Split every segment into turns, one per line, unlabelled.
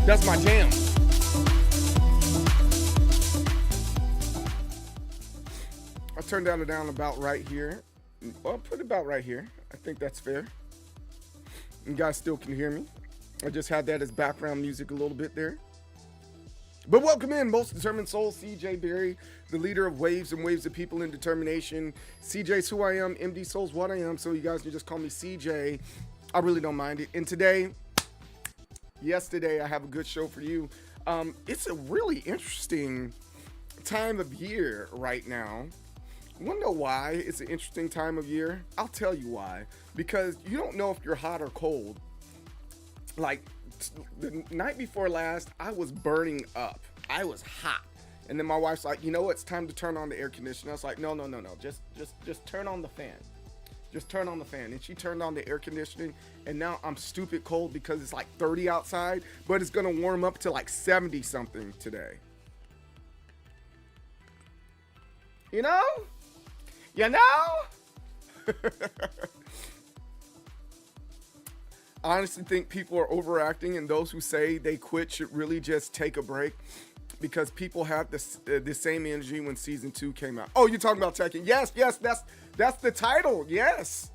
That's my jam. I turned down about right here. Well, put it about right here. I think that's fair. You guys still can hear me. I just had that as background music a little bit there. But welcome in, Most Determined Soul, CJ Berry, the leader of Waves and Waves of People in Determination. CJ's who I am, MD Soul's what I am, so you guys can just call me CJ. I really don't mind it. And today, I have a good show for you. It's a really interesting time of year right now. You wanna know why it's an interesting time of year? I'll tell you why. Because you don't know if you're hot or cold. Like, the night before last, I was burning up. I was hot. And then my wife's like, you know what? It's time to turn on the air conditioner. I was like, no. Just turn on the fan. Just turn on the fan. And she turned on the air conditioning. And now I'm stupid cold because it's like 30 outside. But it's going to warm up to like 70 something today. You know? I honestly think people are overacting, and those who say they quit should really just take a break, because people have the same energy when season 2 came out. Oh, you're talking about Tekken? Yes, that's the title. Yes,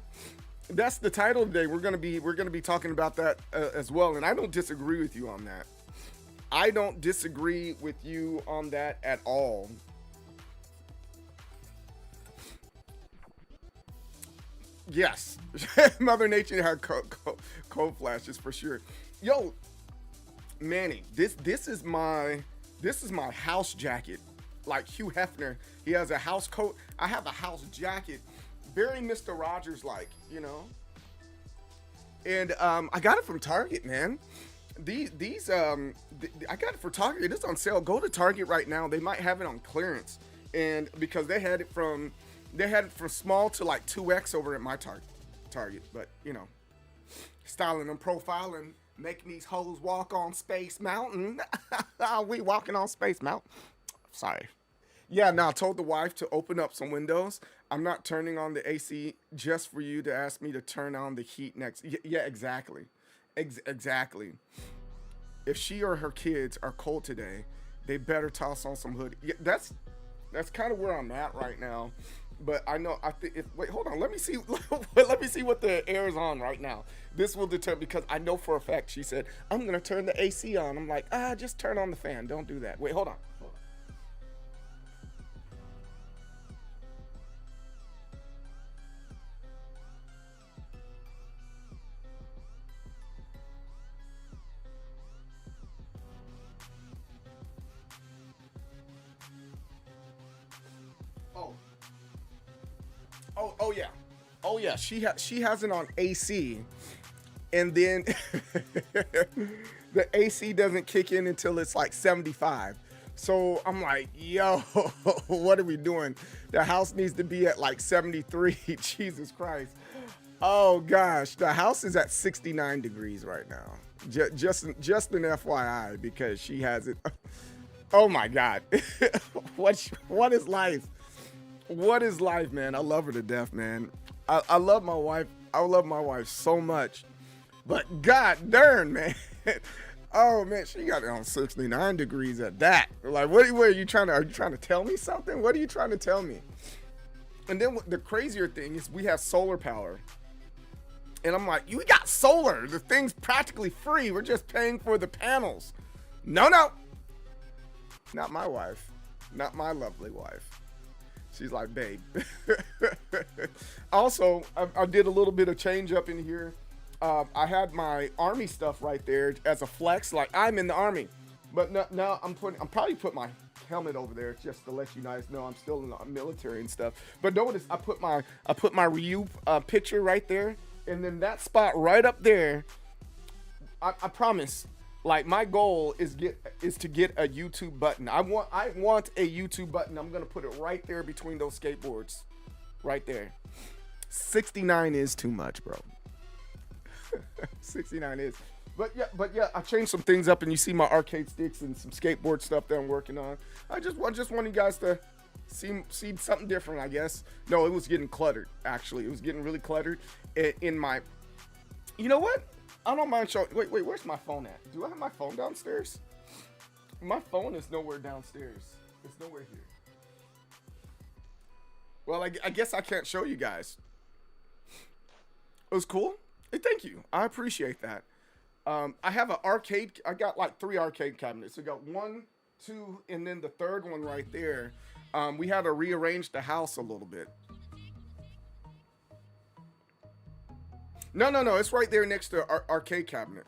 that's the title today. We're gonna be talking about that as well, and I don't disagree with you on that. I don't disagree with you on that at all. Yes, Mother Nature had cold flashes for sure. Yo, Manny, this is my house jacket. Like Hugh Hefner, he has a house coat. I have a house jacket, very Mr. Rogers like, you know. And I got it from Target, man. I got it for Target. It's on sale. Go to Target right now. They might have it on clearance, and because they had it from small to like 2X over at my Target. But, you know, styling and profiling, making these hoes walk on Space Mountain. We walking on Space Mountain. Sorry. Yeah, now I told the wife to open up some windows. I'm not turning on the AC just for you to ask me to turn on the heat next. Yeah, exactly. Exactly. If she or her kids are cold today, they better toss on some hoodie. Yeah, that's kind of where I'm at right now. But I know, wait, hold on. Let me see what the air is on right now. This will determine, because I know for a fact she said, I'm going to turn the AC on. I'm like, just turn on the fan. Don't do that. Wait, hold on. Oh yeah. She has it on AC, and then the AC doesn't kick in until it's like 75. So I'm like, yo, what are we doing? The house needs to be at like 73. Jesus Christ. Oh gosh, the house is at 69 degrees right now. Just an FYI, because she has it. Oh my God. What is life? What is life, man? I love her to death, man. I love my wife. I love my wife so much. But god darn, man. Oh man, she got it on 69 degrees at that. Like, what are you trying to tell me something? What are you trying to tell me? And then the crazier thing is we have solar power. And I'm like, you got solar. The thing's practically free. We're just paying for the panels. No. Not my wife. Not my lovely wife. She's like, babe. Also, I did a little bit of change up in here. I had my army stuff right there as a flex, like I'm in the army. But now I'm probably put my helmet over there just to let you guys know I'm still in the military and stuff. But notice I put my Ryu picture right there, and then that spot right up there. I promise. Like, my goal is to get a YouTube button. I want a YouTube button. I'm gonna put it right there between those skateboards, right there. 69 is too much, bro. 69 is. But yeah, I changed some things up, and you see my arcade sticks and some skateboard stuff that I'm working on. I just want you guys to see something different, I guess. No, it was getting cluttered. Actually, it was getting really cluttered in my. You know what? I don't mind showing. Wait, where's my phone at? Do I have my phone downstairs? My phone is nowhere downstairs. It's nowhere here. Well, I guess I can't show you guys. It was cool. Hey, thank you. I appreciate that. I have an arcade. I got like 3 arcade cabinets. I got 1, 2, and then the third one right there. We had to rearrange the house a little bit. No. It's right there next to our arcade cabinet.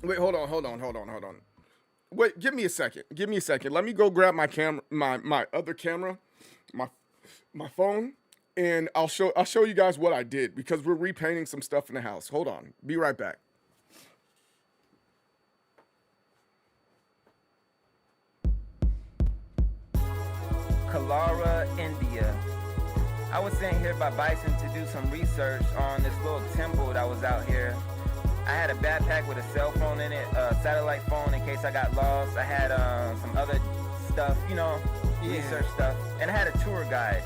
Wait, hold on. Wait, give me a second. Let me go grab my camera, my other camera, my phone, and I'll show you guys what I did because we're repainting some stuff in the house. Hold on. Be right back.
Kalara, India. I was sent here by Bison to do some research on this little temple that was out here. I had a backpack with a cell phone in it, a satellite phone in case I got lost. I had some other stuff, research stuff. And I had a tour guide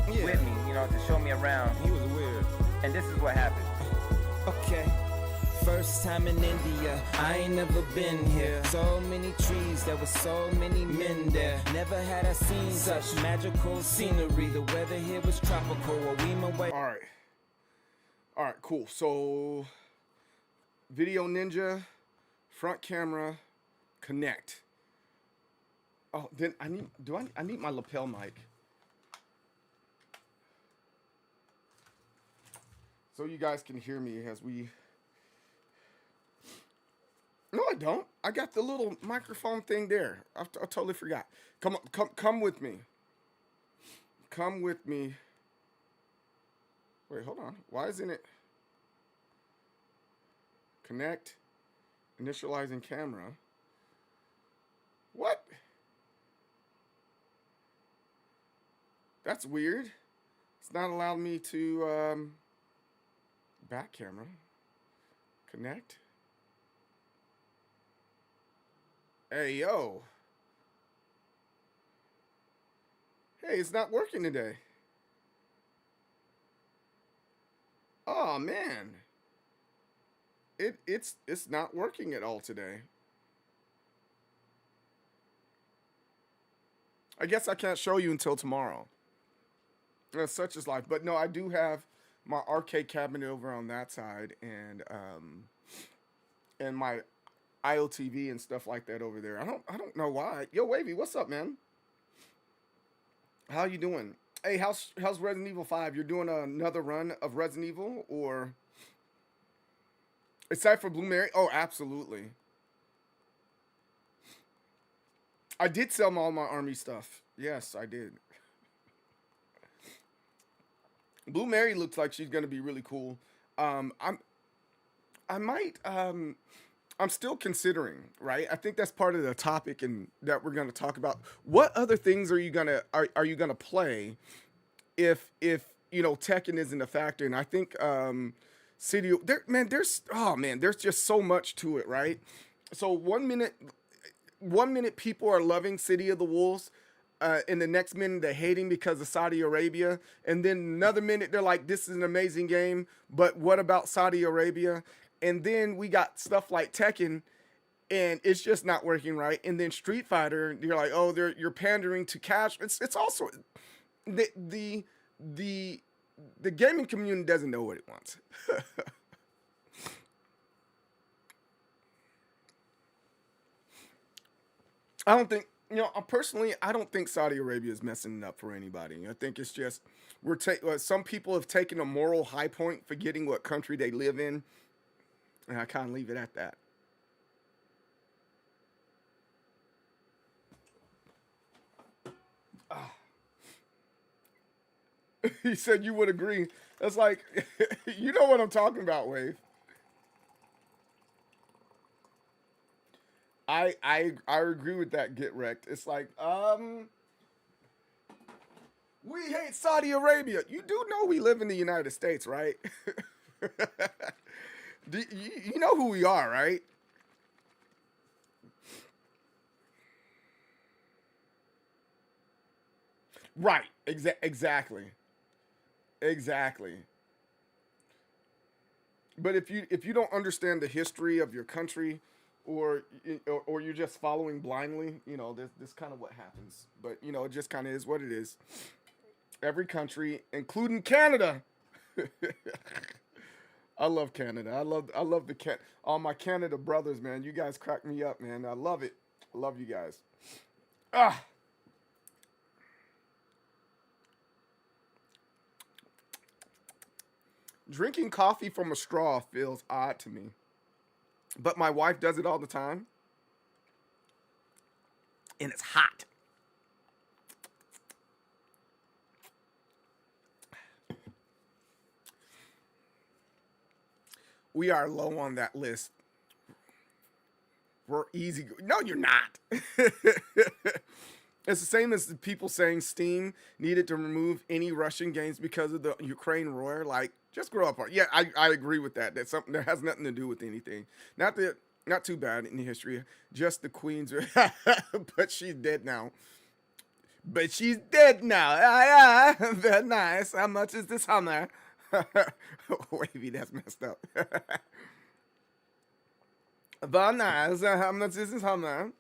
with me, to show me around.
He was weird.
And this is what happened.
Okay. First time in India, I ain't never been here. So many trees, there were so many men there. Never had I seen such magical scenery. The weather here was tropical.
All right, cool. So, Video Ninja, front camera, connect. Oh, then I need my lapel mic. So you guys can hear me as we. No, I don't. I got the little microphone thing there. I totally forgot. Come with me. Come with me. Wait, hold on. Why isn't it? Connect. Initializing camera. What? That's weird. It's not allowing me to back camera. Connect. Hey, yo. Hey, it's not working today. Oh, man. It's not working at all today. I guess I can't show you until tomorrow. Such is life. But no, I do have my arcade cabinet over on that side and my IOTV and stuff like that over there. I don't know why. Yo, Wavy, what's up, man? How you doing? Hey, how's Resident Evil 5? You're doing another run of Resident Evil, or aside for Blue Mary? Oh, absolutely. I did sell all my army stuff. Yes, I did. Blue Mary looks like she's gonna be really cool. I'm still considering, right? I think that's part of the topic and that we're gonna talk about. What other things are you gonna play if Tekken isn't a factor? And I think City there's just so much to it, right? So one minute people are loving City of the Wolves. In the next minute, they're hating because of Saudi Arabia. And then another minute, they're like, this is an amazing game, but what about Saudi Arabia? And then we got stuff like Tekken, and it's just not working right. And then Street Fighter, you're like, oh, you're pandering to cash. It's also, the gaming community doesn't know what it wants. I don't think, personally, I don't think Saudi Arabia is messing it up for anybody. I think it's just some people have taken a moral high point, forgetting what country they live in, and I kind of leave it at that. He said you would agree. That's like, you know what I'm talking about, Wave. I agree with that. Get wrecked. It's like, we hate Saudi Arabia. You do know we live in the United States, right? You know who we are, right? Right. Exactly. But if you don't understand the history of your country, or you're just following blindly, this kind of what happens. But it just kind of is what it is. Every country, including Canada. I love Canada. I love all my Canada brothers, man. You guys crack me up, man. I love it. I love you guys. Ah. Drinking coffee from a straw feels odd to me. But my wife does it all the time. And it's hot. We are low on that list. We're easy. No, you're not. It's the same as the people saying Steam needed to remove any Russian games because of the Ukraine war. Like, just grow up. Yeah, I agree with that. That's something that has nothing to do with anything. Not too bad in the history. Just the queens. But she's dead now. Yeah, very nice. How much is this Hummer? Wavy, that's messed up. Very nice. How much is this Hummer?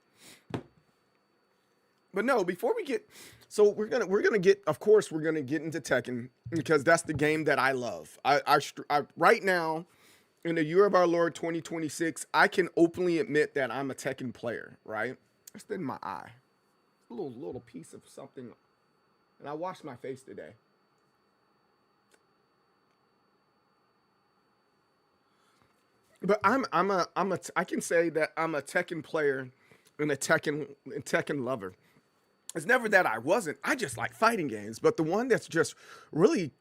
But no, before we get, so we're gonna get, of course, we're gonna get into Tekken because that's the game that I love. I right now, in the year of our Lord 2026, I can openly admit that I'm a Tekken player. Right? It's in my eye, a little piece of something, and I washed my face today. But I can say that I'm a Tekken player and a Tekken lover. It's never that I wasn't. I just like fighting games. But the one that's just really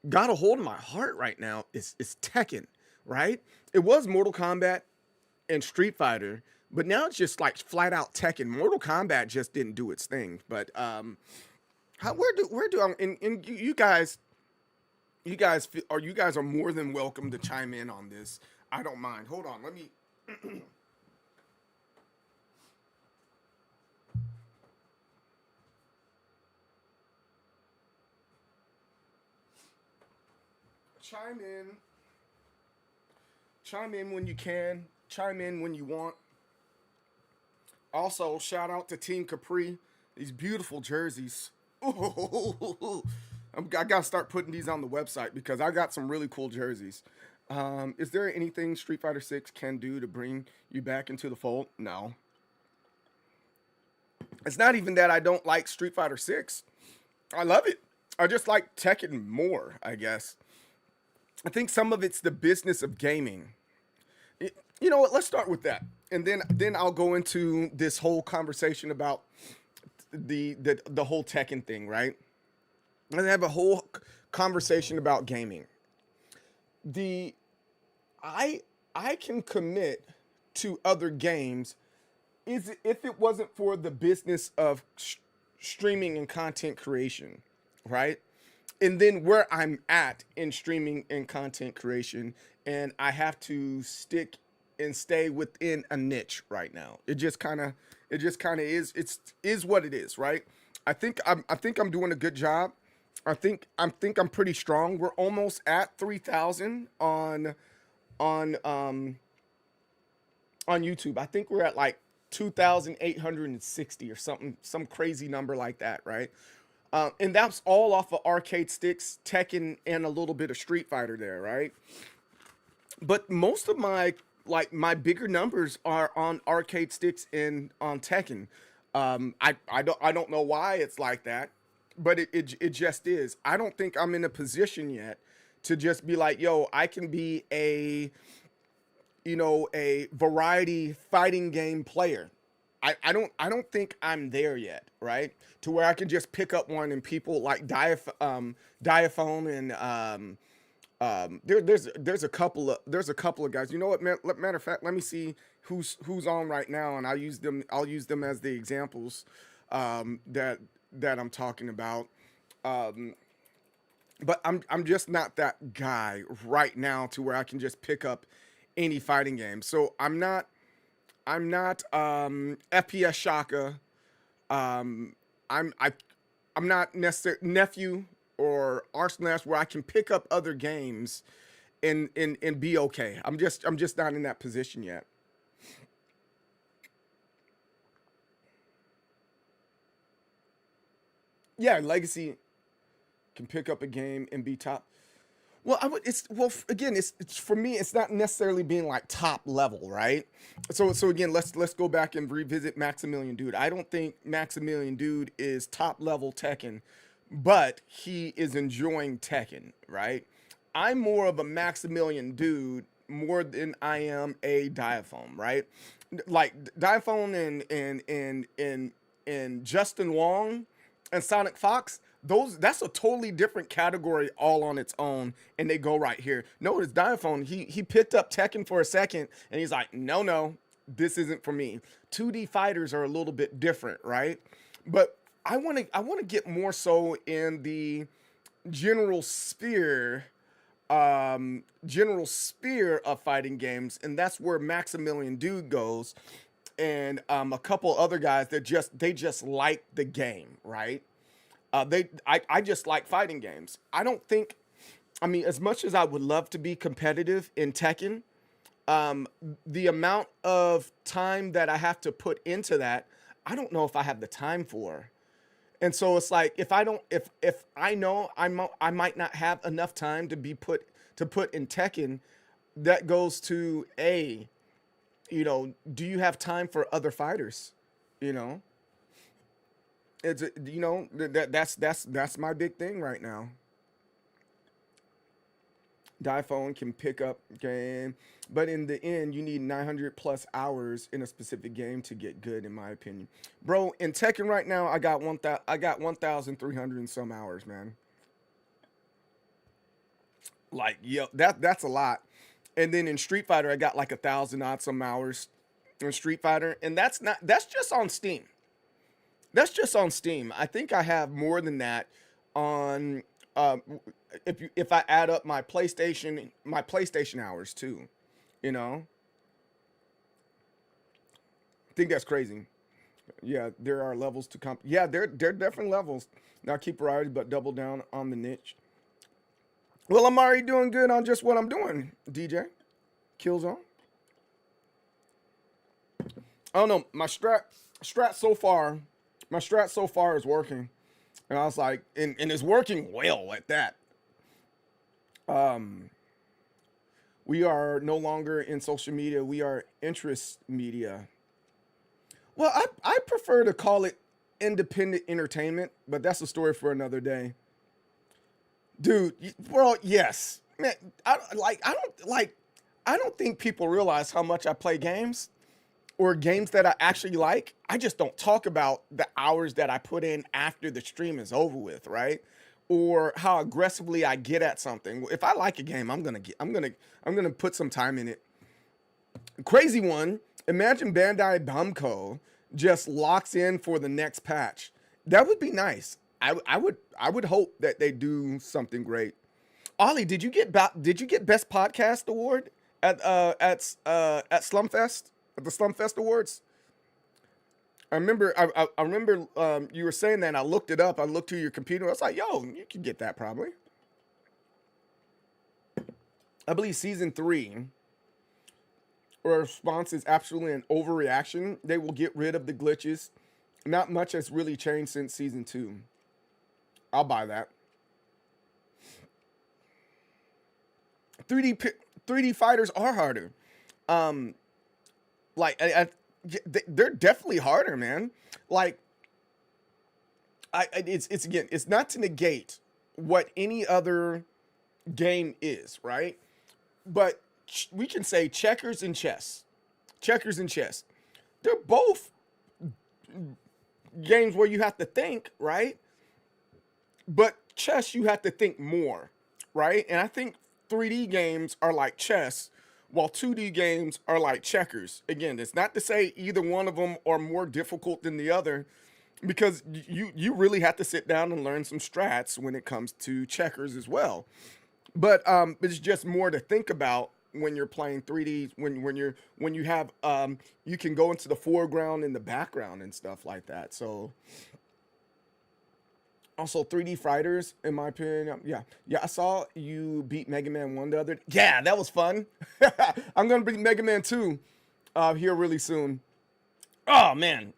got a hold of my heart right now is Tekken, right? It was Mortal Kombat and Street Fighter, but now it's just like flat out Tekken. Mortal Kombat just didn't do its thing. But where do I, and you guys are more than welcome to chime in on this. I don't mind. Hold on, let me. Chime in when you can. Chime in when you want. Also, shout out to Team Capri. These beautiful jerseys. Ooh, I gotta start putting these on the website because I got some really cool jerseys. Is there anything Street Fighter 6 can do to bring you back into the fold? No. It's not even that I don't like Street Fighter 6. I love it. I just like Tekken more, I guess. I think some of it's the business of gaming. You know what? Let's start with that, and then I'll go into this whole conversation about the whole Tekken thing, right? Let's have a whole conversation about gaming. I can commit to other games if it wasn't for the business of streaming and content creation, right? And then where I'm at in streaming and content creation, and I have to stick and stay within a niche right now. It just kind of is what it is, right? I think I'm doing a good job. I think I'm pretty strong. We're almost at 3,000 on YouTube. I think we're at like 2,860 or something, some crazy number like that, right? And that's all off of arcade sticks, Tekken, and a little bit of Street Fighter there, right? But most of my bigger numbers are on arcade sticks and on Tekken. I don't know why it's like that, but it just is. I don't think I'm in a position yet to just be like, yo, I can be a variety fighting game player. I don't think I'm there yet, right? To where I can just pick up one and people like Diaphone and there's a couple of guys. You know what, matter of fact, let me see who's on right now, and I'll use them as the examples that I'm talking about. But I'm just not that guy right now to where I can just pick up any fighting game. So I'm not FPS Shaka. I'm not necessarily Nephew or Arsenal where I can pick up other games and be okay. I'm just not in that position yet. Yeah, Legacy can pick up a game and be top. Well, again, it's for me. It's not necessarily being like top level, right? So again, let's go back and revisit Maximilian Dude. I don't think Maximilian Dude is top level Tekken, but he is enjoying Tekken, right? I'm more of a Maximilian Dude more than I am a Diaphone, right? Like Diaphone and Justin Wong and Sonic Fox, that's a totally different category all on its own, and they go right here. Notice Diaphone, he picked up Tekken for a second, and he's like, no, this isn't for me. 2D fighters are a little bit different, right? But I want to get more so in the general sphere of fighting games, and that's where Maximilian Dude goes, and a couple other guys that just like the game, right? I just like fighting games. I don't think, I mean, as much as I would love to be competitive in Tekken, the amount of time that I have to put into that, I don't know if I have the time for. And so it's like, if I know I might not have enough time to put in Tekken, that goes to do you have time for other fighters? It's that's my big thing right now. Diaphone can pick up game, but in the end, you need 900 plus hours in a specific game to get good, in my opinion. Bro, in Tekken right now, I got 1,300 and some hours, man. Like, that's a lot. And then in Street Fighter, I got like 1,000 odd some hours in Street Fighter, and that's just on Steam. That's just on Steam. I think I have more than that on if I add up my PlayStation hours too. I think that's crazy. Yeah, there are levels to comp. Yeah, there are definitely levels. Now keep variety, but double down on the niche. Well, I'm already doing good on just what I'm doing, DJ. Killzone. I don't know. My strat so far is working. And I was like, and it's working well at that. We are no longer in social media. We are interest media. Well, I prefer to call it independent entertainment, but that's a story for another day. Dude, well, yes. Man, I don't think people realize how much I play games. Or games that I actually like. I just don't talk about the hours that I put in after the stream is over with, right? Or how aggressively I get at something. If I like a game, I'm gonna put some time in it. Crazy one. Imagine Bandai Namco just locks in for the next patch. That would be nice. I would hope that they do something great. Ollie, did you get Best Podcast Award at Slumfest? At the Slumfest Awards? I remember you were saying that, and I looked it up. I looked through your computer. I was like, yo, you can get that probably. I believe season 3 response is absolutely an overreaction. They will get rid of the glitches. Not much has really changed since season 2. I'll buy that. 3D fighters are harder. They're definitely harder, man. Like, it's not to negate what any other game is, right? But we can say checkers and chess. They're both games where you have to think, right? But chess, you have to think more, right? And I think 3D games are like chess, while 2D games are like checkers. Again, it's not to say either one of them are more difficult than the other, because you really have to sit down and learn some strats when it comes to checkers as well. But it's just more to think about when you're playing 3D, when you have you can go into the foreground and the background and stuff like that. So Also, 3D Fighters, in my opinion, yeah. I saw you beat Mega Man 1 the other. Yeah, that was fun. I'm gonna beat Mega Man 2 here really soon. Oh man,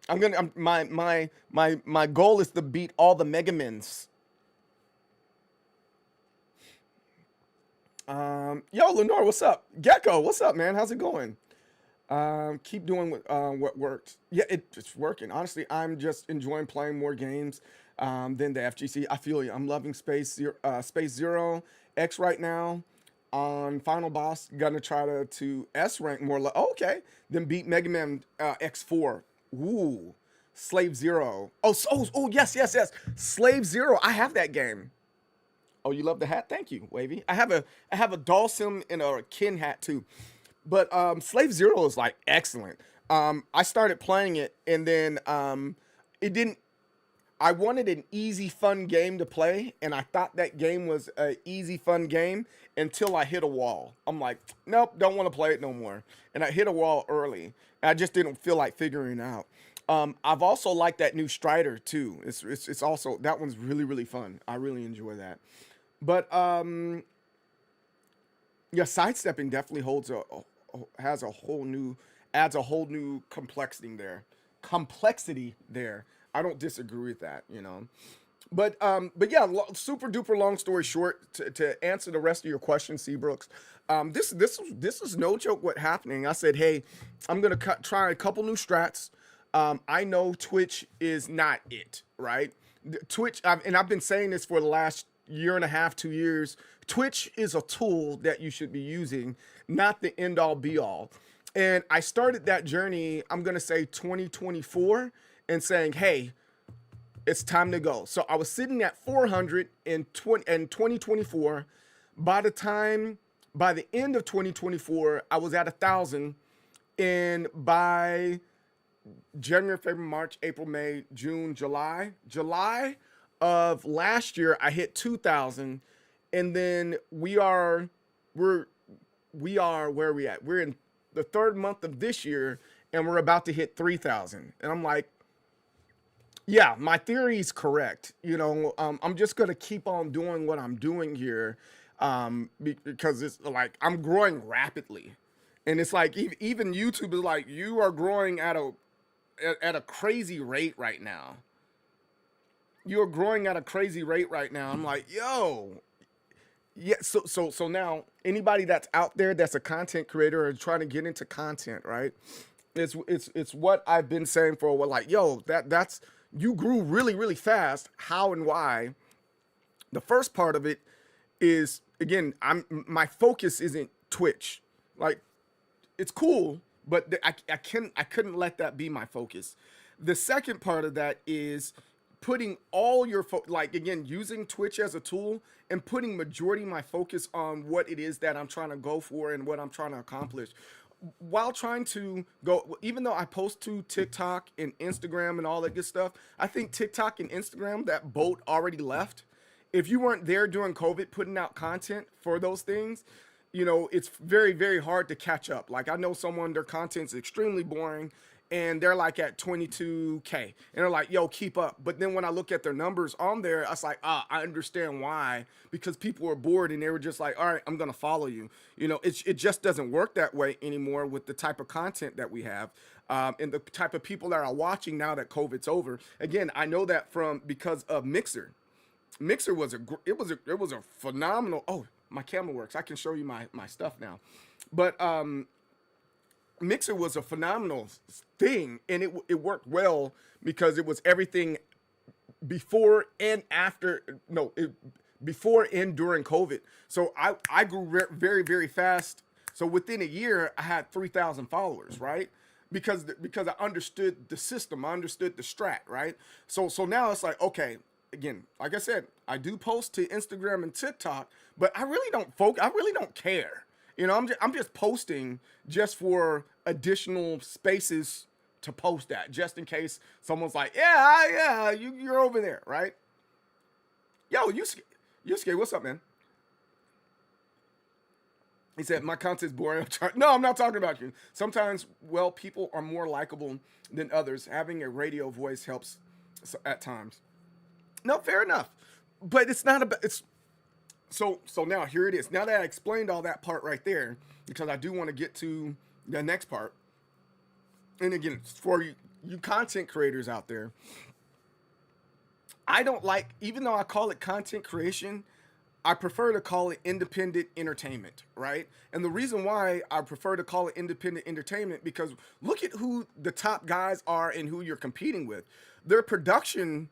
my goal is to beat all the Mega Mans. Yo, Lenore, what's up? Gecko, what's up, man? How's it going? Keep doing what worked. Yeah, it's working. Honestly, I'm just enjoying playing more games than the FGC. I feel you. I'm loving Space Zero X right now. On Final Boss, gonna try to S rank more. Okay, then beat Mega Man X4. Ooh, Slave Zero. Oh, yes. Slave Zero. I have that game. Oh, you love the hat? Thank you, Wavy. I have a Dawson and a Kin hat too. But Slave Zero is like excellent. I started playing it and then it didn't. I wanted an easy, fun game to play, and I thought that game was an easy, fun game until I hit a wall. I'm like, nope, don't want to play it no more. And I hit a wall early. I just didn't feel like figuring it out. I've also liked that new Strider too. It's also, that one's really, really fun. I really enjoy that. But yeah, sidestepping definitely adds a whole new complexity there. I don't disagree with that, you know. But yeah, super duper long story short, to answer the rest of your question, Seabrooks, this is no joke what happening. I said, hey, I'm gonna try a couple new strats. I know Twitch is not it, right? Twitch, I've been saying this for the last year and a half, 2 years. Twitch is a tool that you should be using, not the end all be all. And I started that journey, I'm gonna say 2024, and saying, hey, it's time to go. So I was sitting at 400 in 2024. By the end of 2024, I was at 1,000. And by January, February, March, April, May, June, July of last year, I hit 2,000. And then where are we at? We're in the third month of this year, and we're about to hit 3,000. And I'm like, yeah, my theory is correct. You know, I'm just going to keep on doing what I'm doing here because it's like I'm growing rapidly. And it's like even YouTube is like, you are growing at a crazy rate right now. You're growing at a crazy rate right now. I'm like, yo. Yeah, so now anybody that's out there that's a content creator or trying to get into content, right? It's what I've been saying for a while. Like, yo, that's you grew really, really fast. How and why? The first part of it is, again, my focus isn't Twitch. Like, it's cool, but I couldn't let that be my focus. The second part of that is putting all your like, again, using Twitch as a tool and putting majority of my focus on what it is that I'm trying to go for and what I'm trying to accomplish. While trying to go, even though I post to TikTok and Instagram and all that good stuff, I think TikTok and Instagram, that boat already left. If you weren't there during COVID putting out content for those things, you know, it's very, very hard to catch up. Like, I know someone, their content's extremely boring and they're like at 22K and they're like, yo, keep up. But then when I look at their numbers on there, I was like, I understand why, because people were bored and they were just like, all right, I'm going to follow you. You know, it just doesn't work that way anymore with the type of content that we have and the type of people that are watching now that COVID's over. Again, I know that because of Mixer. Mixer was a phenomenal. Oh, my camera works. I can show you my stuff now. But Mixer was a phenomenal thing, and it worked well because it was everything before and after. No, before and during COVID. So I grew very, very fast. So within a year, I had 3,000 followers, right? Because I understood the system, I understood the strat, right? So now it's like, okay, again, like I said, I do post to Instagram and TikTok, but I really don't I really don't care. You know, I'm just posting just for additional spaces to post at, just in case someone's like, yeah, you're over there, right? Yo, Yusuke, what's up, man? He said, my content's boring. No, I'm not talking about you. Sometimes, well, people are more likable than others. Having a radio voice helps at times. No, fair enough. But it's not about it's so now here it is. Now that I explained all that part right there, because I do want to get to the next part. And again, for you content creators out there, I don't like, even though I call it content creation, I prefer to call it independent entertainment, right? And the reason why I prefer to call it independent entertainment, because look at who the top guys are and who you're competing with. Their production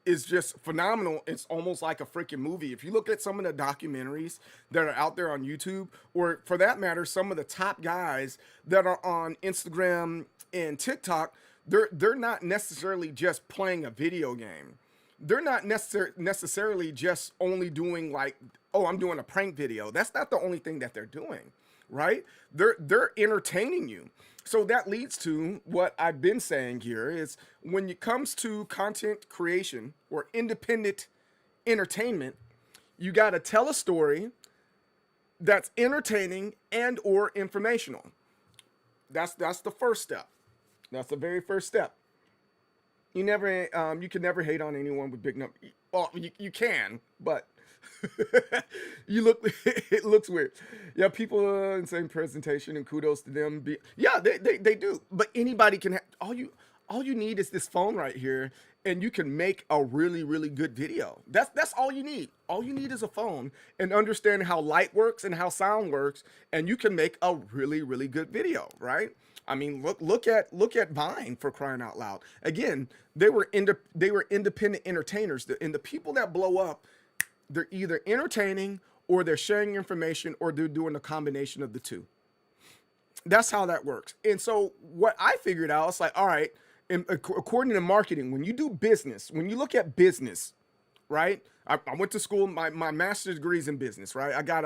is just phenomenal. It's almost like a freaking movie. If you look at some of the documentaries that are out there on YouTube, or for that matter, some of the top guys that are on Instagram and TikTok, they're not necessarily just playing a video game. They're not necessarily just only doing like, oh, I'm doing a prank video. That's not the only thing that they're doing, right? They're entertaining you. So that leads to what I've been saying here is when it comes to content creation or independent entertainment, you got to tell a story that's entertaining and or informational. That's the first step. That's the very first step. You can never hate on anyone with big numbers. Well, you can, but it looks weird. Yeah, people in the same presentation, and kudos to them. Yeah, they do. But anybody can all you need is this phone right here, and you can make a really, really good video. That's all you need. All you need is a phone and understand how light works and how sound works, and you can make a really, really good video, right? I mean, look at Vine, for crying out loud. Again, they were independent entertainers, and the people that blow up, they're either entertaining or they're sharing information or they're doing a combination of the two. That's how that works. And so what I figured out, it's like, all right, and according to marketing, when you do business, when you look at business, right? I went to school, my master's degree is in business, right? I got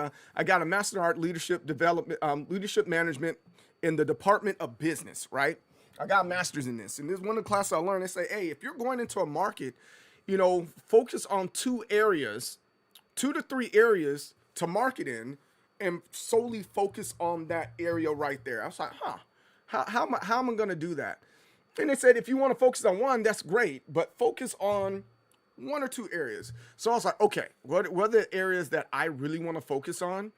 a master of art leadership development, leadership management in the Department of Business, right? I got a master's in this. And this is one of the classes I learned. They say, hey, if you're going into a market, focus on 2 to 3 areas to market in, and solely focus on that area right there. I was like, how am I going to do that? And they said, if you want to focus on one, that's great, but focus on 1 or 2 areas. So I was like, okay, what are the areas that I really want to focus on?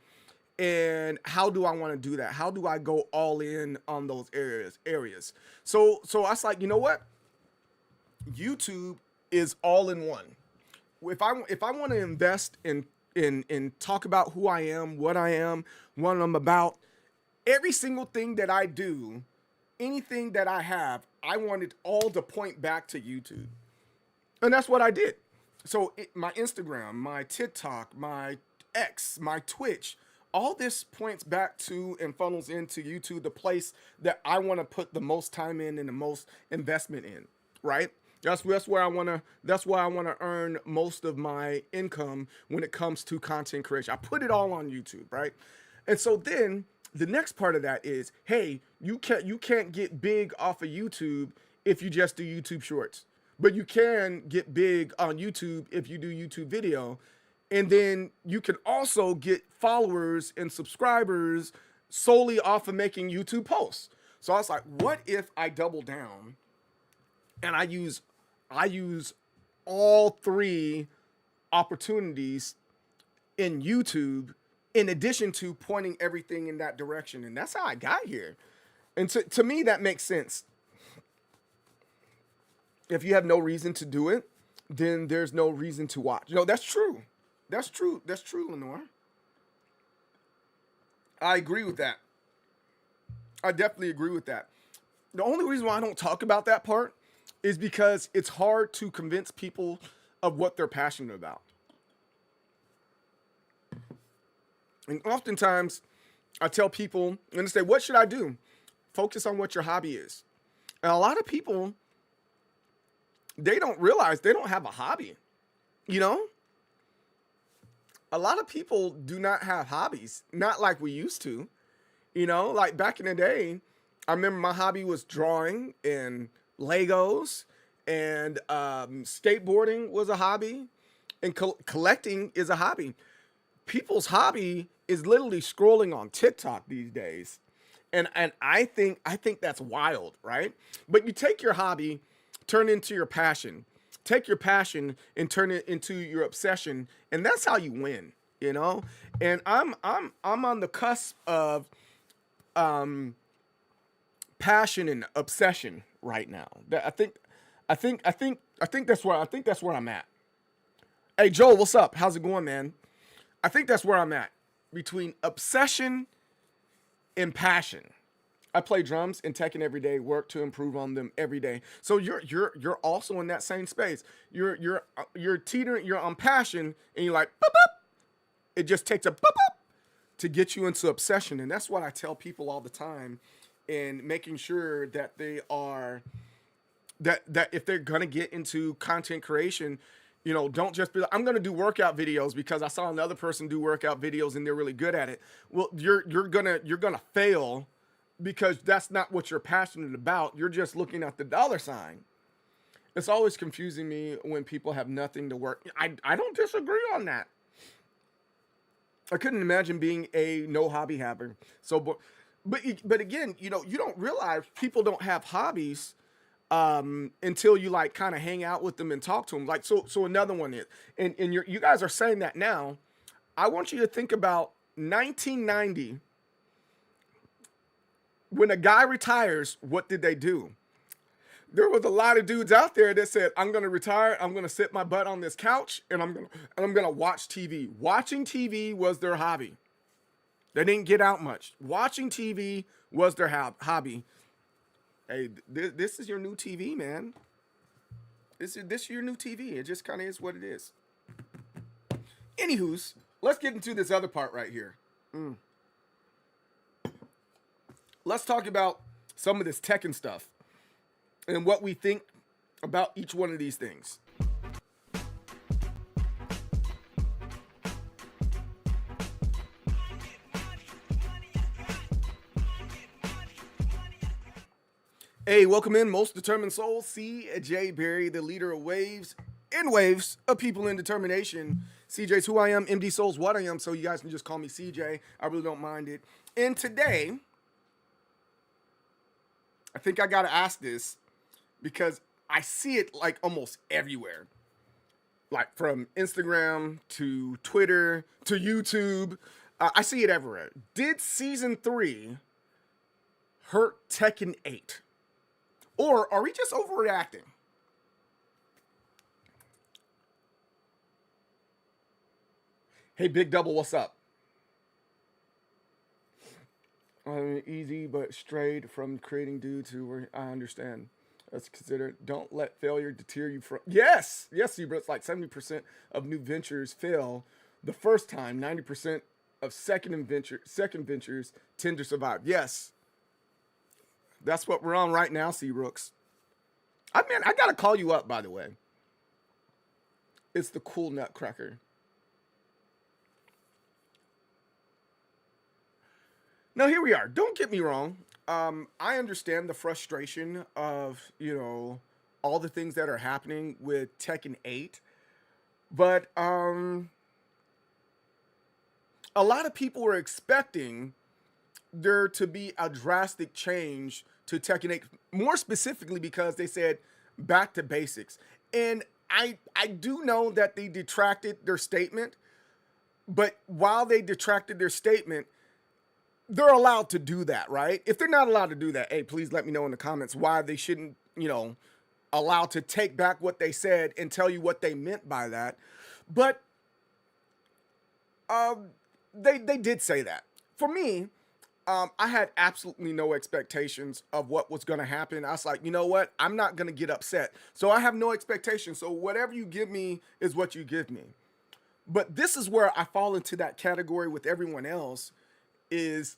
And how do I want to do that? How do I go all in on those areas? So I was like, you know what? YouTube is all in one. If I want to invest in talk about who I am, what I'm about, every single thing that I do, anything that I have, I want it all to point back to YouTube. And that's what I did. So my Instagram, my TikTok, my X, my Twitch, all this points back to and funnels into YouTube, the place that I want to put the most time in and the most investment in, right? That's where I want to earn most of my income when it comes to content creation. I put it all on YouTube, right? And so then the next part of that is, hey, you can't get big off of YouTube if you just do YouTube Shorts. But you can get big on YouTube if you do YouTube video. And then you can also get followers and subscribers solely off of making YouTube posts. So I was like, what if I double down and I use all 3 opportunities in YouTube in addition to pointing everything in that direction? And that's how I got here. And to me, that makes sense. If you have no reason to do it, then there's no reason to watch. That's true. That's true, Lenore. I agree with that. I definitely agree with that. The only reason why I don't talk about that part is because it's hard to convince people of what they're passionate about. And oftentimes, I tell people, and they say, what should I do? Focus on what your hobby is. And a lot of people, they don't realize they don't have a hobby, A lot of people do not have hobbies, not like we used to. Like back in the day, I remember my hobby was drawing and Legos, and skateboarding was a hobby, and collecting is a hobby. People's hobby is literally scrolling on TikTok these days. And I think that's wild, right? But you take your hobby, turn it into your passion, take your passion and turn it into your obsession, and that's how you win, you know. And I'm on the cusp of passion and obsession right now. I think that's where I'm at. Hey Joel, what's up? How's it going, man? I think that's where I'm at, between obsession and passion. I play drums and Tekken every day, work to improve on them every day. So you're also in that same space. You're teetering, you're on passion, and you're like, boop, boop. It just takes a boop, boop to get you into obsession. And that's what I tell people all the time, in making sure that they are, that if they're gonna get into content creation, you know, don't just be like, I'm gonna do workout videos because I saw another person do workout videos and they're really good at it. Well, you're gonna fail, because that's not what you're passionate about. You're just looking at the dollar sign. It's always confusing me when people have nothing to work. I don't disagree on that. I couldn't imagine being a no hobby haver. So, but again, you know, you don't realize people don't have hobbies until you like kind of hang out with them and talk to them. Like, so another one is, and you guys are saying that now. I want you to think about 1990. When a guy retires, what did they do? There was a lot of dudes out there that said, I'm going to retire. I'm going to sit my butt on this couch and I'm going to watch TV. Watching TV was their hobby. They didn't get out much. Watching TV was their hobby. Hey, this is your new TV, man. This is your new TV. It just kind of is what it is. Anywho's, let's get into this other part right here. Let's talk about some of this Tekken stuff and what we think about each one of these things. Hey, welcome in, Most Determined Soul, CJ Berry, the leader of waves of people in determination. CJ's who I am, MD Soul's what I am, so you guys can just call me CJ. I really don't mind it. And today, I think I gotta ask this because I see it like almost everywhere. Like from Instagram to Twitter to YouTube. I see it everywhere. Did Season 3 hurt Tekken 8? Or are we just overreacting? Hey, Big Double, what's up? Easy but strayed from creating due to where I understand. Let's consider, don't let failure deter you from. Yes, Zebra. It's like 70% of new ventures fail the first time. 90% of second ventures tend to survive. Yes, that's what we're on right now, Seabrooks. I gotta call you up, by the way. It's the cool nutcracker. Now, here we are. Don't get me wrong. I understand the frustration of, you know, all the things that are happening with Tekken 8. But a lot of people were expecting there to be a drastic change to Tekken 8, more specifically because they said back to basics. And I do know that they detracted their statement, but while they detracted their statement, they're allowed to do that, right? If they're not allowed to do that, hey, please let me know in the comments why they shouldn't, you know, allowed to take back what they said and tell you what they meant by that. But they did say that. For me, I had absolutely no expectations of what was going to happen. I was like, you know what? I'm not going to get upset. So I have no expectations. So whatever you give me is what you give me. But this is where I fall into that category with everyone else, is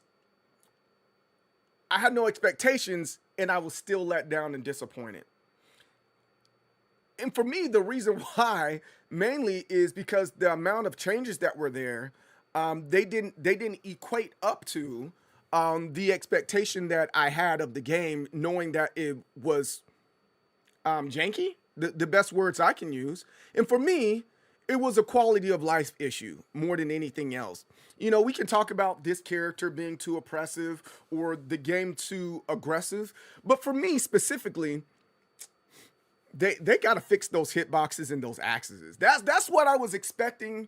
I had no expectations and I was still let down and disappointed. And for me, the reason why mainly is because the amount of changes that were there, they didn't equate up to the expectation that I had of the game, knowing that it was janky, the best words I can use. And for me, it was a quality of life issue more than anything else. You know, we can talk about this character being too oppressive or the game too aggressive, but for me specifically, they got to fix those hitboxes and those axes. That's what I was expecting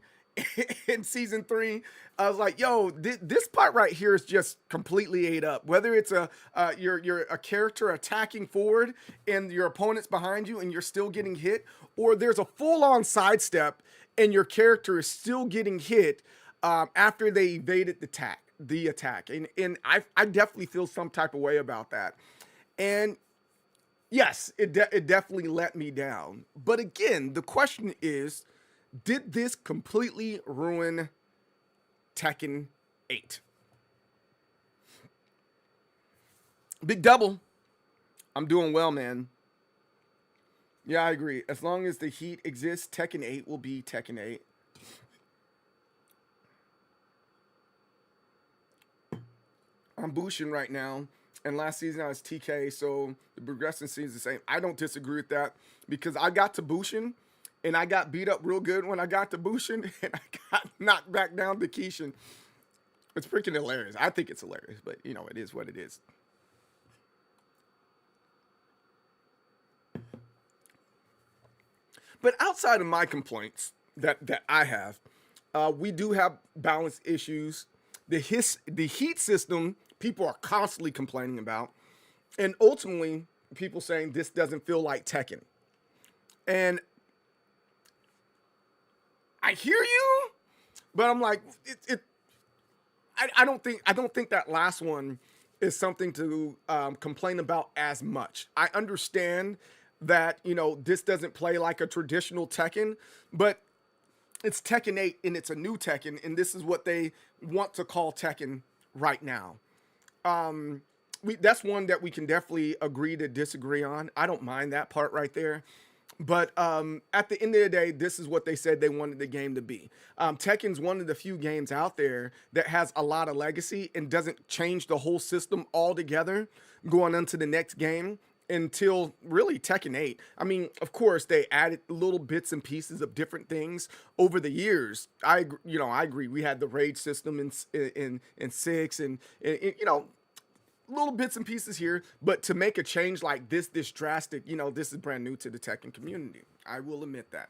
in season 3. I was like, yo, this part right here is just completely ate up. Whether it's you're a character attacking forward and your opponent's behind you and you're still getting hit, or there's a full-on sidestep and your character is still getting hit after they evaded the attack. And I definitely feel some type of way about that. And yes, it definitely let me down. But again, the question is, did this completely ruin Tekken 8? Big double. I'm doing well, man. Yeah, I agree. As long as the heat exists, Tekken 8 will be Tekken 8. I'm Bushin right now. And last season I was TK, so the progression seems the same. I don't disagree with that because I got to Bushin and I got beat up real good when I got to Bushin and I got knocked back down to Kishin. It's freaking hilarious. I think it's hilarious, but you know, it is what it is. But outside of my complaints that I have, we do have balance issues. The heat system, people are constantly complaining about. And ultimately, people saying this doesn't feel like Tekken. And I hear you, but I'm like, I don't think that last one is something to complain about as much. I understand that, you know, this doesn't play like a traditional Tekken, but it's Tekken 8 and it's a new Tekken, and this is what they want to call Tekken right now. That's one that we can definitely agree to disagree on. I don't mind that part right there. But at the end of the day, this is what they said they wanted the game to be. Tekken's one of the few games out there that has a lot of legacy and doesn't change the whole system altogether going into the next game until really Tekken 8. I mean, of course, they added little bits and pieces of different things over the years. I agree. We had the rage system in 6 and you know, little bits and pieces here, but to make a change like this drastic, you know, this is brand new to the Tekken community. I will admit that.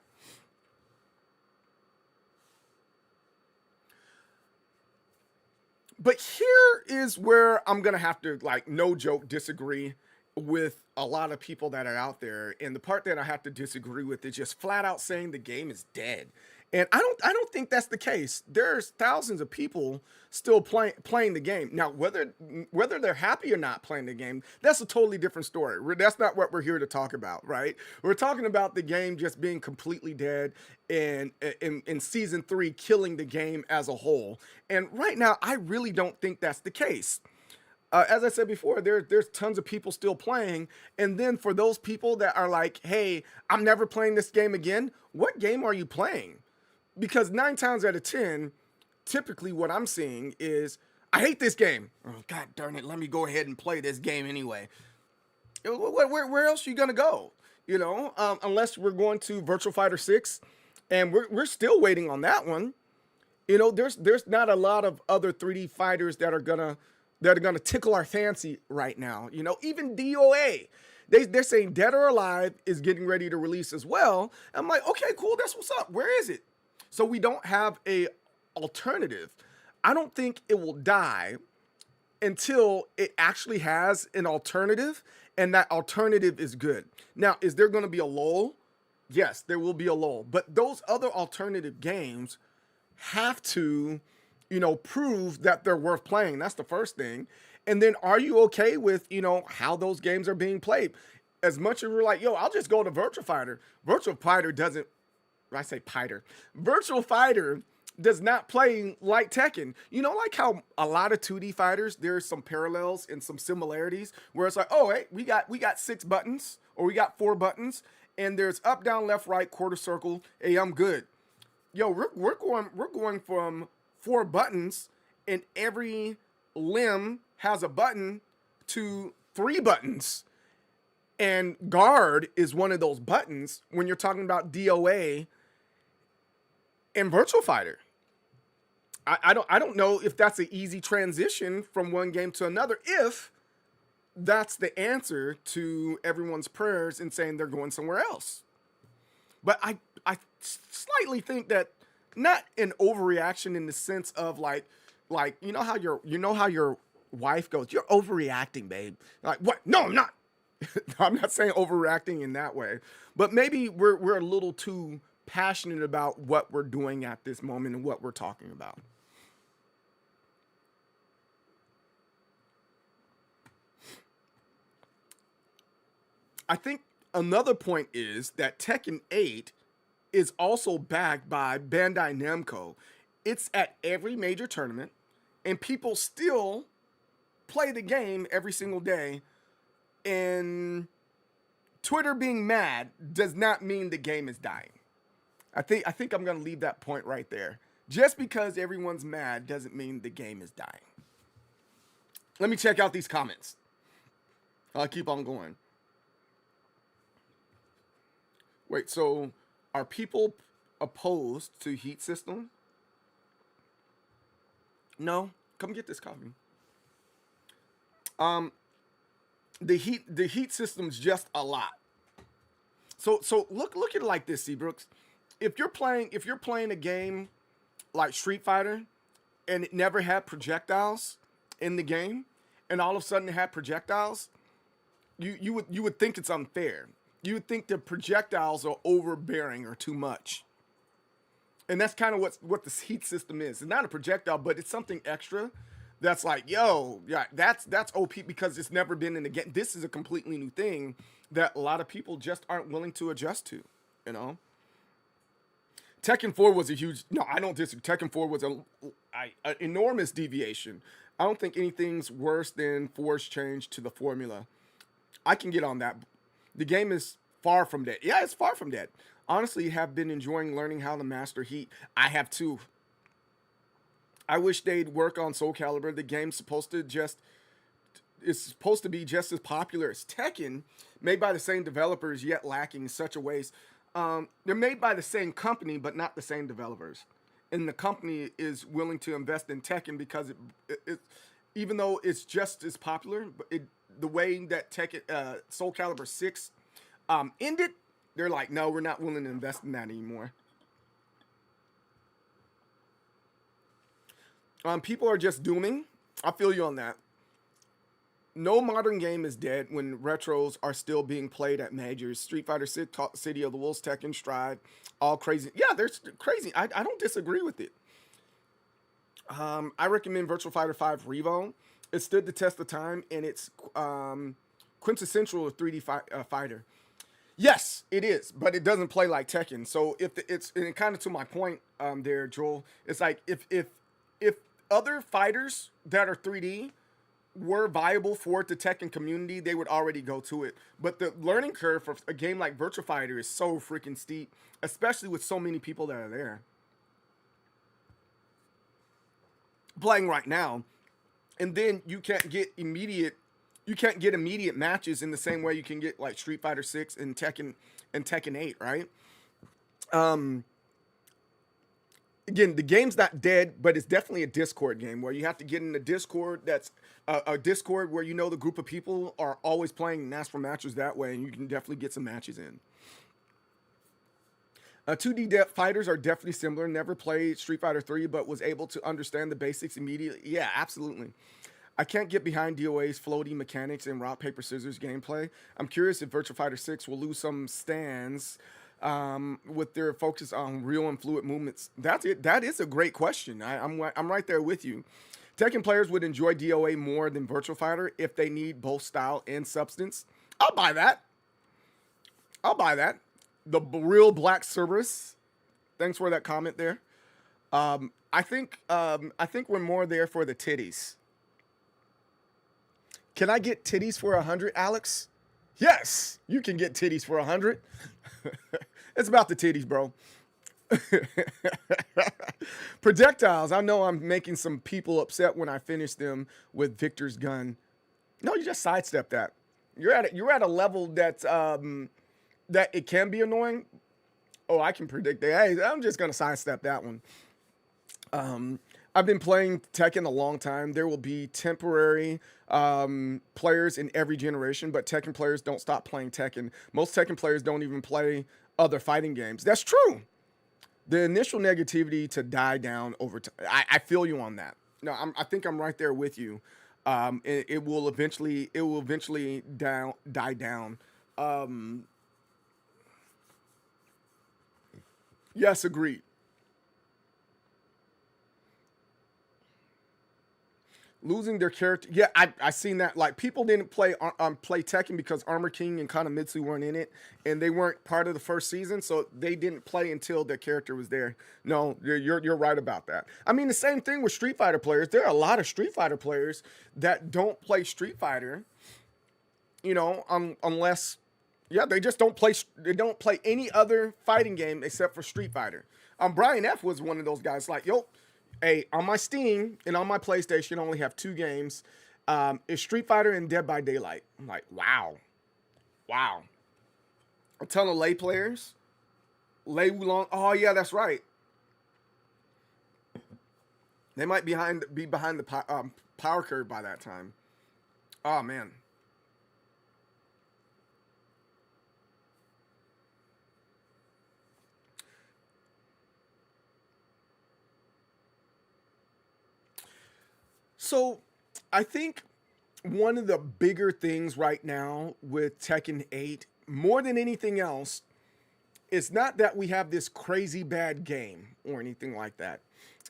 But here is where I'm going to have to, like, no joke, disagree with a lot of people that are out there. And the part that I have to disagree with is just flat out saying the game is dead. And I don't think that's the case. There's thousands of people still playing the game. Now, whether they're happy or not playing the game, that's a totally different story. That's not what we're here to talk about, right? We're talking about the game just being completely dead and in season 3 killing the game as a whole. And right now, I really don't think that's the case. As I said before, there's tons of people still playing. And then for those people that are like, hey, I'm never playing this game again, what game are you playing? Because 9 times out of 10, typically what I'm seeing is, I hate this game. Oh, God darn it, let me go ahead and play this game anyway. Where else are you going to go? You know, unless we're going to Virtual Fighter 6, and we're still waiting on that one. You know, there's not a lot of other 3D fighters that are gonna tickle our fancy right now. You know, even DOA. They're saying Dead or Alive is getting ready to release as well. I'm like, okay, cool, that's what's up. Where is it? So we don't have a alternative. I don't think it will die until it actually has an alternative, and that alternative is good. Now, is there going to be a lull? Yes, there will be a lull. But those other alternative games have to, you know, prove that they're worth playing. That's the first thing. And then are you okay with, you know, how those games are being played? As much as we're like, yo, I'll just go to Virtual Fighter. Virtual Fighter doesn't, I say Fighter. Virtual Fighter does not play like Tekken. You know, like how a lot of 2D fighters, there's some parallels and some similarities where it's like, oh, hey, we got 6 buttons or we got 4 buttons and there's up, down, left, right, quarter circle. Hey, I'm good. Yo, we're going from 4 buttons and every limb has a button to 3 buttons. And guard is one of those buttons when you're talking about DOA and Virtual Fighter. I don't know if that's an easy transition from one game to another if that's the answer to everyone's prayers in saying they're going somewhere else. But I slightly think that not an overreaction in the sense of like you know how your wife goes, you're overreacting, babe. Like, what? No, I'm not. I'm not saying overreacting in that way, but maybe we're a little too passionate about what we're doing at this moment and what we're talking about. I think another point is that Tekken 8 is also backed by Bandai Namco. It's at every major tournament, and people still play the game every single day. And Twitter being mad does not mean the game is dying. I think I'm going to leave that point right there. Just because everyone's mad doesn't mean the game is dying. Let me check out these comments. I'll keep on going. Wait, so are people opposed to heat system? No, come get this coffee. The heat system's just a lot. So look at it like this, Seabrooks. If you're playing a game like Street Fighter and it never had projectiles in the game, and all of a sudden it had projectiles, you would think it's unfair. You would think the projectiles are overbearing or too much. And that's kind of what this heat system is. It's not a projectile, but it's something extra that's like, yo, yeah, that's OP because it's never been in the game. This is a completely new thing that a lot of people just aren't willing to adjust to, you know? Tekken 4 was no, I don't disagree. Tekken 4 was an enormous deviation. I don't think anything's worse than force change to the formula. I can get on that. The game is far from dead. Yeah, it's far from dead. Honestly, have been enjoying learning how to master heat. I have too. I wish they'd work on Soul Calibur. The game's supposed to be just as popular as Tekken, made by the same developers, yet lacking in such a ways. They're made by the same company, but not the same developers. And the company is willing to invest in Tekken because it even though it's just as popular, but the way that Tekken, Soul Calibur 6 ended, they're like, no, we're not willing to invest in that anymore. People are just dooming. I feel you on that. No modern game is dead when retros are still being played at majors. Street Fighter 6, City of the Wolves, Tekken, Stride, all crazy. Yeah, they're crazy. I don't disagree with it. I recommend Virtual Fighter 5 Revo. It stood the test of time, and it's quintessential 3D fighter. Yes, it is, but it doesn't play like Tekken. So and kind of to my point there, Joel, it's like if other fighters that are 3D were viable for the Tekken community, they would already go to it. But the learning curve for a game like Virtua Fighter is so freaking steep, especially with so many people that are there playing right now. And then you can't get immediate matches in the same way you can get like Street Fighter 6 and Tekken 8, right? Again, the game's not dead, but it's definitely a Discord game where you have to get in a Discord that's a Discord where you know the group of people are always playing and ask for matches that way, and you can definitely get some matches in. 2D fighters are definitely similar. Never played Street Fighter 3, but was able to understand the basics immediately. Yeah, absolutely. I can't get behind DOA's floaty mechanics and rock, paper, scissors gameplay. I'm curious if Virtua Fighter 6 will lose some stands with their focus on real and fluid movements. That's it. That is a great question. I'm right there with you. Tekken players would enjoy DOA more than Virtua Fighter if they need both style and substance. I'll buy that. The real Black Cerberus. Thanks for that comment there. I think we're more there for the titties. Can I get titties for 100, Alex? Yes, you can get titties for 100. It's about the titties, bro. Projectiles. I know I'm making some people upset when I finish them with Victor's gun. No, you just sidestep that. You're at a level that's that it can be annoying. Oh, I can predict that. Hey, I'm just gonna sidestep that one. I've been playing Tekken a long time. There will be temporary players in every generation, but Tekken players don't stop playing Tekken. Most Tekken players don't even play other fighting games. That's true. The initial negativity to die down over time. I feel you on that. No, I think I'm right there with you. It will eventually die down. Yes, agreed. Losing their character. Yeah, I seen that. Like people didn't play Tekken because Armor King and Kanamitsu weren't in it, and they weren't part of the first season, so they didn't play until their character was there. No, you're right about that. I mean, the same thing with Street Fighter players. There are a lot of Street Fighter players that don't play Street Fighter, unless, yeah, they just don't play. They don't play any other fighting game except for Street Fighter. Brian F was one of those guys. Like, yo. Hey, on my Steam and on my PlayStation, I only have 2 games. It's Street Fighter and Dead by Daylight. I'm like, wow. A ton of lay players. Lei Wulong. Oh, yeah, that's right. They might be behind the power curve by that time. Oh, man. So, I think one of the bigger things right now with Tekken 8, more than anything else, is not that we have this crazy bad game or anything like that.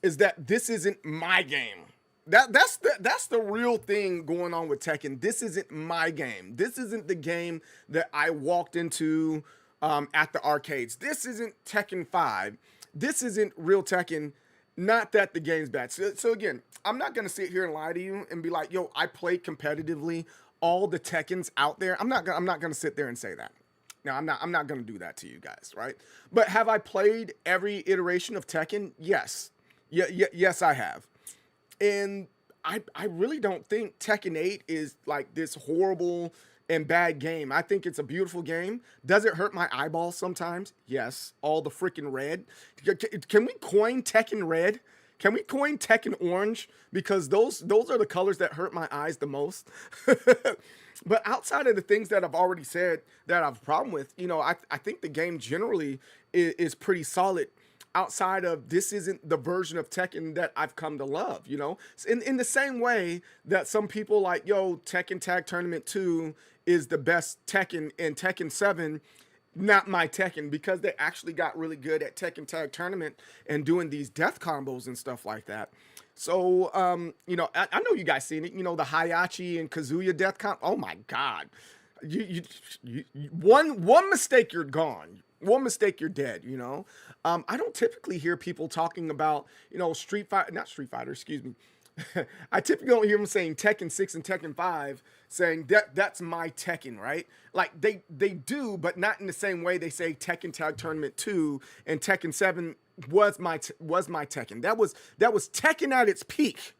Is that this isn't my game. That's the real thing going on with Tekken. This isn't my game. This isn't the game that I walked into at the arcades. This isn't Tekken 5. This isn't real Tekken. Not that the game's bad. So again, I'm not gonna sit here and lie to you and be like, "Yo, I played competitively all the Tekkens out there." I'm not gonna sit there and say that. No, I'm not gonna do that to you guys, right? But have I played every iteration of Tekken? Yes, yes, I have. And I really don't think Tekken 8 is like this horrible and bad game. I think it's a beautiful game. Does it hurt my eyeballs sometimes? Yes. All the freaking red. Can we coin Tekken red? Can we coin Tekken orange? Because those are the colors that hurt my eyes the most. But outside of the things that I've already said that I have a problem with, I think the game generally is pretty solid. Outside of this isn't the version of Tekken that I've come to love, in the same way that some people like, yo, Tekken Tag Tournament 2 is the best Tekken, and Tekken 7 not my Tekken, because they actually got really good at Tekken Tag Tournament and doing these death combos and stuff like that. So I know you guys seen it, the Hayachi and Kazuya death comp. Oh my god. You one mistake, you're gone. One mistake, you're dead, I don't typically hear people talking about, not Street Fighter, excuse me. I typically don't hear them saying Tekken 6 and Tekken 5, saying that's my Tekken, right? Like they do, but not in the same way they say Tekken Tag Tournament 2 and Tekken 7 was my Tekken. That was Tekken at its peak.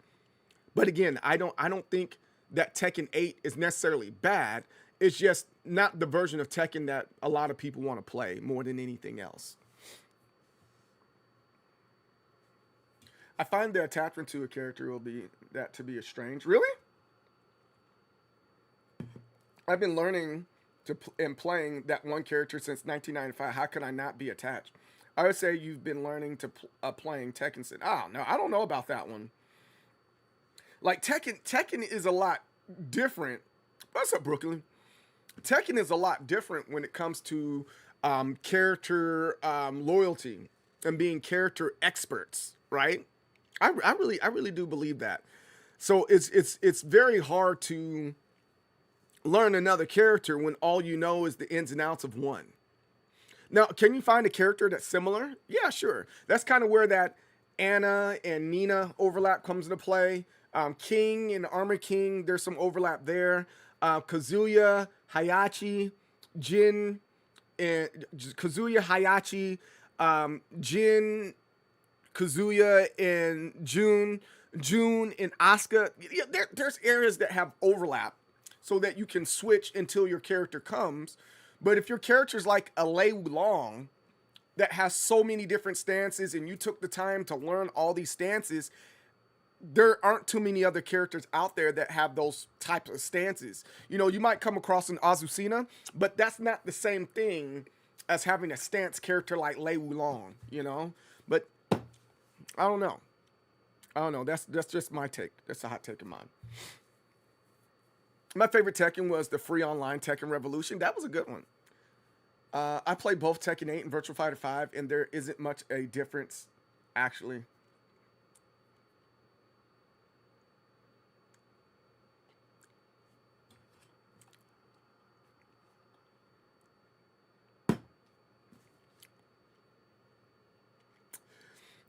But again, I don't think that Tekken 8 is necessarily bad. It's just not the version of Tekken that a lot of people want to play more than anything else. I find the attachment to a character will be that to be estranged. Really? I've been learning and playing that one character since 1995. How can I not be attached? I would say you've been learning to playing Tekken since. Oh, no, I don't know about that one. Like Tekken is a lot different. What's up, Brooklyn? Tekken is a lot different when it comes to character loyalty and being character experts, right? I really do believe that. So it's very hard to learn another character when all you know is the ins and outs of one. Now, can you find a character that's similar? Yeah, sure. That's kind of where that Anna and Nina overlap comes into play. King and Armor King, there's some overlap there. Kazuya, Hayachi, Jin, and Kazuya, Hayachi, Jin, Kazuya, and June and Asuka. Yeah, there's areas that have overlap so that you can switch until your character comes. But if your character's like a Lei Wulong that has so many different stances and you took the time to learn all these stances, there aren't too many other characters out there that have those types of stances. You know, you might come across an Azucena, but that's not the same thing as having a stance character like Lei Wulong, you know? But I don't know. That's just my take. That's a hot take of mine. My favorite Tekken was the free online Tekken Revolution. That was a good one. I played both Tekken 8 and Virtua Fighter 5, and there isn't much a difference, actually.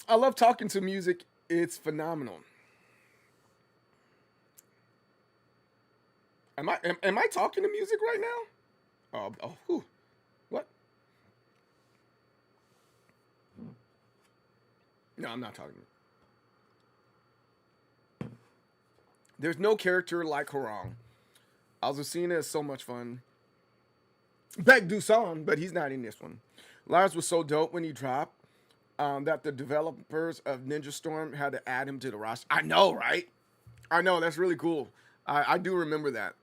I love talking to music. It's phenomenal. Am I talking to music right now? Whew. What? No, I'm not talking. There's no character like Horong. Azucena is so much fun. Beck Duson, but he's not in this one. Lars was so dope when he dropped that the developers of Ninja Storm had to add him to the roster. I know, right? I know, that's really cool. I do remember that.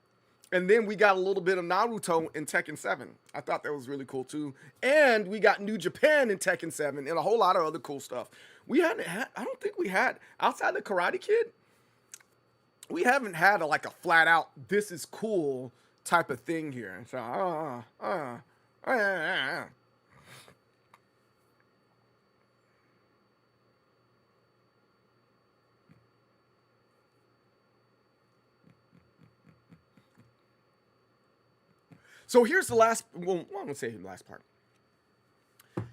And then we got a little bit of Naruto in Tekken 7. I thought that was really cool too. And we got New Japan in Tekken 7 and a whole lot of other cool stuff. We hadn't had, I don't think we had, outside the Karate Kid, we haven't had like a flat out, this is cool type of thing here. So, So here's the last, well, I'm gonna say the last part.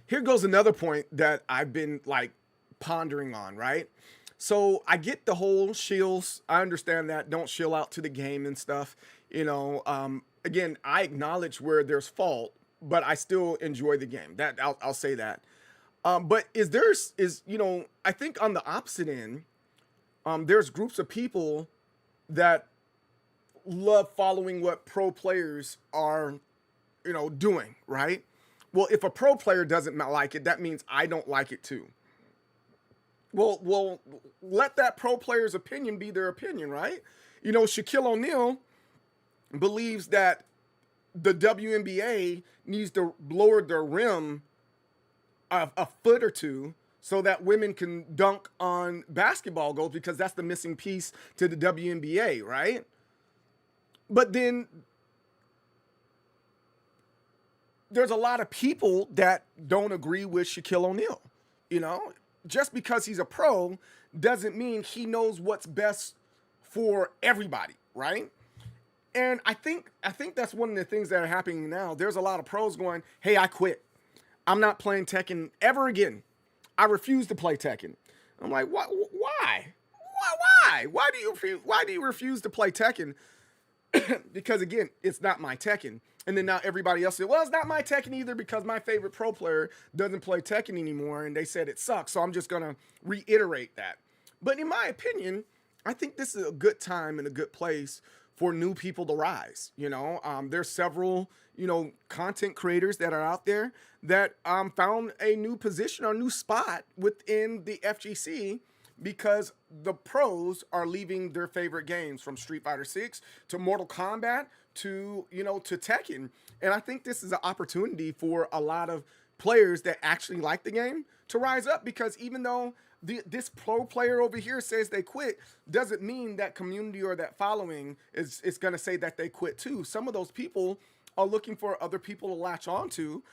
Here goes another point that I've been like pondering on, right? So I get the whole shills. I understand that. Don't shill out to the game and stuff. You know, again, I acknowledge where there's fault, but I still enjoy the game. That I'll say that. But you know, I think on the opposite end, there's groups of people that love following what pro players are, you know, doing, right? Well, if a pro player doesn't like it, that means I don't like it too. Well, let that pro player's opinion be their opinion, right? You know, Shaquille O'Neal believes that the WNBA needs to lower their rim a foot or two so that women can dunk on basketball goals because that's the missing piece to the WNBA, right? But then there's a lot of people that don't agree with Shaquille O'Neal. You know, just because he's a pro doesn't mean he knows what's best for everybody, right? And I think that's one of the things that are happening now. There's a lot of pros going, "Hey, I quit. I'm not playing Tekken ever again. I refuse to play Tekken." I'm like, "What? Why? Why? Why do you refuse to play Tekken?" Because again, it's not my Tekken. And then now everybody else said, well, it's not my Tekken either because my favorite pro player doesn't play Tekken anymore and they said it sucks. So I'm just going to reiterate that. But in my opinion, I think this is a good time and a good place for new people to rise. You know, there's several, you know, content creators that are out there that found a new position or new spot within the FGC because the pros are leaving their favorite games from Street Fighter 6 to Mortal Kombat to, you know, to Tekken. And I think this is an opportunity for a lot of players that actually like the game to rise up, because even though this pro player over here says they quit, doesn't mean that community or that following is going to say that they quit too. Some of those people are looking for other people to latch on to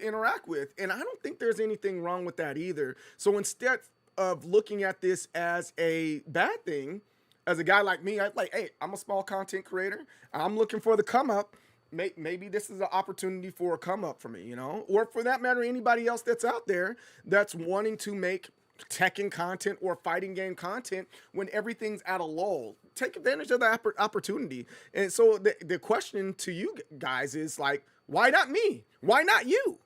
interact with. And I don't think there's anything wrong with that either. So instead of looking at this as a bad thing, as a guy like me, I'm like, hey, I'm a small content creator. I'm looking for the come up. Maybe this is an opportunity for a come up for me, you know, or for that matter, anybody else that's out there that's wanting to make Tekken content or fighting game content when everything's at a lull. Take advantage of the opportunity. And so the question to you guys is like, why not me? Why not you?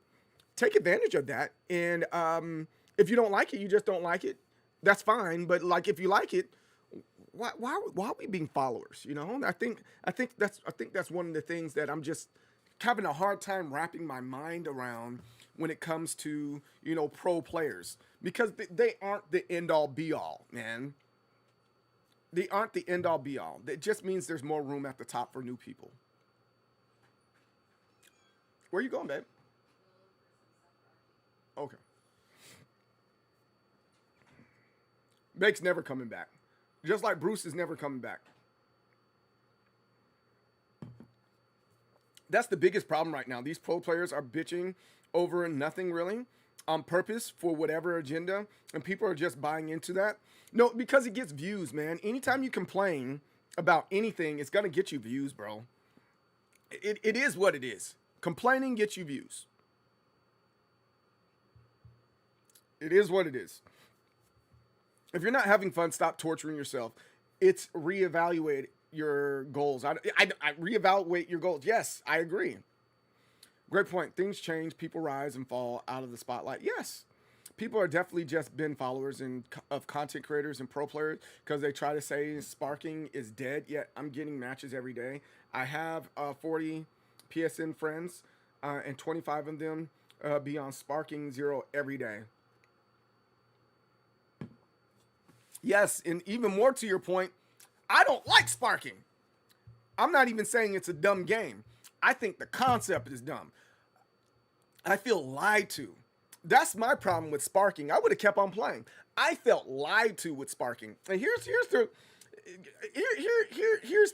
Take advantage of that. And if you don't like it, you just don't like it. That's fine. But like, if you like it, why are we being followers? You know, I think that's one of the things that I'm just having a hard time wrapping my mind around when it comes to, you know, pro players, because they aren't the end all be all, man. They aren't the end all be all. It just means there's more room at the top for new people. Where you going, babe? Okay. Bake's never coming back. Just like Bruce is never coming back. That's the biggest problem right now. These pro players are bitching over nothing really on purpose for whatever agenda, and people are just buying into that. No, because it gets views, man. Anytime you complain about anything, it's going to get you views, bro. It is what it is. Complaining gets you views. It is what it is. If you're not having fun, stop torturing yourself. It's reevaluate your goals. I reevaluate your goals. Yes, I agree. Great point. Things change. People rise and fall out of the spotlight. Yes. People are definitely just been followers of content creators and pro players because they try to say sparking is dead, yet I'm getting matches every day. I have 40 PSN friends, and 25 of them be on Sparking 0 every day. Yes, and even more to your point, I don't like Sparking. I'm not even saying it's a dumb game. I think the concept is dumb. I feel lied to. That's my problem with Sparking. I would have kept on playing. I felt lied to with Sparking. And here's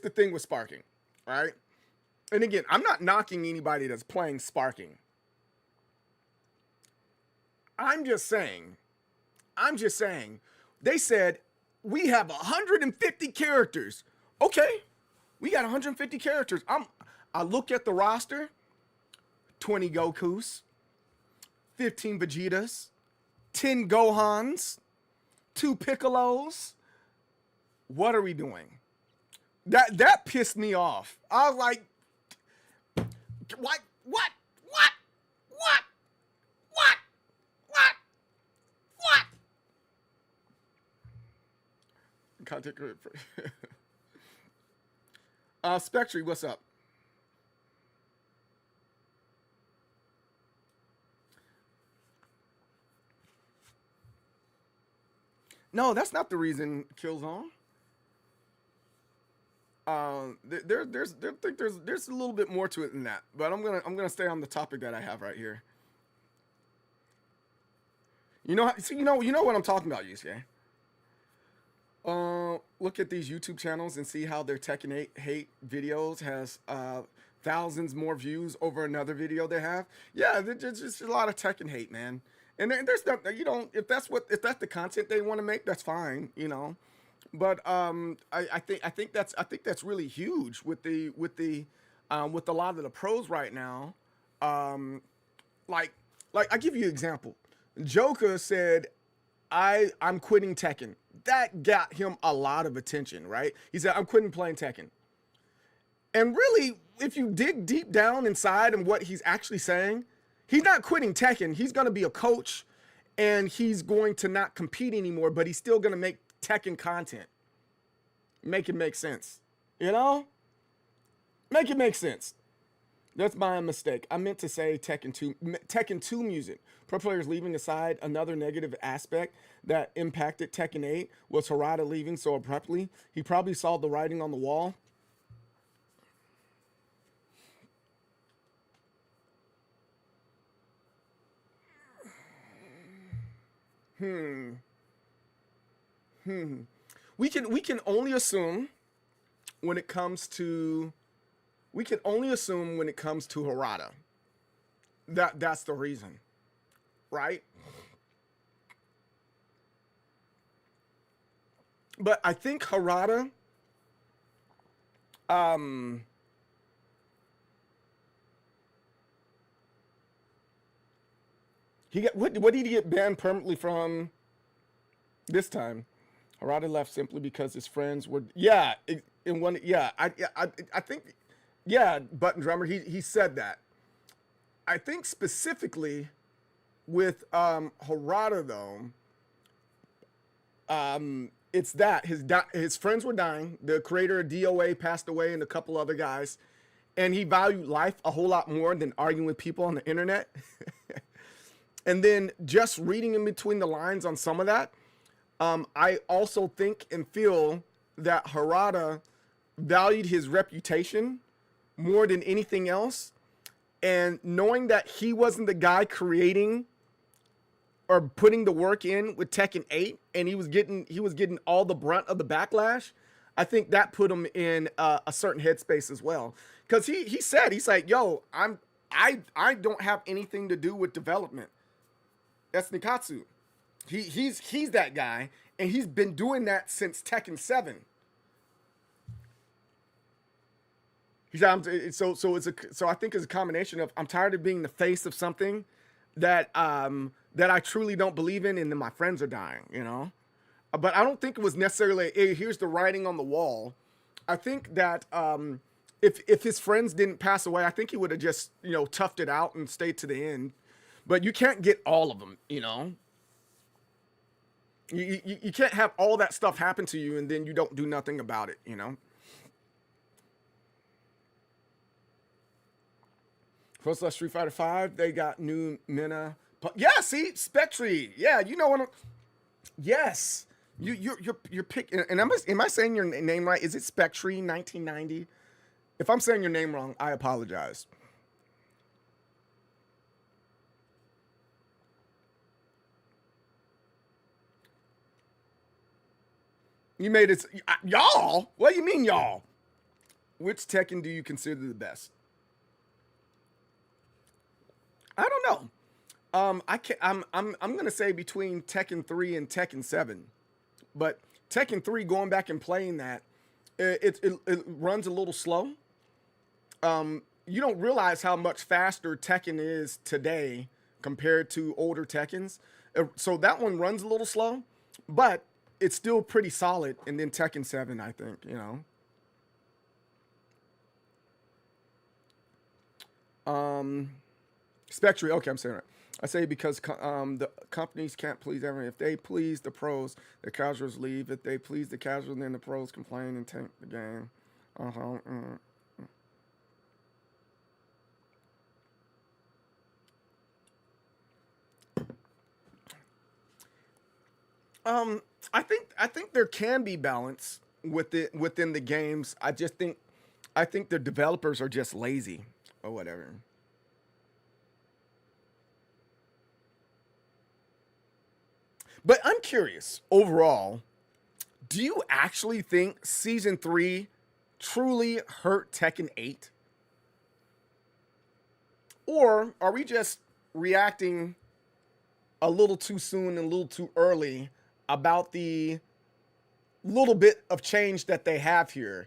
the thing with Sparking, right? And again, I'm not knocking anybody that's playing Sparking. I'm just saying, they said, we have 150 characters. Okay, we got 150 characters. I look at the roster, 20 Gokus, 15 Vegetas, 10 Gohans, 2 Piccolos. What are we doing? That pissed me off. I was like, what? Content creator. Spectre, what's up? No, that's not the reason Killzone. There's a little bit more to it than that, but I'm gonna stay on the topic that I have right here. You know what I'm talking about, Yusuke. Look at these YouTube channels and see how their Tekken 8 hate videos has thousands more views over another video they have. Yeah, there's just a lot of Tekken hate, man. And there's not, if that's the content they want to make, that's fine, But I think that's really huge with a lot of the pros right now. Like I give you an example. Joker said, I'm quitting Tekken. That got him a lot of attention, right? He said, I'm quitting playing Tekken. And really, if you dig deep down inside and what he's actually saying, he's not quitting Tekken. He's going to be a coach, and he's going to not compete anymore, but he's still going to make Tekken content. Make it make sense. Make it make sense. That's my mistake. I meant to say Tekken 2 music. Pro players leaving aside another negative aspect that impacted Tekken 8 was Harada leaving so abruptly. He probably saw the writing on the wall. We can only assume when it comes to Harada. That's the reason. Right? But I think Harada what did he get banned permanently from this time? Harada left simply because his friends were I think Button Drummer he said that. I think specifically with Harada though, it's that his friends were dying. The creator of DOA passed away, and a couple other guys, and he valued life a whole lot more than arguing with people on the internet. And then just reading in between the lines on some of that, I also think and feel that Harada valued his reputation more than anything else. And knowing that he wasn't the guy creating or putting the work in with Tekken 8, and he was getting all the brunt of the backlash, I think that put him in a certain headspace as well. Because he said, he's like, yo, I don't have anything to do with development. That's Nikatsu. He's that guy, and he's been doing that since Tekken 7. So I think it's a combination of, I'm tired of being the face of something that I truly don't believe in, and then my friends are dying, you know. But I don't think it was necessarily, hey, here's the writing on the wall. I think that if his friends didn't pass away, I think he would have just, you know, toughed it out and stayed to the end. But you can't get all of them, you know. You can't have all that stuff happen to you and then you don't do nothing about it, you know. First Street Fighter 5, they got new Mina. Yeah, see, Spectre. Yeah, you know what I'm. Yes, you're picking. And am I saying your name right? Is it Spectre 1990? If I'm saying your name wrong, I apologize. You made it, y'all. What do you mean, y'all? Which Tekken do you consider the best? I don't know. I'm gonna say between Tekken 3 and Tekken 7, but Tekken 3, going back and playing that, it runs a little slow. You don't realize how much faster Tekken is today compared to older Tekkens. So that one runs a little slow, but it's still pretty solid. And then Tekken 7, I think, you know. Spectre, okay, I'm saying it right. I say because the companies can't please everyone. If they please the pros, the casuals leave. If they please the casuals, then the pros complain and tank the game. I think there can be balance within the games. I think the developers are just lazy or whatever. But I'm curious, overall, do you actually think Season 3 truly hurt Tekken 8? Or are we just reacting a little too soon and a little too early about the little bit of change that they have here?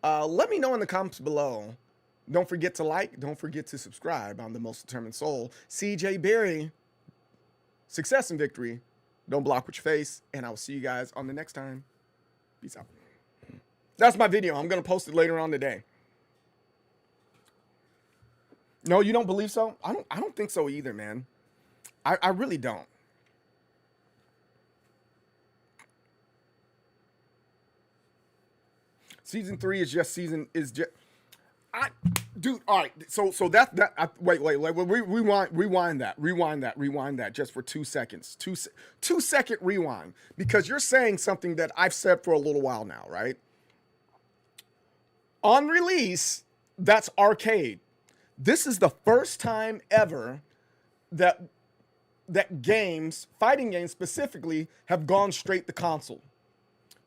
Let me know in the comments below. Don't forget to like, don't forget to subscribe. I'm the most determined soul, CJ Berry. Success and victory. Don't block with your face, and I will see you guys on the next time. Peace out. That's my video. I'm going to post it later on today. No, you don't believe so? I don't think so either, man. I really don't. Season 3 is just dude, all right. So wait. Rewind that just for 2 seconds. 2-second rewind, because you're saying something that I've said for a little while now, right? On release, that's arcade. This is the first time ever that games, fighting games specifically, have gone straight to console.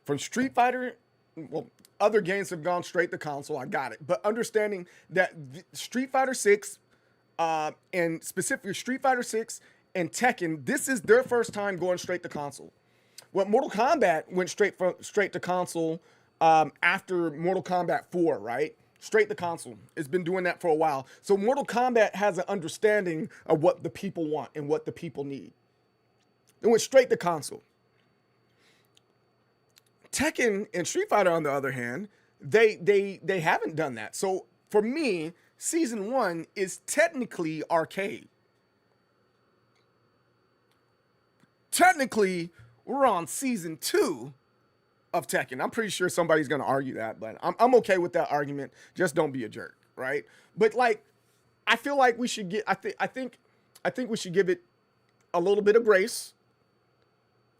From Street Fighter, well, other games have gone straight to console. I got it. But understanding that Street Fighter 6, and specifically Street Fighter 6 and Tekken, this is their first time going straight to console. Well, Mortal Kombat went straight to console after Mortal Kombat 4, right? Straight to console. It's been doing that for a while. So Mortal Kombat has an understanding of what the people want and what the people need. It went straight to console. Tekken and Street Fighter, on the other hand, they haven't done that. So for me, Season 1 is technically arcade. Technically, we're on Season 2 of Tekken. I'm pretty sure somebody's going to argue that, but I'm okay with that argument. Just don't be a jerk, right? But like, I feel like we should get. I think we should give it a little bit of grace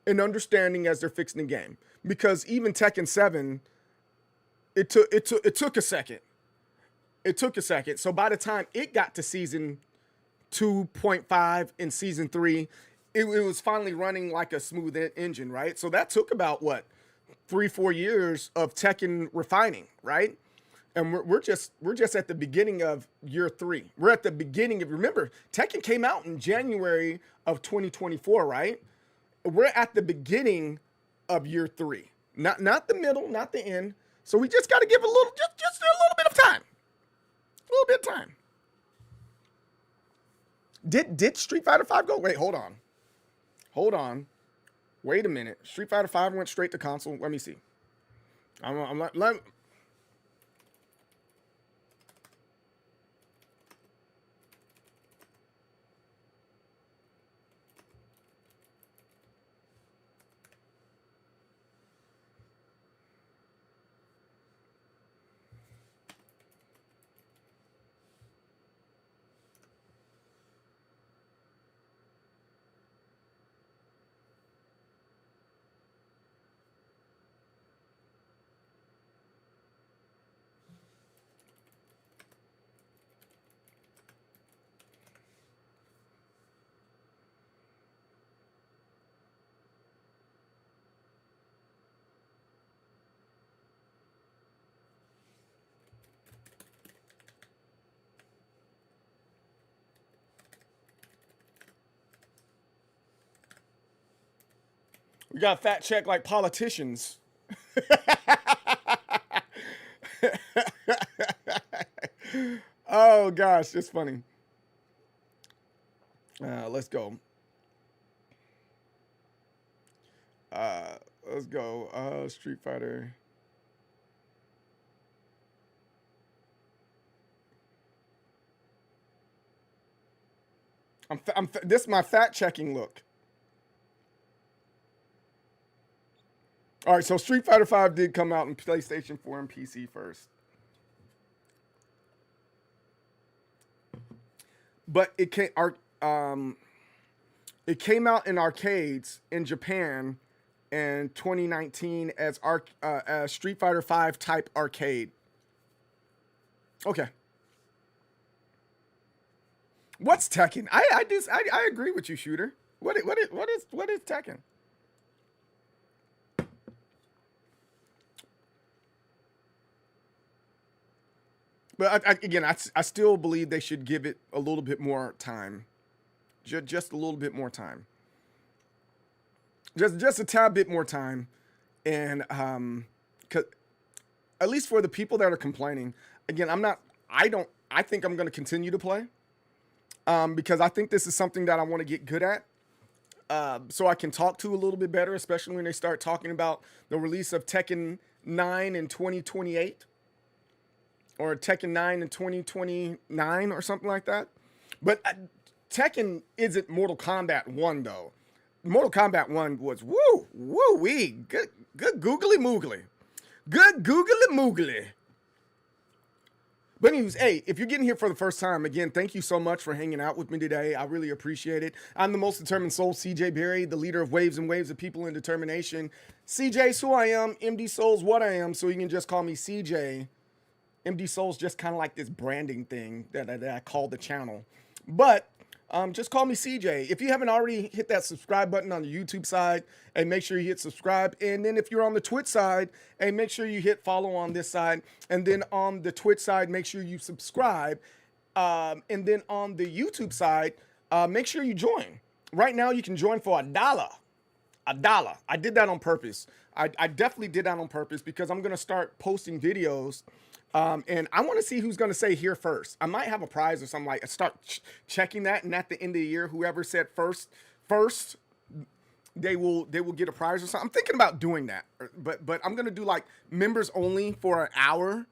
and understanding as they're fixing the game. because even Tekken 7, it took a second. It took a second. So by the time it got to season 2.5 in season 3, it was finally running like a smooth engine, right? So that took about what, 3-4 years of Tekken refining, right? And we're just at the beginning of year 3. We're at the beginning of, remember, Tekken came out in January of 2024, right? We're at the beginning of year 3, not the middle, not the end. So we just got to give a little, just a little bit of time, a little bit of time. Did Street Fighter 5 go? Wait, hold on. Wait a minute. Street Fighter 5 went straight to console. Let me see. We got fact check like politicians. Oh gosh, it's funny. Let's go. Let's go. Street Fighter. This is my fact checking look. All right, so Street Fighter 5 did come out in PlayStation 4 and PC first. But it came out in arcades in Japan in 2019 as Street Fighter 5 type arcade. Okay. What's Tekken? I agree with you, Shooter. What is Tekken? But I still believe they should give it a little bit more time, just a little bit more time, just a tad bit more time, and at least for the people that are complaining. Again, I think I'm going to continue to play, because I think this is something that I want to get good at, so I can talk to a little bit better, especially when they start talking about the release of Tekken 9 in 2028. Or Tekken 9 in 2029 or something like that. But Tekken isn't Mortal Kombat 1, though. Mortal Kombat 1 was woo-wee. Good googly moogly. Good googly moogly. But anyways, hey, if you're getting here for the first time, again, thank you so much for hanging out with me today. I really appreciate it. I'm the most determined soul, CJ Berry, the leader of waves and waves of people in determination. CJ's who I am. MD Soul's what I am, so you can just call me CJ. MD Soul's just kind of like this branding thing that I call the channel. But just call me CJ. If you haven't already hit that subscribe button on the YouTube side, and make sure you hit subscribe. And then if you're on the Twitch side, and make sure you hit follow on this side. And then on the Twitch side, make sure you subscribe. And then on the YouTube side, make sure you join. Right now, you can join for $1. $1. I did that on purpose. I definitely did that on purpose because I'm going to start posting videos. And I want to see who's going to say here first. I might have a prize or something like. Start checking that, and at the end of the year, whoever said first, they will get a prize or something. I'm thinking about doing that, but I'm going to do like members only for an hour,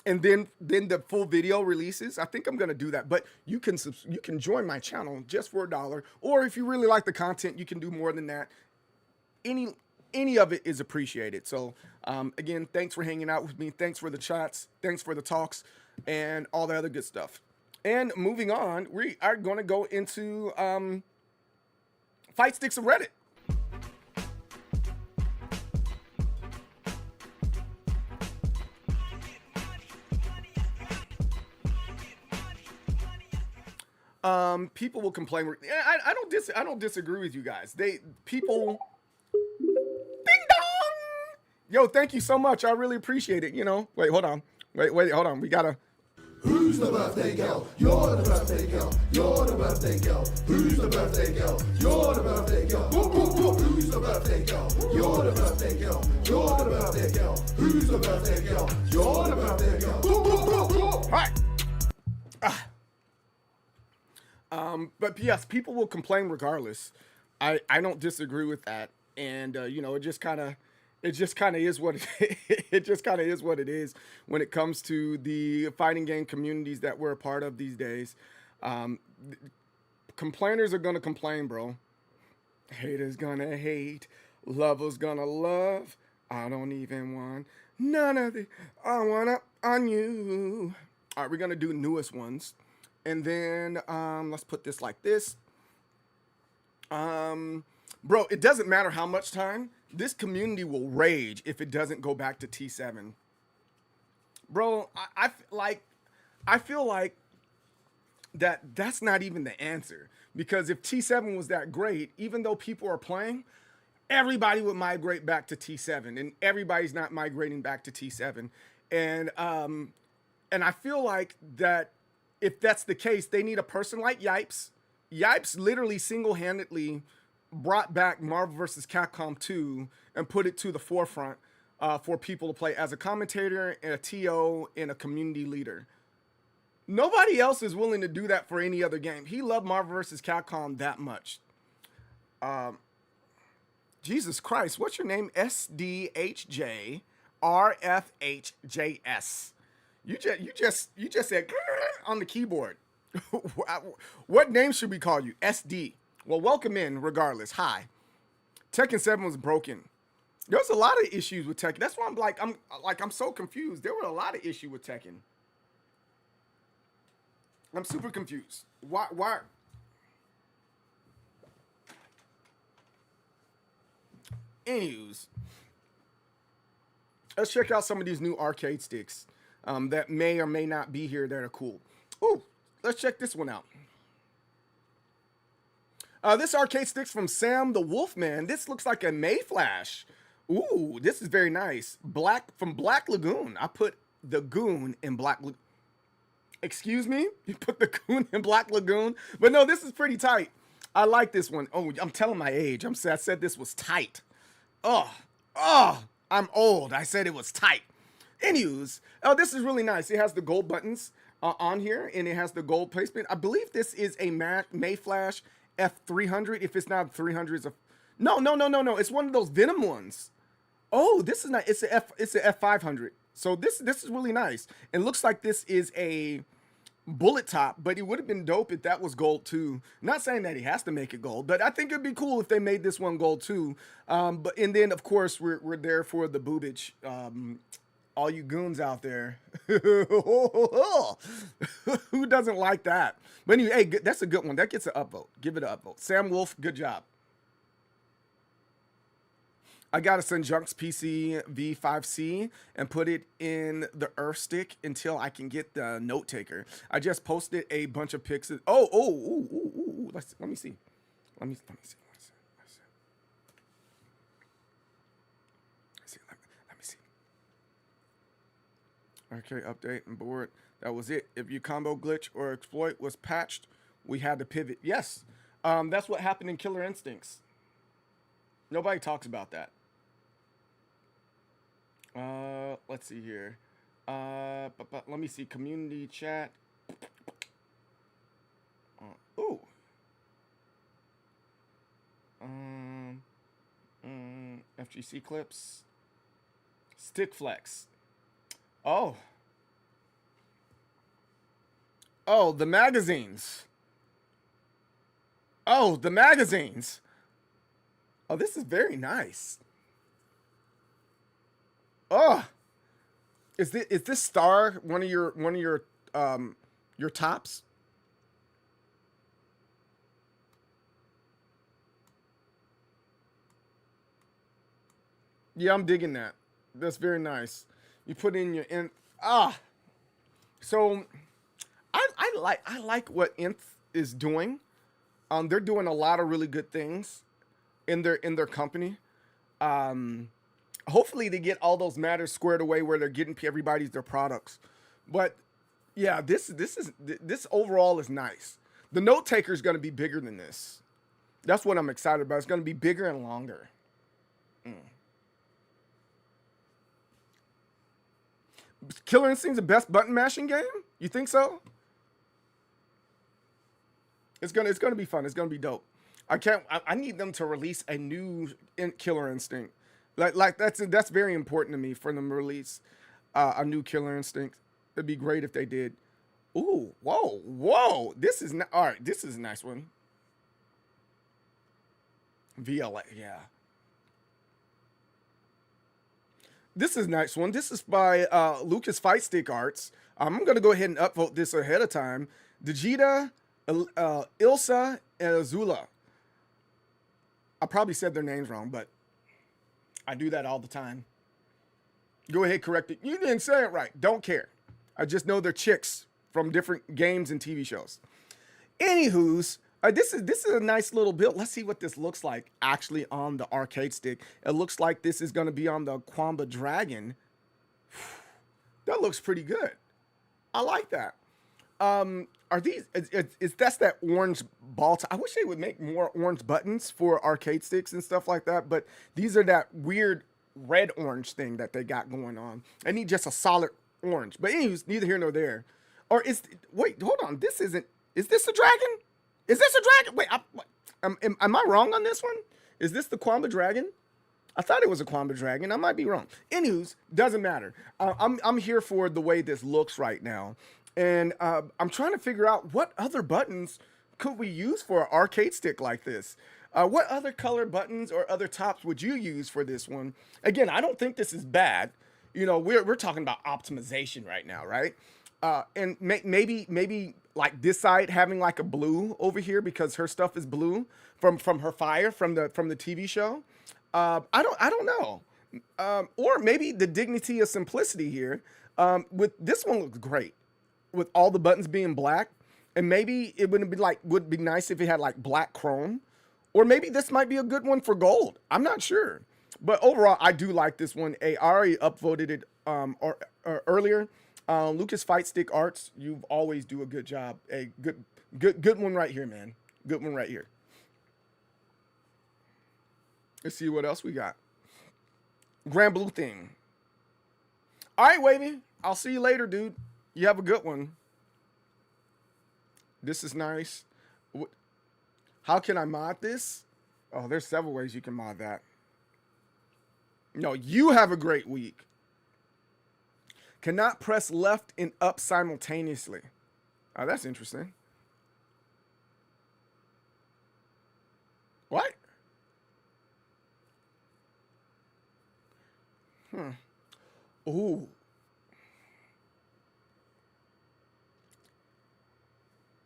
and then the full video releases. I think I'm going to do that. But you can join my channel just for $1, or if you really like the content, you can do more than that. Any of it is appreciated. So again, thanks for hanging out with me. Thanks for the chats. Thanks for the talks and all the other good stuff. And moving on, we are going to go into Fight Sticks of Reddit. People will complain. I don't disagree with you guys. People. Ding dong. Yo, thank you so much. I really appreciate it. You know. Wait, hold on. Hold on. We gotta.
Who's the birthday girl? You're the birthday girl. You're the birthday girl. Who's the birthday girl? You're the birthday girl. Who's the birthday girl? You're the birthday girl. You're the birthday girl. Who's the birthday girl? You're the birthday girl.
Hi. But yes, people will complain regardless. I don't disagree with that, and you know, it just kind of is what it just kind of is what it is when it comes to the fighting game communities that we're a part of these days. Complainers are gonna complain, bro. Haters gonna hate. Lovers gonna love. I don't even want none of it. I wanna on you. All right, we're gonna do newest ones, and then let's put this like this. Bro, it doesn't matter how much time. This community will rage if it doesn't go back to T7. Bro, I feel like that's not even the answer. Because if T7 was that great, even though people are playing, everybody would migrate back to T7. And everybody's not migrating back to T7. And I feel like that if that's the case, they need a person like Yipes. Yipes literally single-handedly brought back Marvel vs. Capcom 2 and put it to the forefront for people to play as a commentator and a TO and a community leader. Nobody else is willing to do that for any other game. He loved Marvel vs. Capcom that much. Jesus Christ, what's your name? SDHJRFHJS. You just said on the keyboard. What name should we call you? SD. Well, welcome in regardless. Hi. Tekken 7 was broken. There was a lot of issues with Tekken. That's why I'm so confused. There were a lot of issues with Tekken. I'm super confused. Why? Anyways, let's check out some of these new arcade sticks that may or may not be here that are cool. Ooh, let's check this one out. This arcade stick's from Sam the Wolfman. This looks like a Mayflash. Ooh, this is very nice. From Black Lagoon. I put the goon in Black Lagoon. Excuse me? You put the goon in Black Lagoon? But no, this is pretty tight. I like this one. Oh, I'm telling my age. I said this was tight. Oh, I'm old. I said it was tight. Anyways, this is really nice. It has the gold buttons on here, and it has the gold placement. I believe this is a Mayflash F300. If it's not 300, no. It's one of those Venom ones. Oh, this is not. It's a F500. So this is really nice. It looks like this is a bullet top, but it would have been dope if that was gold too. Not saying that he has to make it gold, but I think it'd be cool if they made this one gold too. And then of course we're there for the boobage. All you goons out there, who doesn't like that? But anyway, hey, that's a good one. That gets an upvote. Give it an upvote. Sam Wolf, good job. I gotta send Junk's PC V5C and put it in the Earth stick until I can get the note taker. I just posted a bunch of pics. Let me see. Let me see. Okay, update and board. That was it. If your combo glitch or exploit was patched, we had to pivot. Yes, that's what happened in Killer Instincts. Nobody talks about that. Let's see here. Let me see. Community chat. FGC clips. Stick flex. Oh, the magazines. Oh, this is very nice. Oh, is this star one of your tops? Yeah, I'm digging that. That's very nice. You put in your so I like what Nth is doing. They're doing a lot of really good things in their company. Hopefully they get all those matters squared away where they're getting everybody's their products. But yeah, this overall is nice. The note taker is going to be bigger than this. That's what I'm excited about. It's going to be bigger and longer. Killer Instinct's the best button mashing game? You think so? It's gonna be fun. It's gonna be dope. I need them to release a new Killer Instinct. Like that's very important to me for them to release a new Killer Instinct. It'd be great if they did. Ooh, whoa. This is all right. This is a nice one. VLA, yeah. This is a nice one. This is by Lucas Fight Stick Arts. I'm gonna go ahead and upvote this ahead of time. Vegeta, Ilsa, and Azula. I probably said their names wrong, but I do that all the time. Go ahead, correct it. You didn't say it right. Don't care. I just know they're chicks from different games and TV shows. Anywho's, this is a nice little build. Let's see what this looks like actually on the arcade stick. It looks like this is going to be on the Quamba Dragon. That looks pretty good. I like that. Are these? That's that orange ball? I wish they would make more orange buttons for arcade sticks and stuff like that. But these are that weird red orange thing that they got going on. I need just a solid orange. But anyways, neither here nor there. Or wait, hold on. This isn't. Is this a dragon? Is this a dragon? Wait, am I wrong on this one? Is this the Quamba Dragon? I thought it was a Quamba Dragon. I might be wrong. Anyways, doesn't matter. I'm here for the way this looks right now. And I'm trying to figure out what other buttons could we use for an arcade stick like this. What other color buttons or other tops would you use for this one? Again, I don't think this is bad. You know, we're talking about optimization right now, right? And maybe like this side having like a blue over here because her stuff is blue from her fire from the TV show. I don't know. Or maybe the dignity of simplicity here. With this one looks great with all the buttons being black, and maybe it would be nice if it had like black chrome, or maybe this might be a good one for gold. I'm not sure, but overall I do like this one. I already upvoted it earlier. Lucas Fight Stick Arts, you always do a good job. A good one right here, man. Good one right here. Let's see what else we got. Grand Blue Thing. All right, Wavy. I'll see you later, dude. You have a good one. This is nice. How can I mod this? Oh, there's several ways you can mod that. No, you have a great week. Cannot press left and up simultaneously. Oh, that's interesting. What? Ooh.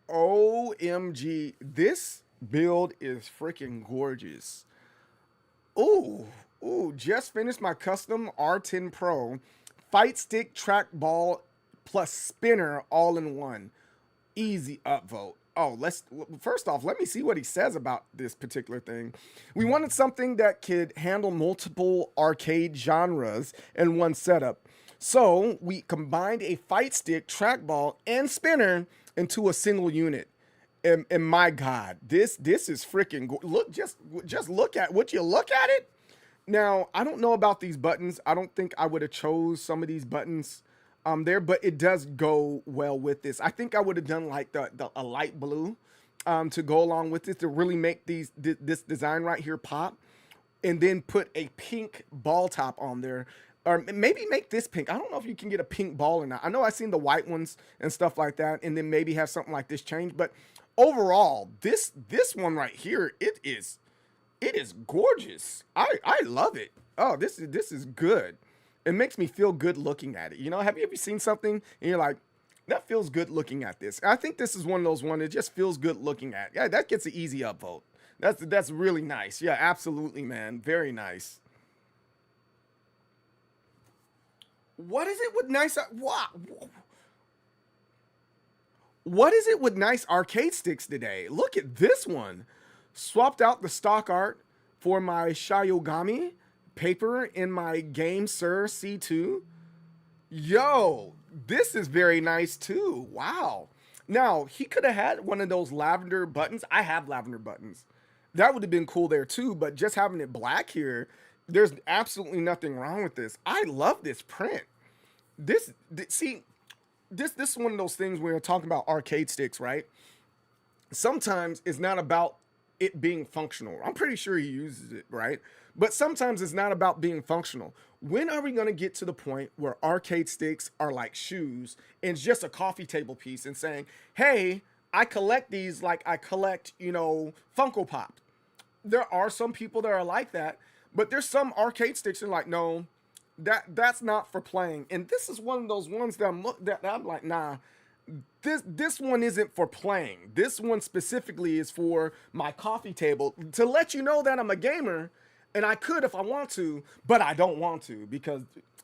OMG. This build is freaking gorgeous. Ooh. Just finished my custom R10 Pro. Fight stick, trackball, plus spinner all in one. Easy upvote. Oh, first off, let me see what he says about this particular thing. We wanted something that could handle multiple arcade genres in one setup. So we combined a fight stick, trackball, and spinner into a single unit. And my God, this is freaking look. Just look at what you look at it. Now, I don't know about these buttons. I don't think I would have chose some of these buttons there, but it does go well with this. I think I would have done like a light blue to go along with this to really make this design right here pop, and then put a pink ball top on there, or maybe make this pink. I don't know if you can get a pink ball or not. I know I've seen the white ones and stuff like that, and then maybe have something like this change. But overall, this one right here, it is gorgeous. I love it. Oh, this is good. It makes me feel good looking at it. You know, have you ever seen something and you're like, that feels good looking at this? I think this is one of those ones that just feels good looking at. Yeah, that gets an easy upvote. That's really nice. Yeah, absolutely, man. Very nice. What is it with nice? Wow. What is it with nice arcade sticks today? Look at this one. Swapped out the stock art for my Shiogami paper in my Game Sir C2. Yo, this is very nice too. Wow. Now, he could have had one of those lavender buttons. I have lavender buttons. That would have been cool there too, but just having it black here, there's absolutely nothing wrong with this. I love this print. This is one of those things where we're talking about arcade sticks, right? Sometimes it's not about it being functional. I'm pretty sure he uses it, right? But sometimes it's not about being functional. When are we going to get to the point where arcade sticks are like shoes and it's just a coffee table piece and saying, hey, I collect these like I collect, Funko Pop. There are some people that are like that, but there's some arcade sticks that are like, no, that's not for playing. And this is one of those ones that I'm like, nah, this one isn't for playing. This one specifically is for my coffee table to let you know that I'm a gamer. And I could if I want to, but I don't want to because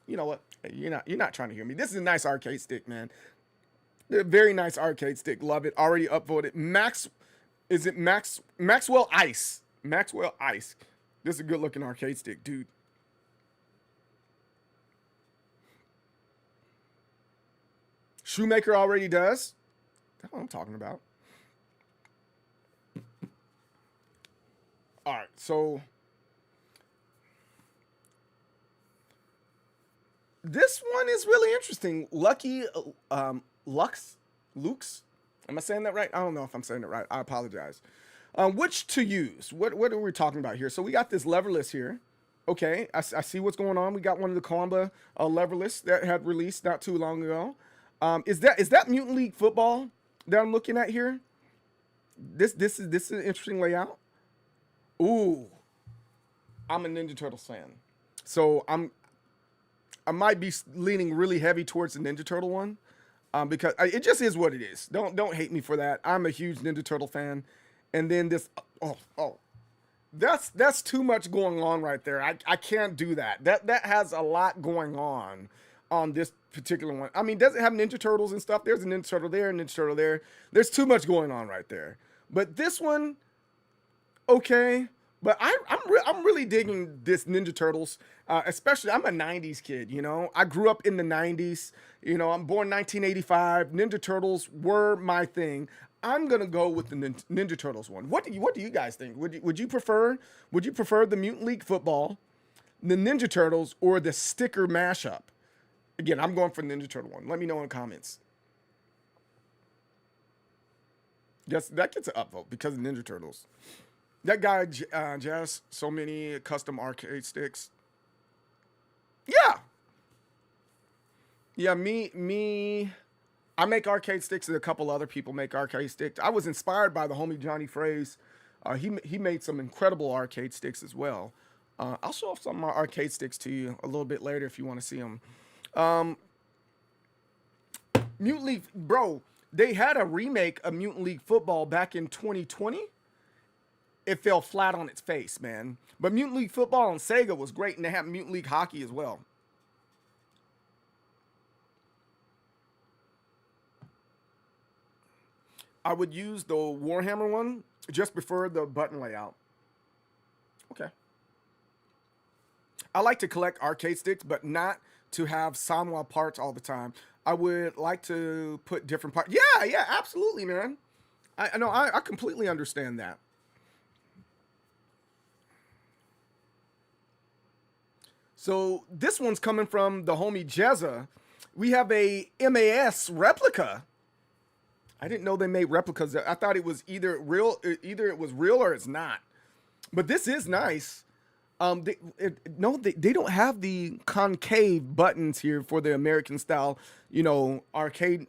you know what? Hey, you're not trying to hear me. This is a nice arcade stick, man. Very nice arcade stick. Love it. Already upvoted. Maxwell Ice? Maxwell Ice. This is a good looking arcade stick, dude. Shoemaker already does. That's what I'm talking about. All right, so this one is really interesting. Lucky Lux? Am I saying that right? I don't know if I'm saying it right. I apologize. Which to use? What are we talking about here? So we got this leverless here. Okay, I see what's going on. We got one of the Comba leverless that had released not too long ago. Is that Mutant League Football that I'm looking at here? This is an interesting layout. Ooh, I'm a Ninja Turtles fan, so I might be leaning really heavy towards the Ninja Turtle one, because it just is what it is. Don't hate me for that. I'm a huge Ninja Turtle fan, and then this. That's too much going on right there. I can't do that. That has a lot going on this particular one. I mean, does it have Ninja Turtles and stuff? There's a Ninja Turtle there, a Ninja Turtle there. There's too much going on right there. But this one, okay. But I'm really digging this Ninja Turtles, especially I'm a 90s kid, I grew up in the 90s, I'm born 1985. Ninja Turtles were my thing. I'm going to go with the Ninja Turtles one. What do you guys think? Would you prefer the Mutant League Football, the Ninja Turtles, or the sticker mashup? Again, I'm going for the Ninja Turtle one. Let me know in the comments. Yes, that gets an upvote because of Ninja Turtles. That guy, Jazz, so many custom arcade sticks. Yeah. Yeah, me. I make arcade sticks and a couple other people make arcade sticks. I was inspired by the homie Johnny Fraze. He made some incredible arcade sticks as well. I'll show off some of my arcade sticks to you a little bit later if you want to see them. Mutant League, bro, they had a remake of Mutant League Football back in 2020. It fell flat on its face, man. But Mutant League Football on Sega was great, and they have Mutant League Hockey as well. I would use the Warhammer one, just prefer the button layout. Okay. I like to collect arcade sticks, but not to have Sanwa parts all the time. I would like to put different parts. Yeah, absolutely, man. I know, I completely understand that. So this one's coming from the homie Jezza. We have a MAS replica. I didn't know they made replicas. I thought it was either it was real or it's not. But this is nice. They don't have the concave buttons here for the American style, arcade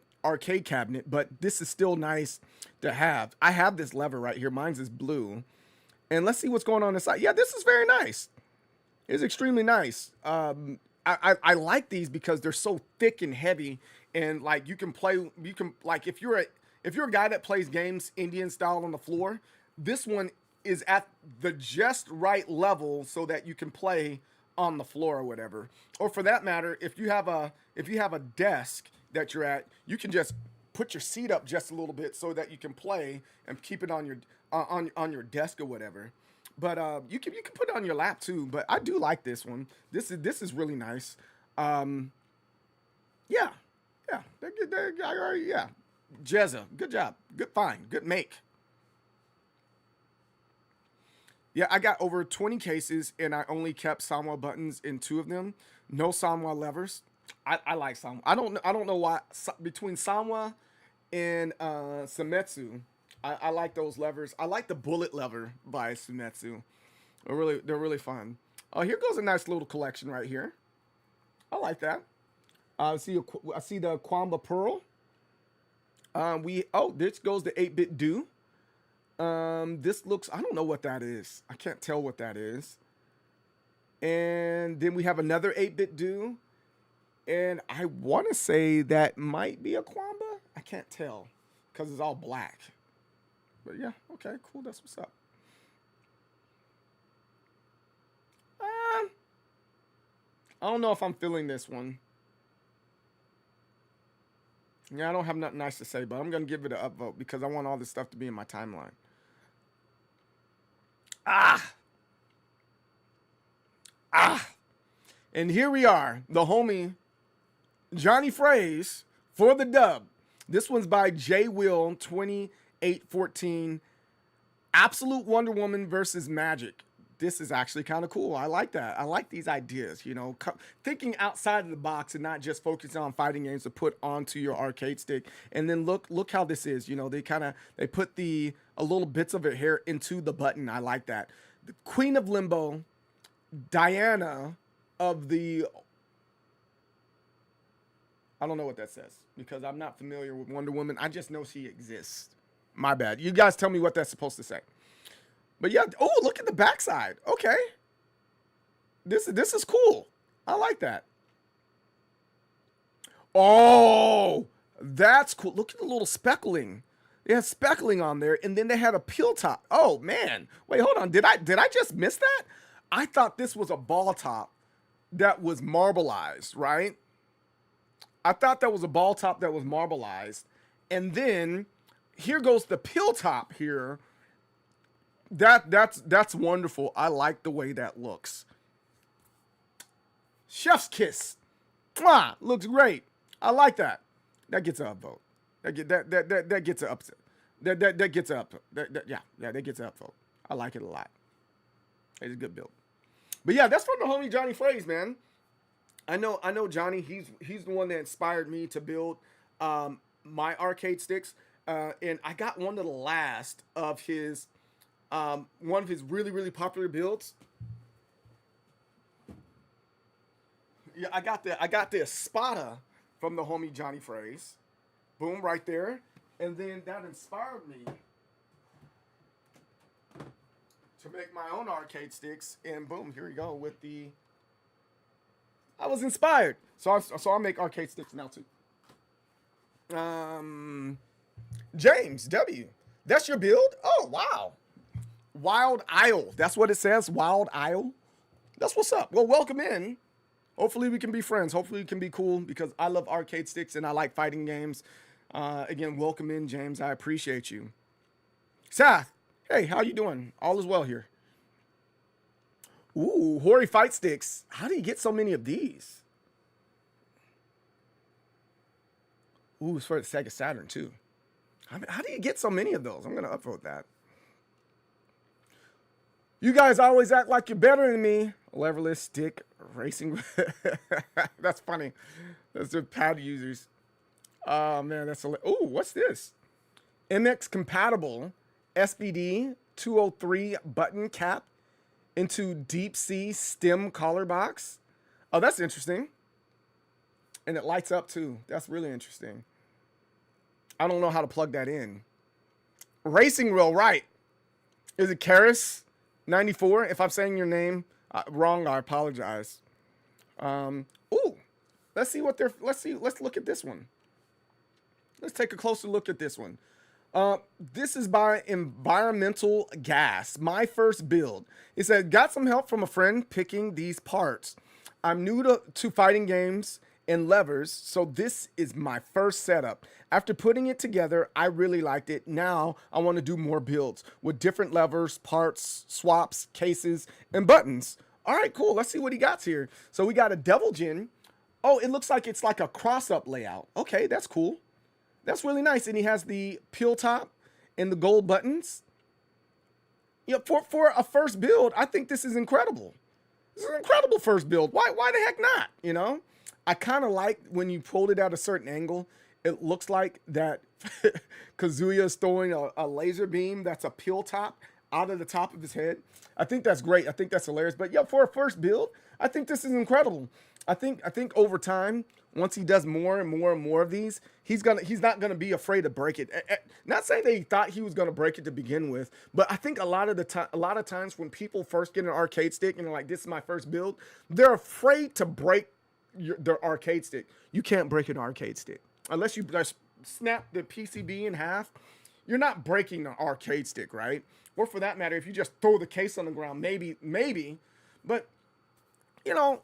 cabinet, but this is still nice to have. I have this lever right here. Mine's is blue. And let's see what's going on inside. Yeah, this is very nice. It's extremely nice. I like these because they're so thick and heavy, and like if you're a guy that plays games Indian style on the floor, this one is at the just right level so that you can play on the floor or whatever. Or for that matter, if you have a desk that you're at, you can just put your seat up just a little bit so that you can play and keep it on your on your desk or whatever. But you can put it on your lap too. But I do like this one. This is really nice. Yeah, they're good. Yeah, Jezza, good job, good find, good make. Yeah, I got over 20 cases and I only kept Sanwa buttons in 2 of them. No Sanwa levers. I like Sanwa. I don't know why between Sanwa and Sumetsu. I like those levers. I like the bullet lever by Sumetsu. They're really fun. Here goes a nice little collection right here. I like that. I see the Kwamba Pearl. This goes to 8-bit do. This looks, I don't know what that is. I can't tell what that is. And then we have another 8-bit do. And I want to say that might be a Kwamba. I can't tell because it's all black. But yeah, okay, cool. That's what's up. I don't know if I'm feeling this one. Yeah, I don't have nothing nice to say, but I'm going to give it an upvote because I want all this stuff to be in my timeline. And here we are, the homie Johnny Phrase for the dub. This one's by J Will 2814. Absolute Wonder Woman versus Magic. This is actually kind of cool. I like that. I like these ideas, you know, thinking outside of the box and not just focusing on fighting games to put onto your arcade stick. And then look how this is, you know, they put a little bits of it here into the button. I like that. The Queen of Limbo, Diana of the, I don't know what that says because I'm not familiar with Wonder Woman. I just know she exists. My bad. You guys tell me what that's supposed to say. But yeah, oh, look at the backside. Okay. This is cool. I like that. Oh, that's cool. Look at the little speckling. They had speckling on there, and then they had a peel top. Oh man. Wait, hold on. Did I just miss that? I thought this was a ball top that was marbleized, right? I thought that was a ball top that was marbleized. And then here goes the peel top here. That's wonderful. I like the way that looks. Chef's kiss. Mwah, looks great. I like that. That gets an upvote. That gets an upset. That gets an up. That gets an upvote. I like it a lot. It's a good build. But yeah, that's from the homie Johnny Phrase, man. I know Johnny. He's the one that inspired me to build my arcade sticks. And I got one of the last of his one of his really popular builds. Yeah, I got the Espada from the homie Johnny Phrase. Boom, right there. And then that inspired me to make my own arcade sticks. And boom, here we go with the. I was inspired, so I make arcade sticks now too. James W, that's your build? Oh wow, Wild Isle. That's what it says. Wild Isle. That's what's up. Well, welcome in. Hopefully we can be friends. Hopefully we can be cool because I love arcade sticks and I like fighting games. Again, welcome in, James. I appreciate you. Seth, hey, how you doing? All is well here. Ooh, Hori fight sticks. How do you get so many of these? Ooh, it's for the Sega Saturn too. How do you get so many of those? I'm gonna upvote that. You guys always act like you're better than me. Leverless stick racing. That's funny. That's the pad users. Oh man, that's a. Ooh, what's this? MX compatible SPD 203 button cap into deep sea stem collar box. Oh, that's interesting. And it lights up too. That's really interesting. I don't know how to plug that in. Racing wheel, right? Is it Karis 94? If I'm saying your name wrong, I apologize. Ooh, let's look at this one. Let's take a closer look at this one. This is by Environmental Gas. My first build. It said, got some help from a friend picking these parts. I'm new to fighting games and levers. So this is my first setup. After putting it together, I really liked it. Now I want to do more builds with different levers, parts, swaps, cases, and buttons. All right, cool. Let's see what he got here. So we got a Devil Jin. Oh, it looks like it's like a cross-up layout. Okay, that's cool. That's really nice. And he has the peel top and the gold buttons. You know, for a first build, I think this is incredible. This is an incredible first build. Why the heck not? You know, I kind of like when you pulled it at a certain angle, it looks like that Kazuya is throwing a laser beam that's a peel top out of the top of his head. I think that's great. I think that's hilarious. But yeah, for a first build, I think this is incredible. I think over time, once he does more and more and more of these, he's not gonna be afraid to break it. Not saying that he thought he was gonna break it to begin with, but I think a lot of times when people first get an arcade stick and they're like, "This is my first build," they're afraid to break their arcade stick. You can't break an arcade stick unless you just snap the PCB in half. You're not breaking an arcade stick, right? Or for that matter, if you just throw the case on the ground, maybe. But you know,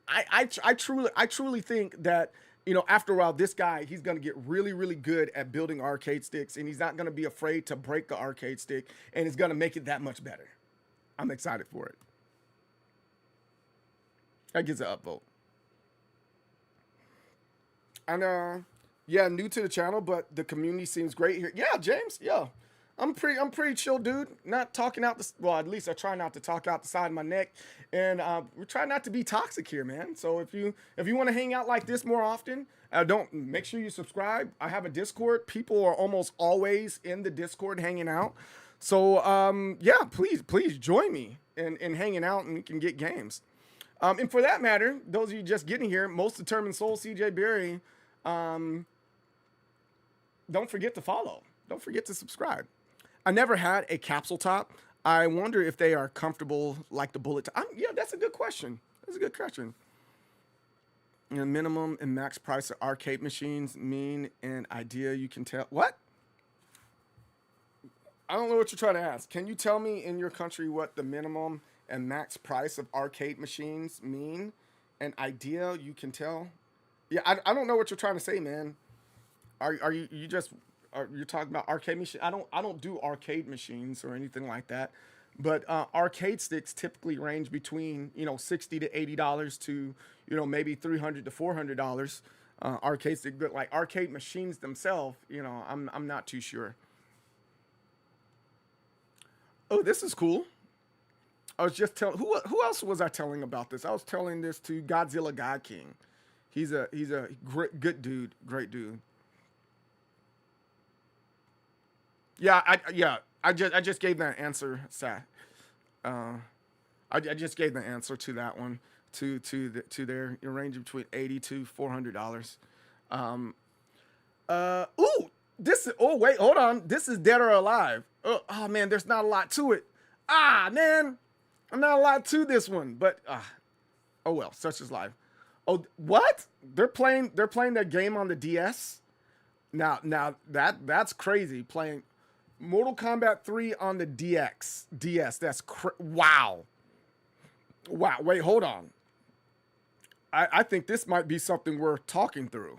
I truly think that, you know, after a while, this guy, he's going to get really, really good at building arcade sticks, and he's not going to be afraid to break the arcade stick, and it's going to make it that much better. I'm excited for it. That gets an upvote. And yeah, new to the channel, but the community seems great here. Yeah, James, yeah. I'm pretty chill, dude. Not talking out the, well, at least I try not to talk out the side of my neck, and we try not to be toxic here, man. So if you want to hang out like this more often, don't make sure you subscribe. I have a Discord. People are almost always in the Discord hanging out. So yeah, please join me in hanging out, and we can get games. And for that matter, those of you just getting here, Most Determined Soul, CJ Berry, don't forget to follow. Don't forget to subscribe. I never had a capsule top. I wonder if they are comfortable like the bullet top. Yeah, that's a good question. That's a good question. You know, minimum and max price of arcade machines mean an idea you can tell. What? I don't know what you're trying to ask. Can you tell me in your country what the minimum and max price of arcade machines mean? An idea you can tell? Yeah, I don't know what you're trying to say, man. Are you just... You're talking about arcade machine. I don't do arcade machines or anything like that, but arcade sticks typically range between, you know, $60 to $80 to, you know, maybe $300 to $400. Arcade stick, but like arcade machines themselves, you know, I'm not too sure. Oh, this is cool. I was just telling who else was I telling about this? I was telling this to Godzilla God King. He's a great dude. Yeah, I just gave that answer, Seth. I just gave the answer to that one, to their range between $80 to $400. Ooh, this is, oh wait, hold on, this is Dead or Alive. Oh man, there's not a lot to it. Ah man, I'm not a lot to this one, but oh well, such is life. Oh, what? They're playing that game on the DS. Now that's crazy. Playing Mortal Kombat 3 on the DS. That's wow. Wait, hold on. I think this might be something worth talking through.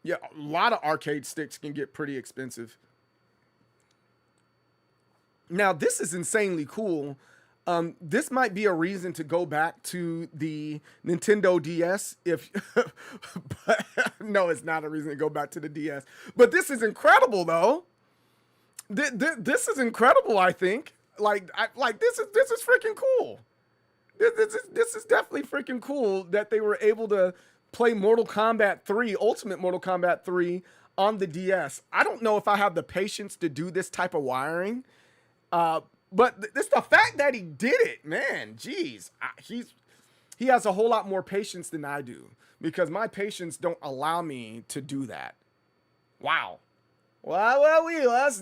Yeah, a lot of arcade sticks can get pretty expensive. Now, this is insanely cool. This might be a reason to go back to the Nintendo DS if, but no, it's not a reason to go back to the DS, but this is incredible though. This is incredible. I think this is freaking cool. This is definitely freaking cool that they were able to play Mortal Kombat 3, Ultimate Mortal Kombat 3 on the DS. I don't know if I have the patience to do this type of wiring. But it's the fact that he did it, man. Jeez, he has a whole lot more patience than I do, because my patience don't allow me to do that. Wow. Well,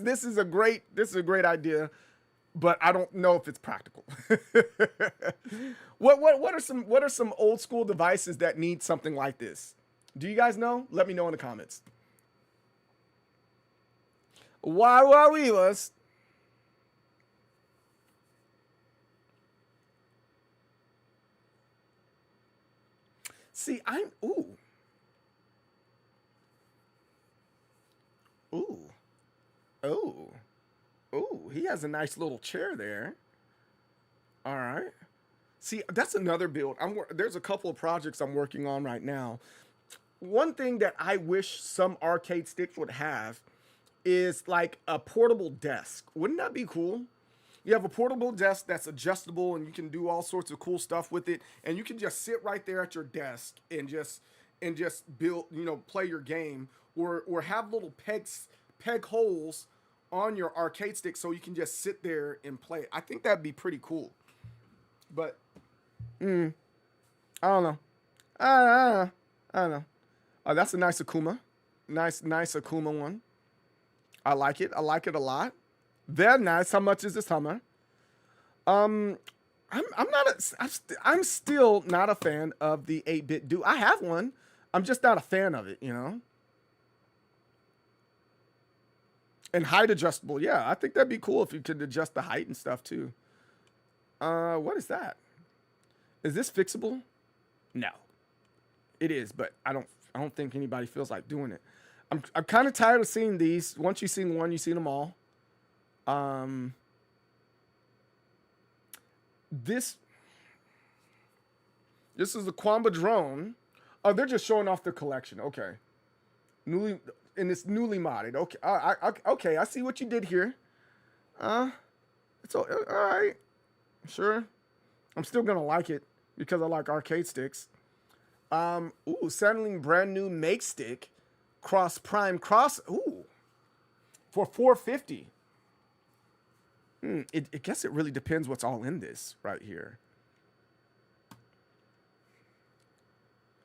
this is a great idea, but I don't know if it's practical. What are some old school devices that need something like this? Do you guys know? Let me know in the comments. See, I'm ooh, oh, oh. He has a nice little chair there. All right. See, that's another build. There's a couple of projects I'm working on right now. One thing that I wish some arcade sticks would have is like a portable desk. Wouldn't that be cool? You have a portable desk that's adjustable and you can do all sorts of cool stuff with it, and you can just sit right there at your desk and just build, play your game, or have little peg holes on your arcade stick so you can just sit there and play. I think that'd be pretty cool. But I don't know. I don't know. That's a nice Akuma. Nice Akuma one. I like it. I like it a lot. Very nice. How much is this Hummer? I'm still not a fan of the 8-bit do. I have one. I'm just not a fan of it, And height adjustable. Yeah, I think that'd be cool if you could adjust the height and stuff too. What is that? Is this fixable? No. It is, but I don't think anybody feels like doing it. I'm kind of tired of seeing these. Once you've seen one, you've seen them all. This is the Quamba drone. Oh, they're just showing off their collection. Okay. It's newly modded. Okay. Okay, I see what you did here. It's all right. Sure. I'm still gonna like it because I like arcade sticks. Settling brand new make stick cross prime cross. For $450. I guess it really depends what's all in this right here.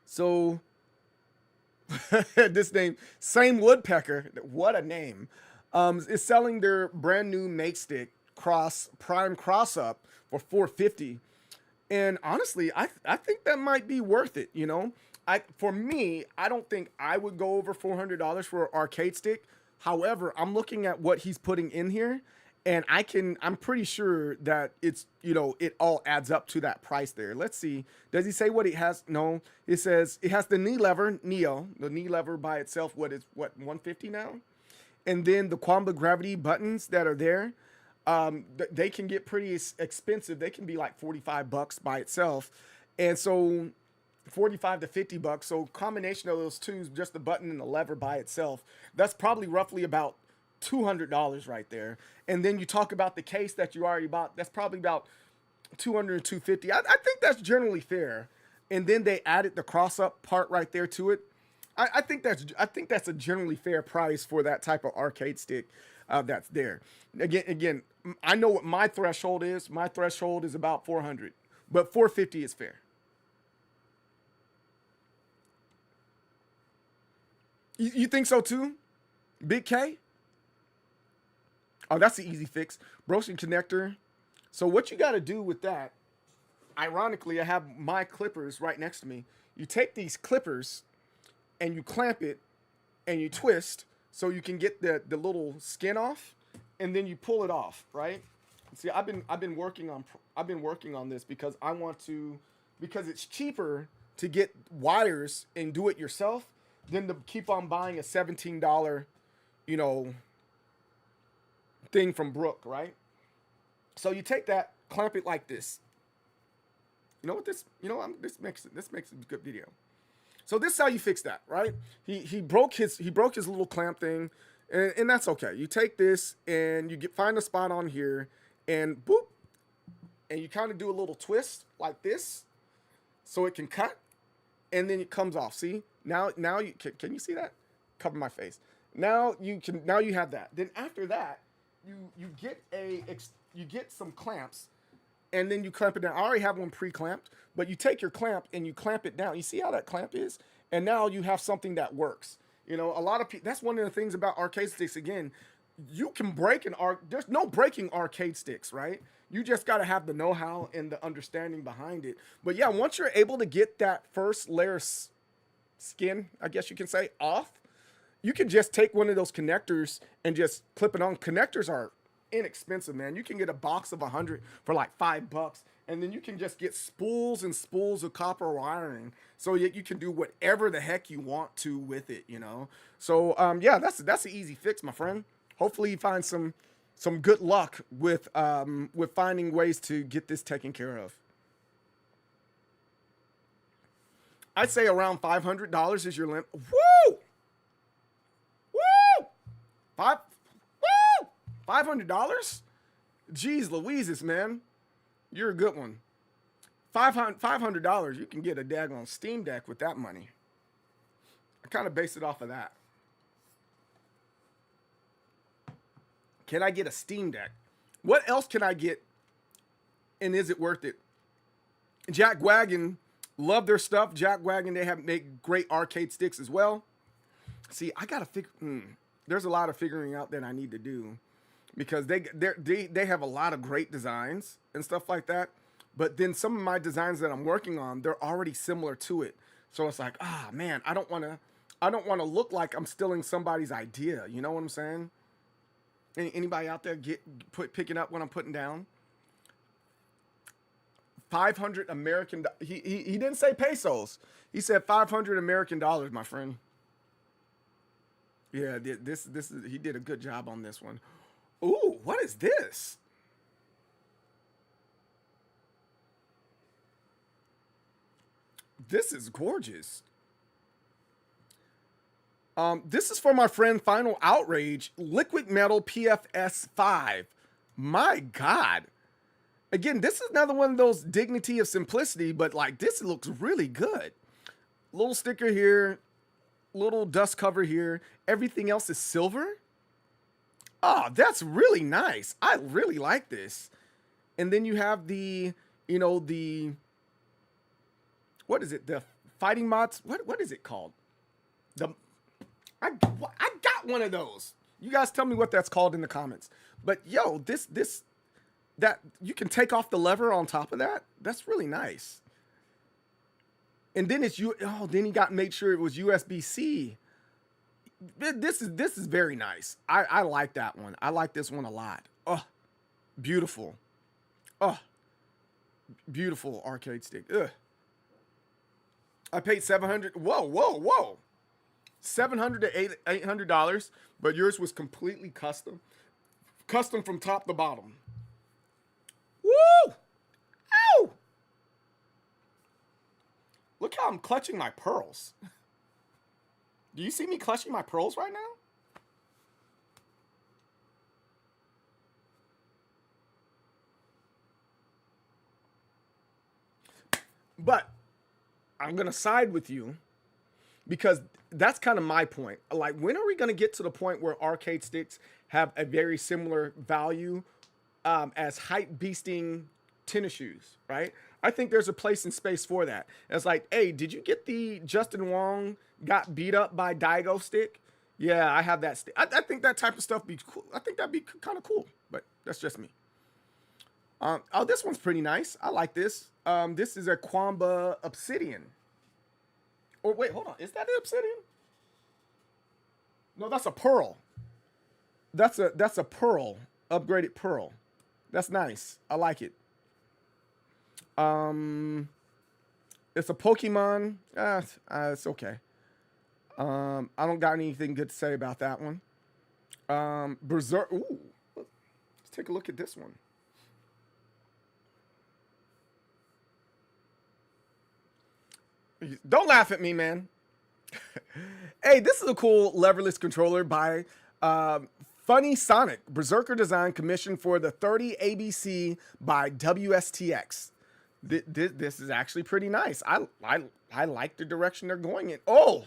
So this name, Same Woodpecker, what a name, is selling their brand new make stick cross prime cross up for $450. And honestly, I think that might be worth it. For me, I don't think I would go over $400 for an arcade stick. However, I'm looking at what he's putting in here, and I'm pretty sure that it's, it all adds up to that price there. Let's see. Does he say what it has? No, it says it has the knee lever, the knee lever by itself. What $150 now? And then the Quamba gravity buttons that are there, they can get pretty expensive. They can be like $45 by itself. And so $45 to $50. So combination of those two, just the button and the lever by itself, that's probably roughly about $200 right there. And then you talk about the case that you already bought, that's probably about $200 to $250. I think that's generally fair. And then they added the cross up part right there to it. I think that's a generally fair price for that type of arcade stick that's there. Again, I know what my threshold is. My threshold is about $400, but $450 is fair. You think so too, Big K? Oh, that's the easy fix. Broken connector. So what you got to do with that, ironically, I have my clippers right next to me. You take these clippers and you clamp it and you twist so you can get the little skin off, and then you pull it off, right? See, I've been working on this because because it's cheaper to get wires and do it yourself than to keep on buying a $17, thing from Brook, right? So you take that, clamp it like this. This makes a good video. So this is how you fix that, right? He broke his little clamp thing, and that's okay. You take this and you find a spot on here, and boop, and you kind of do a little twist like this, so it can cut, and then it comes off. See, now you can you see that? Cover my face. Now you have that. Then after that, you get some clamps, and then you clamp it down. I already have one pre-clamped, but you take your clamp and you clamp it down. You see how that clamp is? And now you have something that works. A lot of people, that's one of the things about arcade sticks. Again, you can break there's no breaking arcade sticks, right? You just got to have the know-how and the understanding behind it. But yeah, once you're able to get that first layer skin, I guess you can say, off, you can just take one of those connectors and just clip it on. Connectors are inexpensive, man. You can get a box of 100 for like $5, And then you can just get spools and spools of copper wiring, so that you can do whatever the heck you want to with it, you know. So yeah, that's an easy fix, my friend. Hopefully you find some good luck with finding ways to get this taken care of. I'd say around $500 is your limit. Woo! Woo! $500? Jeez Louises, man. You're a good one. $500, you can get a daggone Steam Deck with that money. I kind of base it off of that. Can I get a Steam Deck? What else can I get? And is it worth it? Jack Wagon, love their stuff. Jack Wagon, they make great arcade sticks as well. See, I gotta figure. There's a lot of figuring out that I need to do, because they have a lot of great designs and stuff like that. But then some of my designs that I'm working on, they're already similar to it. So it's like, man, I don't want to look like I'm stealing somebody's idea. You know what I'm saying? Anybody out there picking up what I'm putting down? 500 American. He didn't say pesos. He said 500 American dollars, my friend. Yeah, this is, he did a good job on this one. Ooh, what is this? This is gorgeous. This is for my friend Final Outrage, Liquid Metal PFS 5. My God. Again, this is another one of those dignity of simplicity, but like this looks really good. Little sticker here, little dust cover here. Everything else is silver. Oh, that's really nice. I really like this. And then you have the, what is it? The fighting mods. What is it called? I got one of those. You guys tell me what that's called in the comments. But yo, that you can take off the lever on top of that. That's really nice. And then then he made sure it was USB-C. This is very nice. I like that one. I like this one a lot. Oh, beautiful. Oh, beautiful arcade stick. Ugh. I paid $700. Whoa. $700 to $800, but yours was completely custom from top to bottom. Woo! Ow! Look how I'm clutching my pearls. Do you see me clutching my pearls right now? But I'm gonna side with you, because that's kind of my point. Like, when are we going to get to the point where arcade sticks have a very similar value as hype beasting tennis shoes, right? I think there's a place in space for that. It's like, hey, did you get the Justin Wong got beat up by Daigo stick? Yeah, I have that stick. I think that type of stuff be cool. I think that'd be kind of cool, but that's just me. Oh, this one's pretty nice. I like this. This is a Kwamba Obsidian. Or wait, hold on. Is that an obsidian? No, that's a pearl. That's a pearl, upgraded pearl. That's nice. I like it. It's a Pokemon. It's okay. I don't got anything good to say about that one. Berserk. Ooh, let's take a look at this one. Don't laugh at me, man. Hey, this is a cool leverless controller by Funny Sonic. Berserker design commissioned for the 30 ABC by WSTX. This is actually pretty nice. I like the direction they're going in. Oh!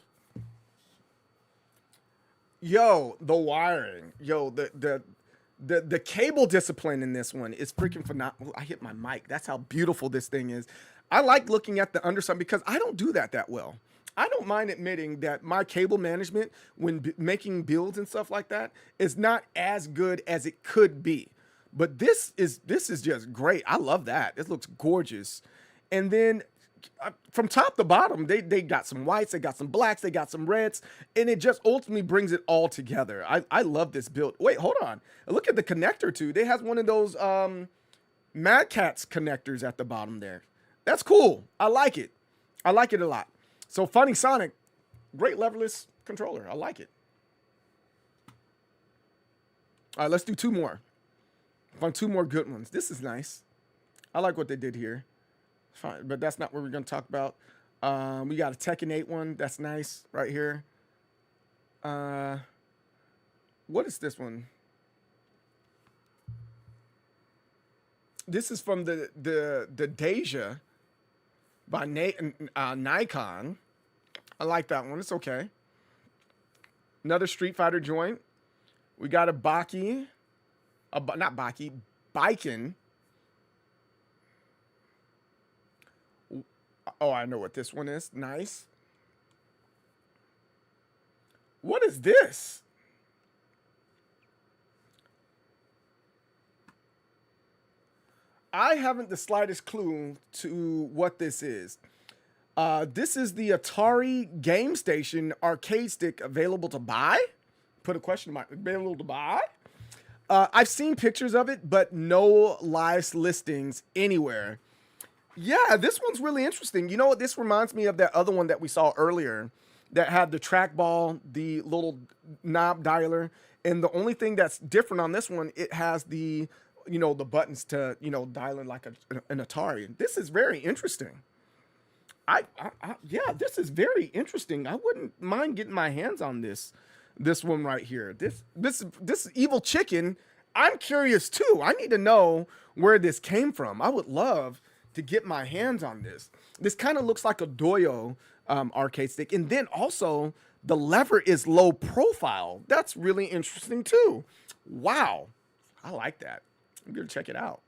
Yo, the wiring. Yo, the cable discipline in this one is freaking phenomenal. I hit my mic. That's how beautiful this thing is. I like looking at the underside because I don't do that well. I don't mind admitting that my cable management when making builds and stuff like that is not as good as it could be. But this is just great. I love that. It looks gorgeous. And then from top to bottom, they got some whites, they got some blacks, they got some reds, and it just ultimately brings it all together. I love this build. Wait, hold on. Look at the connector too. They has one of those Mad Catz connectors at the bottom there. That's cool. I like it. I like it a lot. So Funny Sonic, great leverless controller. I like it. All right, let's do two more. Find two more good ones. This is nice. I like what they did here. Fine, but that's not what we're going to talk about. We got a Tekken 8 one. That's nice right here. What is this one? This is from the Deja by Nikon. I like that one. It's okay. Another Street Fighter joint. We got a Baki. Not Baki. Biken. Oh, I know what this one is. Nice. What is this? I haven't the slightest clue to what this is. This is the Atari Game Station arcade stick available to buy. Put a question mark. Available to buy. I've seen pictures of it, but no live listings anywhere. Yeah, this one's really interesting. You know what? This reminds me of that other one that we saw earlier that had the trackball, the little knob dialer. And the only thing that's different on this one, it has the, you know, the buttons to, you know, dial in like an Atari. This is very interesting. Yeah, this is very interesting. I wouldn't mind getting my hands on this one right here. This evil chicken, I'm curious too. I need to know where this came from. I would love to get my hands on this. This kind of looks like a Doyo arcade stick. And then also the lever is low profile. That's really interesting too. Wow. I like that. I'm gonna check it out.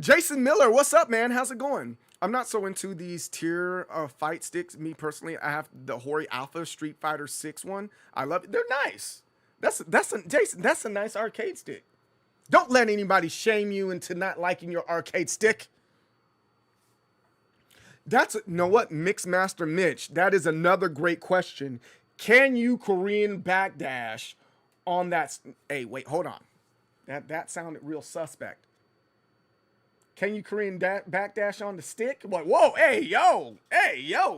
Jason Miller, what's up, man? How's it going? I'm not so into these tier fight sticks. Me personally, I have the Hori Alpha Street Fighter 6 one. I love it. They're nice. Jason, that's a nice arcade stick. Don't let anybody shame you into not liking your arcade stick. You know what? Mixmaster Mitch, that is another great question. Can you Korean backdash on that? Hey, wait, hold on. That sounded real suspect. Can you Korean backdash on the stick? Like, whoa, hey, yo,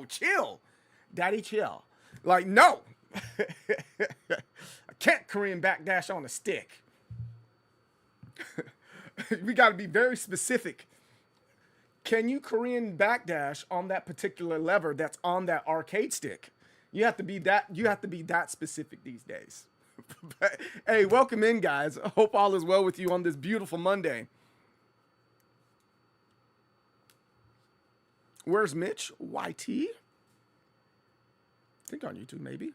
chill. Daddy, chill. Like, no. I can't Korean backdash on the stick. We got to be very specific. Can you Korean backdash on that particular lever that's on that arcade stick? You have to be that specific these days. But, hey, welcome in, guys. I hope all is well with you on this beautiful Monday. Where's Mitch? YT? I think on YouTube, maybe.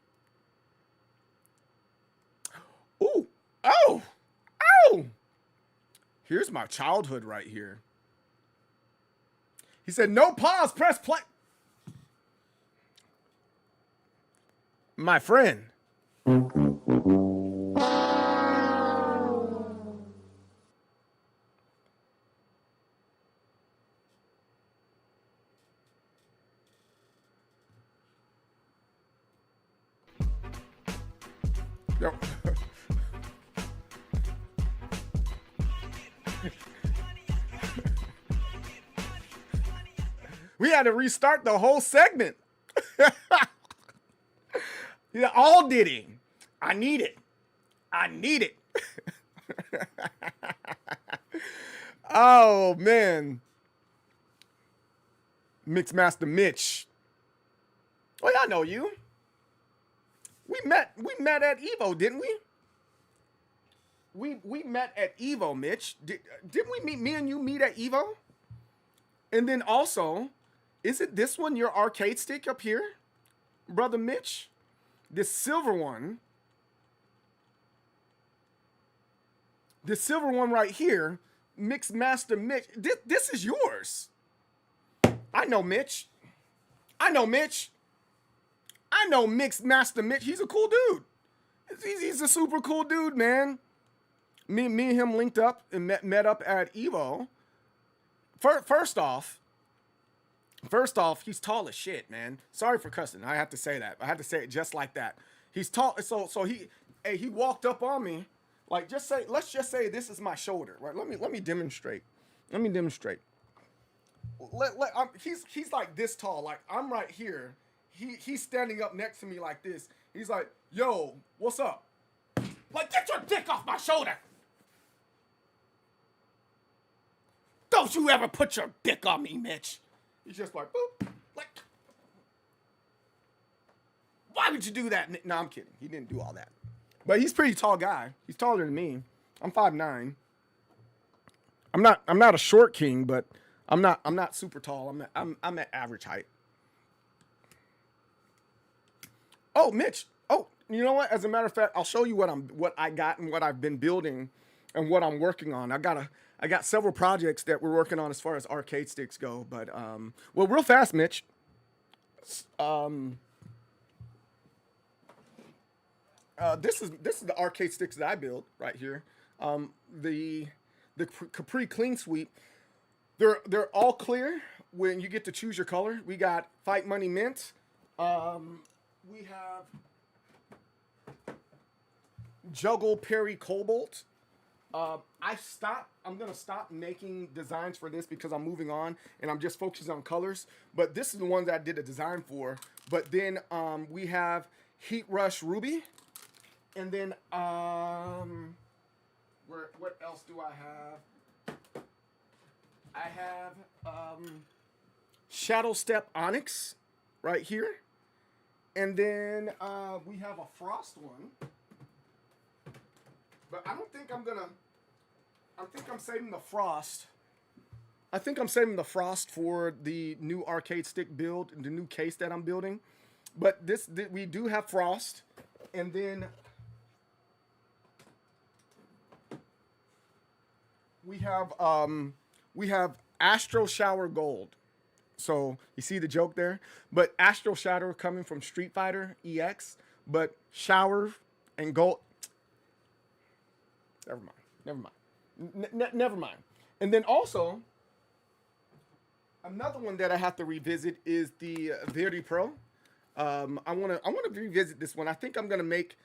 Ooh. Oh. Here's my childhood right here. He said, no pause, press play. My friend. Yo. We had to restart the whole segment. Yeah, all did it. I need it. Oh, man. Mixmaster Mitch. Oh, yeah, I know you. We met at Evo, didn't we? We met at Evo, Mitch. Didn't we meet? Me and you meet at Evo? And then also, is it this one, your arcade stick up here, brother Mitch? This silver one. This silver one right here, Mixmaster Mitch. This is yours. I know Mitch. I know Mixmaster Mitch. He's a cool dude. He's a super cool dude, man. Me and him linked up and met up at Evo. First off, he's tall as shit, man. Sorry for cussing. I have to say that. I had to say it just like that. He's tall. So he walked up on me Like let's just say this is my shoulder, right? Let me demonstrate. Let me demonstrate. He's like this tall, like I'm right here. He's standing up next to me like this. He's like, yo, what's up? Like, get your dick off my shoulder. Don't you ever put your dick on me, Mitch. He's just like, boop. Like, why would you do that? No, I'm kidding. He didn't do all that. But he's a pretty tall guy. He's taller than me. I'm 5'9". I'm not a short king, but I'm not super tall. I'm at average height. Oh, Mitch. Oh, you know what? As a matter of fact, I'll show you what I got and what I've been building and what I'm working on. I got several projects that we're working on as far as arcade sticks go. But well, real fast, Mitch. This is the arcade sticks that I built right here. The Capri Clean Sweep. They're all clear when you get to choose your color. We got Fight Money Mint. We have Juggle Perry Cobalt. I'm gonna stop making designs for this because I'm moving on and I'm just focusing on colors. But this is the one that I did a design for. But then we have Heat Rush Ruby. And then what else do I have? I have Shadow Step Onyx right here. And then we have a Frost one. But I don't think I think I'm saving the Frost. I think I'm saving the Frost for the new arcade stick build, the new case that I'm building. But we do have Frost. And then we have Astro Shower Gold. So you see the joke there? But Astro Shadow coming from Street Fighter EX, but Shower and Gold. Never mind. Never mind. And then also, another one that I have to revisit is the VERT Pro. I wanna revisit this one. I think I'm gonna make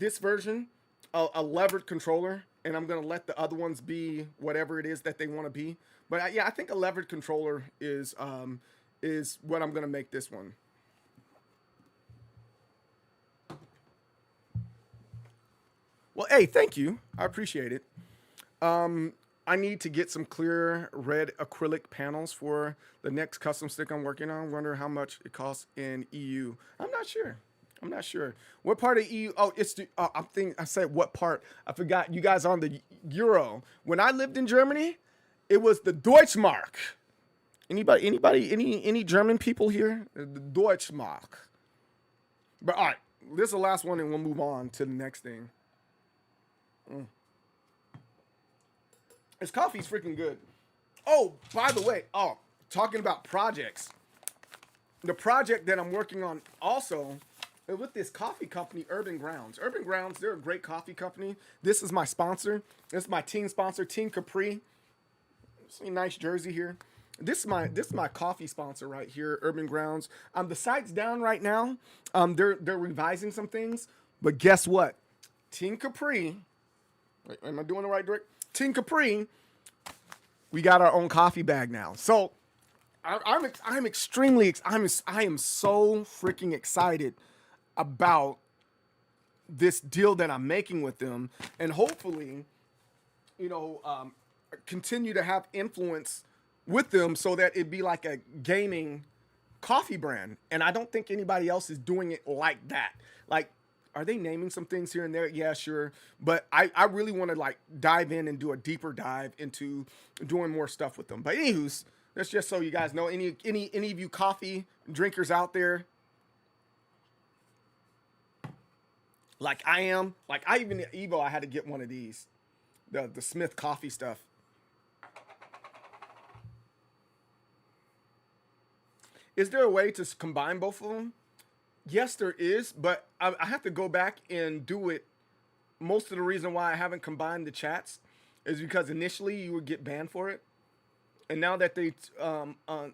this version a levered controller, and I'm gonna let the other ones be whatever it is that they want to be. But I think a levered controller is what I'm gonna make this one. Well, hey, thank you. I appreciate it. I need to get some clear red acrylic panels for the next custom stick I'm working on. Wonder how much it costs in EU. I'm not sure. What part of EU? Oh, it's the. I said what part? I forgot. You guys on the euro. When I lived in Germany, it was the Deutschmark. Any German people here? The Deutschmark. But all right, this is the last one, and we'll move on to the next thing. This coffee's freaking good. Oh, by the way, talking about projects. The project that I'm working on also is with this coffee company, Urban Grounds. Urban Grounds, they're a great coffee company. This is my sponsor. This is my team sponsor, Team Capri. See a nice jersey here. This is my coffee sponsor right here, Urban Grounds. The site's down right now. They're revising some things, but guess what? Team Capri. Wait, am I doing the right direct? Team Capri, we got our own coffee bag now. So I am so freaking excited about this deal that I'm making with them, and hopefully, continue to have influence with them so that it'd be like a gaming coffee brand. And I don't think anybody else is doing it like that. Like, are they naming some things here and there? Yeah, sure. But I really want to like dive in and do a deeper dive into doing more stuff with them. But anywho's, that's just so you guys know. Any of you coffee drinkers out there, like I am, like I even at Evo, I had to get one of these, the Smith coffee stuff. Is there a way to combine both of them? Yes, there is, but I have to go back and do it. Most of the reason why I haven't combined the chats is because initially you would get banned for it. And now that they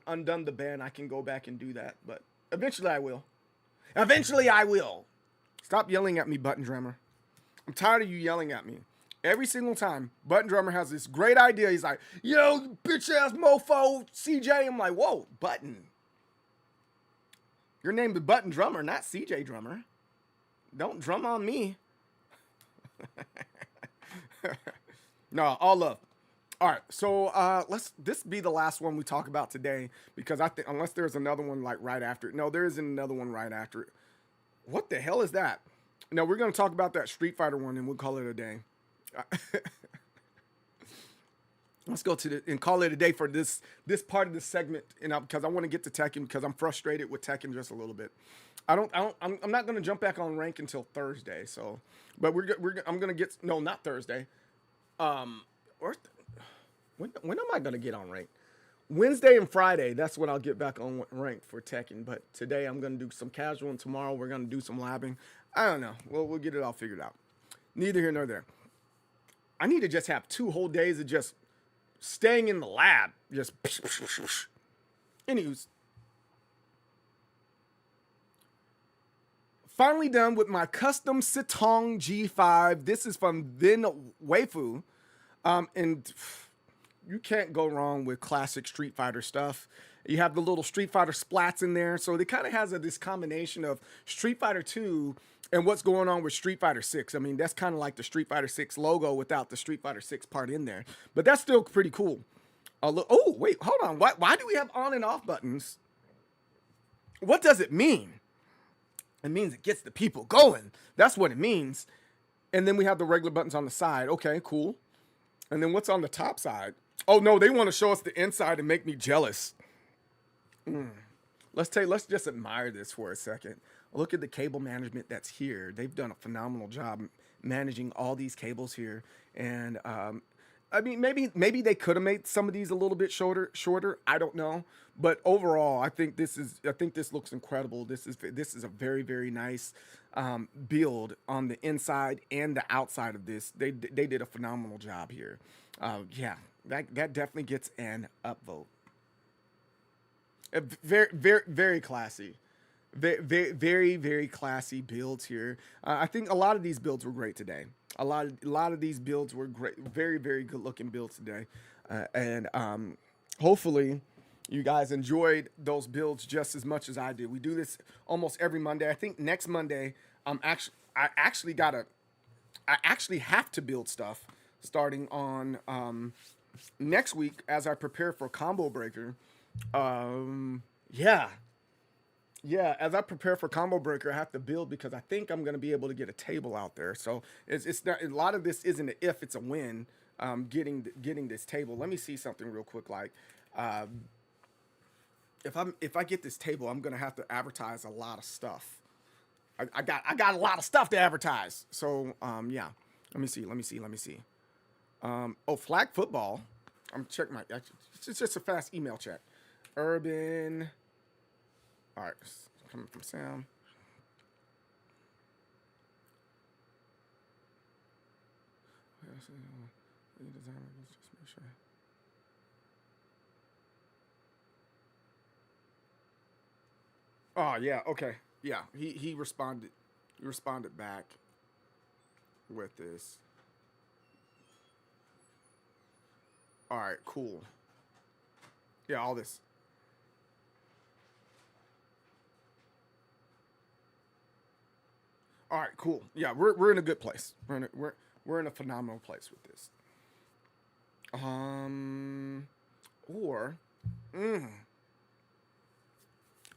undone the ban, I can go back and do that. But eventually I will. Stop yelling at me, button drummer. I'm tired of you yelling at me. Every single time, Button Drummer has this great idea. He's like, yo, you bitch ass mofo, CJ. I'm like, whoa, Button. Your name is Button Drummer, not CJ Drummer. Don't drum on me. No, all love. All right, so this be the last one we talk about today, because I think unless there's another one like right after it. No, there isn't another one right after it. What the hell is that? No, we're gonna talk about that Street Fighter one and we'll call it a day. Let's go to and call it a day for this part of the segment, because I want to get to Tekken, because I'm frustrated with Tekken just a little bit. I'm not gonna jump back on rank until Thursday. So, but I'm gonna get not Thursday. When am I gonna get on rank? Wednesday and Friday. That's when I'll get back on rank for Tekken. But today I'm gonna do some casual, and tomorrow we're gonna do some labbing. I don't know. We'll get it all figured out. Neither here nor there. I need to just have 2 whole days of just staying in the lab. Just anywho's. Finally done with my custom Sitong G5. This is from Vin Waifu. And you can't go wrong with classic Street Fighter stuff. You have the little Street Fighter splats in there. So it kind of has this combination of Street Fighter 2 and what's going on with Street Fighter 6. I mean, that's kind of like the Street Fighter 6 logo without the Street Fighter 6 part in there. But that's still pretty cool. Oh, wait, hold on. Why do we have on and off buttons? What does it mean? It means it gets the people going. That's what it means. And then we have the regular buttons on the side. Okay, cool. And then what's on the top side? Oh, no, they want to show us the inside and make me jealous. Let's just admire this for a second. Look at the cable management that's here. They've done a phenomenal job managing all these cables here. And I mean, maybe they could have made some of these a little bit shorter. I don't know. But overall, I think this looks incredible. This is a very, very nice build on the inside and the outside of this. They did a phenomenal job here. Yeah, that definitely gets an upvote. Very, very, very classy. Very, very, very classy builds here. I think a lot of these builds were great today. A lot of these builds were great. Very, very good looking builds today. And hopefully you guys enjoyed those builds just as much as I did. We do this almost every Monday. I think next Monday, I actually have to build stuff starting on next week as I prepare for Combo Breaker. Yeah, as I prepare for Combo Breaker, I have to build because I think I'm going to be able to get a table out there. So it's not, a lot of this isn't an if, it's a when. Getting this table. Let me see something real quick. Like, if I get this table, I'm going to have to advertise a lot of stuff. I got a lot of stuff to advertise. So yeah, let me see. Oh, flag football. I'm checking it's just a fast email check. Urban. All right, coming from Sam. Oh yeah, okay, yeah. He responded. He responded back with this. All right, cool. Yeah, all this. All right, cool. Yeah, we're in a good place. We're in a phenomenal place with this. I'm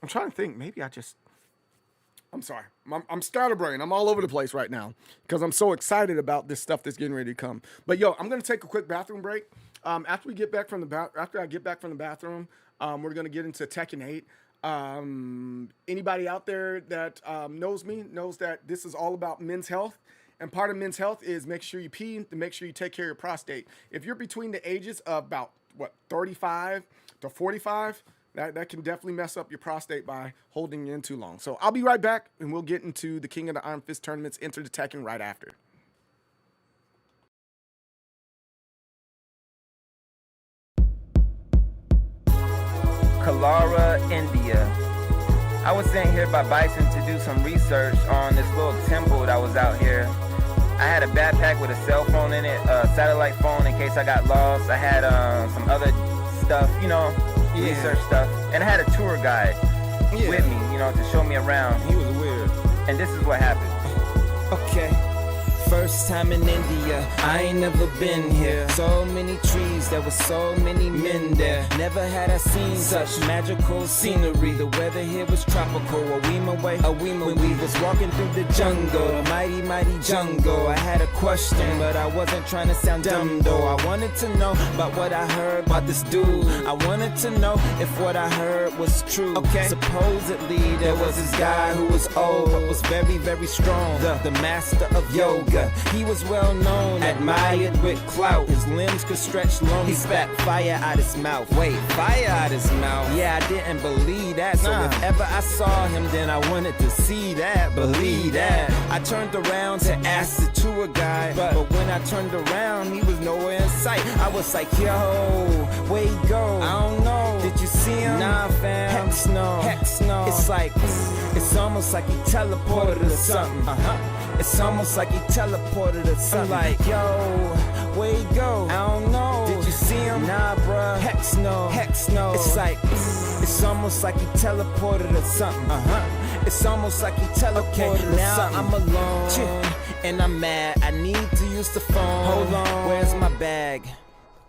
trying to think. Maybe I'm sorry. I'm scatterbrained. I'm all over the place right now because I'm so excited about this stuff that's getting ready to come. But yo, I'm gonna take a quick bathroom break. After I get back from the bathroom, we're gonna get into Tekken 8. Anybody out there that knows me knows that this is all about men's health, and part of men's health is make sure you pee, to make sure you take care of your prostate. If you're between the ages of about 35 to 45, that can definitely mess up your prostate by holding you in too long. So I'll be right back, and we'll get into the King of the Iron Fist tournaments, Enter the Tekken right after.
Kalara, India. I was sent here by Bison to do some research on this little temple that was out here. I had a backpack with a cell phone in it, a satellite phone in case I got lost. I had some other stuff, you know, research stuff. And I had a tour guide with me, you know, to show me around.
He was weird.
And this is what happened.
Okay. First time in India, I ain't never been here. So many trees, there were so many men there. Never had I seen such magical scenery. The weather here was tropical. A Weema when we was walking through the jungle, the mighty, mighty jungle. I had a question, but I wasn't trying to sound dumb though. I wanted to know about what I heard about this dude. I wanted to know if what I heard was true. Okay. Supposedly there was this guy who was old, but was very, very strong. The master of yoga. He was well known, admired with clout. His limbs could stretch long. He spat fire out his mouth. Wait, fire out his mouth? Yeah, I didn't believe that. So if ever I saw him, then I wanted to see that, believe that. I turned around to ask the tour guide, but when I turned around, he was nowhere in sight. I was like, yo, where he go? I don't know. Did you see him? Nah, fam. Heck no. Heck no. It's like, it's almost like he teleported or something. It's almost like he teleported or something. Like, yo, where he go? I don't know. Did you see him? Nah, bruh. Heck no. Heck no. It's like, it's almost like he teleported or something. It's almost like he teleported or now something. I'm alone and I'm mad. I need to use the phone. Hold on. Where's my bag?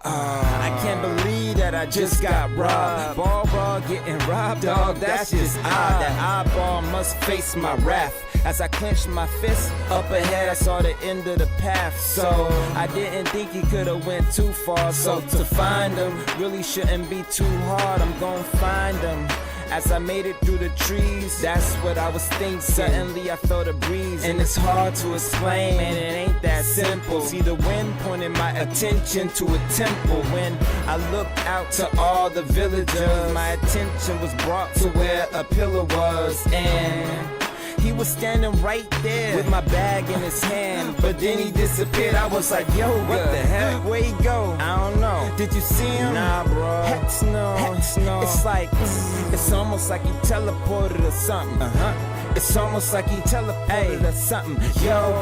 I can't believe that I just got robbed. Ball getting robbed, dog, that's just odd. That eyeball must face my wrath. As I clenched my fist, up ahead I saw the end of the path. So I didn't think he could've went too far. So to find him really shouldn't be too hard. I'm gonna find him. As I made it through the trees, that's what I was thinking. Suddenly I felt a breeze, and it's hard to explain, man, it ain't that simple. See, the wind pointed my attention to a temple. When I looked out to all the villagers, my attention was brought to where a pillar was, and he was standing right there with my bag in his hand. But then he disappeared. I was like, yo, what the heck? Where he go? I don't know. Did you see him? Nah, bro. Heck no. Heck no. It's like, it's almost like he teleported or something. It's almost like he teleported or something. Yo,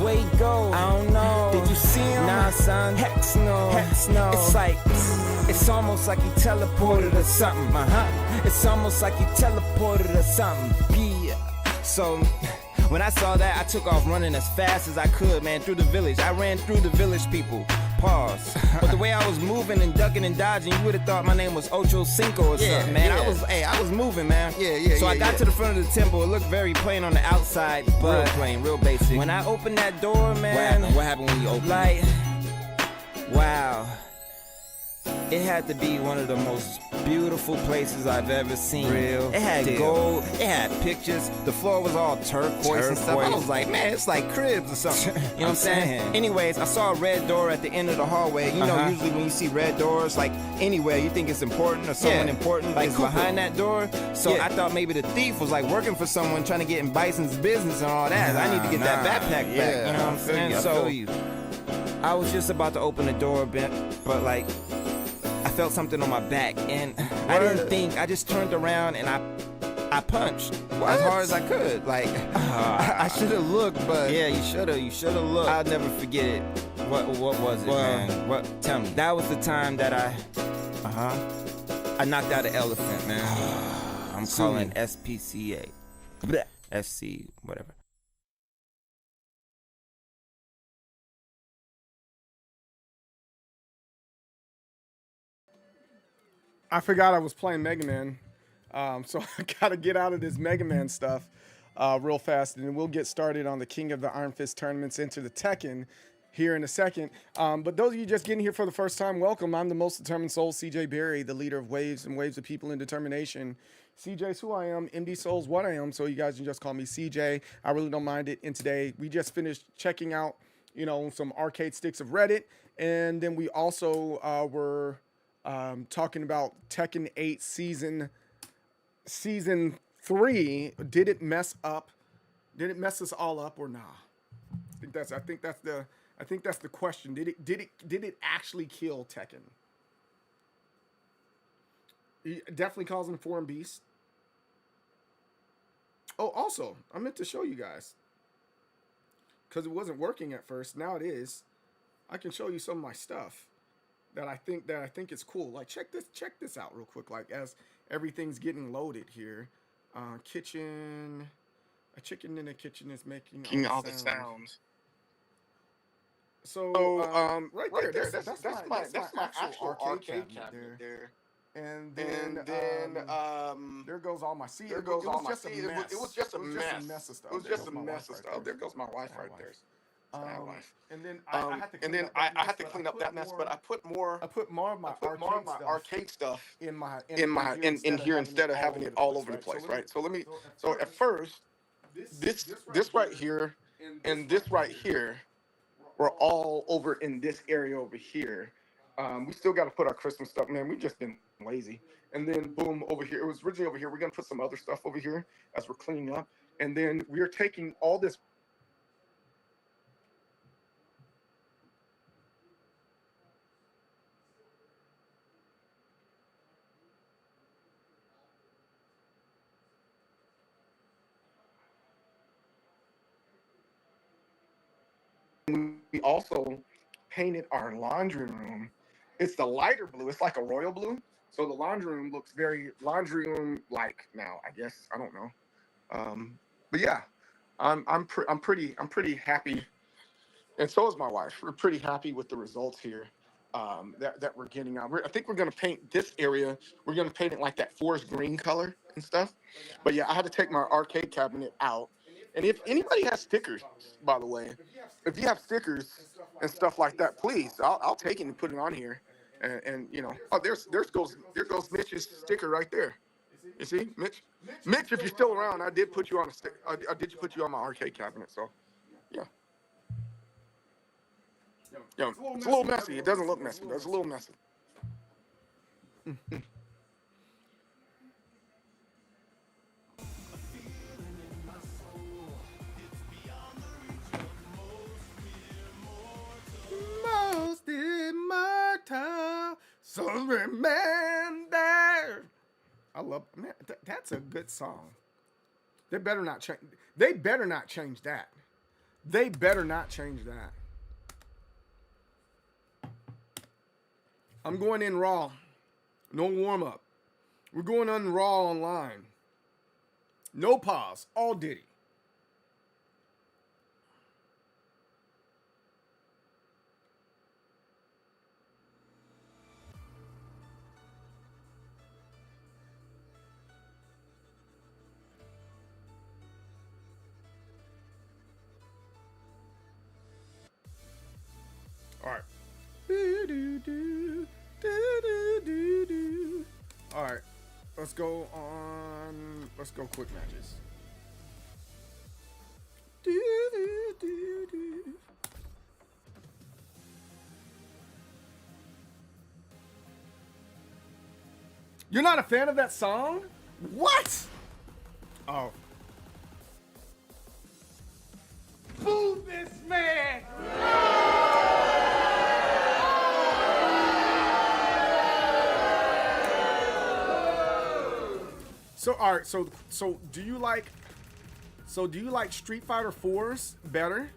where he go? I don't know. Did you see him? Nah, son. Heck no. Heck no. It's like, it's almost like he teleported or something. It's almost like he teleported or something. So when I saw that, I took off running as fast as I could, man, through the village. I ran through the village people. Pause. But the way I was moving and ducking and dodging, you would have thought my name was Ocho Cinco or something, man. I was moving, man. So I got to the front of the temple. It looked very plain on the outside, but real plain, real basic. When I opened that door, man, what happened when you opened it? Like, wow. It had to be one of the most beautiful places I've ever seen. Real. It had gold. It had pictures. The floor was all turquoise and stuff. I was like, man, it's like cribs or something. You know what I'm saying? Anyways, I saw a red door at the end of the hallway. You know, usually when you see red doors, like anywhere, you think it's important or someone important like is behind that door. So I thought maybe the thief was like working for someone trying to get in Bison's business and all that. I need to get that backpack back. You know what I'm saying? So I was just about to open the door, but like, I felt something on my back, and I didn't think. I just turned around and I punched as hard as I could. Like, I should have looked, but yeah, you should have looked. I'll never forget it. What was it, man? What? Tell me. That was the time that I knocked out an elephant, man. I'm calling SPCA, SC, whatever.
I forgot I was playing Mega Man, so I gotta get out of this Mega Man stuff real fast, and then we'll get started on the King of the Iron Fist tournaments into the Tekken here in a second. But those of you just getting here for the first time, welcome. I'm the most determined soul, CJ Berry, the leader of Waves and Waves of People in Determination. CJ's who I am, MD Soul's what I am, so you guys can just call me CJ. I really don't mind it. And today we just finished checking out, you know, some arcade sticks of Reddit, and then we also were talking about Tekken 8 season 3. Did it mess up? Did it mess us all up or nah? I think that's the question. Did it actually kill Tekken? Definitely causing a foreign beast. Oh, also, I meant to show you guys. because it wasn't working at first. Now it is. I can show you some of my stuff that I think is cool. Like check this out real quick. Like as everything's getting loaded here, kitchen, a chicken in the kitchen is making all the sounds. So right there, that's my actual arcade cabinet there. And then there goes all my seed. It was just a mess. It was just a mess of stuff. It was just a mess of stuff. There goes my wife right there. And then I had to clean up that mess, but I put more of my arcade stuff in here instead of having it all over the place, right? So at first, this right here and this right here were all over in this area over here. We still got to put our Christmas stuff, man. We've just been lazy. And then boom, over here. It was originally over here. We're gonna put some other stuff over here as we're cleaning up. And then we're taking all this. We also painted our laundry room. It's the lighter blue. It's like a royal blue. So the laundry room looks very laundry room like now. I guess I don't know. But yeah, I'm pretty happy, and so is my wife. We're pretty happy with the results here. That we're getting out. I think we're gonna paint this area. We're gonna paint it like that forest green color and stuff. But yeah, I had to take my arcade cabinet out. And if anybody has stickers, by the way, if you have stickers and stuff like that, please, I'll take it and put it on here. And you know, oh, there goes Mitch's sticker right there. You see, Mitch, if you're still around, I did put you on a stick. I did put you on my arcade cabinet. So, yeah. Yeah, it's a little messy. It doesn't look messy, but it's a little messy. Most immortal, so remember. I love, man. That's a good song. They better not change. They better not change that. They better not change that. I'm going in raw. No warm up. We're going on raw online. No pause. All Diddy. All right. All right. Let's go quick matches. You're not a fan of that song? What? Oh. Boo this man! So all right, so do you like Street Fighter 4s better?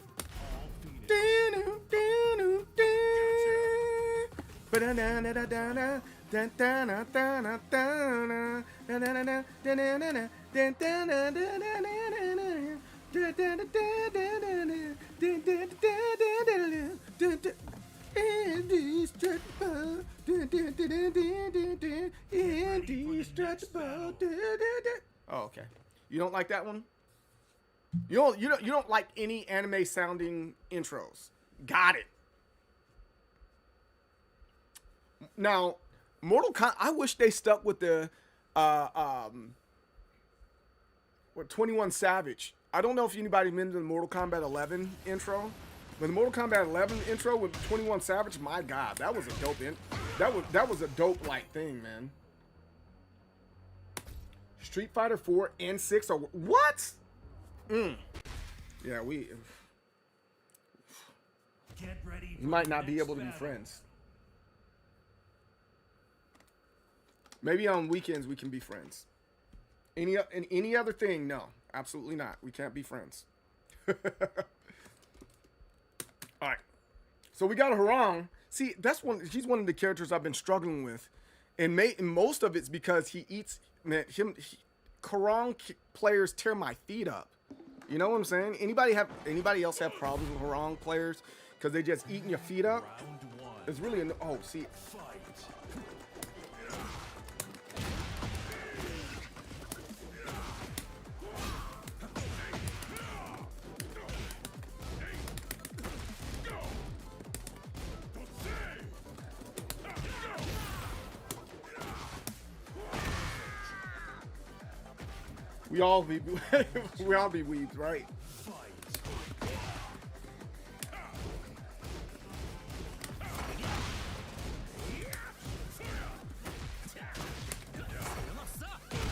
Indestructible. Indestructible. Oh, okay. You don't like that one? You don't like any anime sounding intros. Got it. Now, Mortal Kombat, I wish they stuck with the 21 Savage. I don't know if anybody's been to the Mortal Kombat 11 intro. But the Mortal Kombat 11 intro with 21 Savage, my God, that was a dope that was a dope like thing, man. Street Fighter 4 and 6 are what? Yeah, we might not be able to be friends. Maybe on weekends we can be friends. Any other thing? No, absolutely not. We can't be friends. So we got a Harang. See, he's one of the characters I've been struggling with. And most of it's because he eats, man, Harang players tear my feet up. You know what I'm saying? Anybody else have problems with Harang players? Because they just eating your feet up? It's really, oh, see. We all be weebs, right?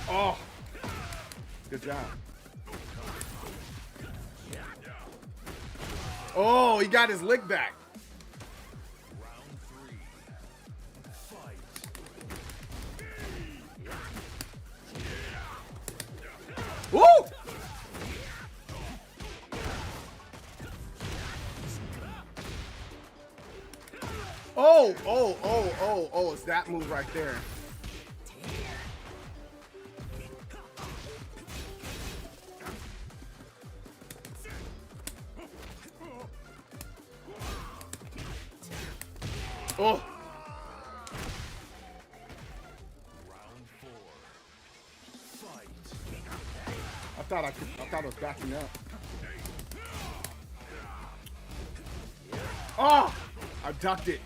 Oh, good job. Oh, he got his lick back. Woo! Oh, it's that move right there. Oh. I thought I was backing up. Oh, I ducked it.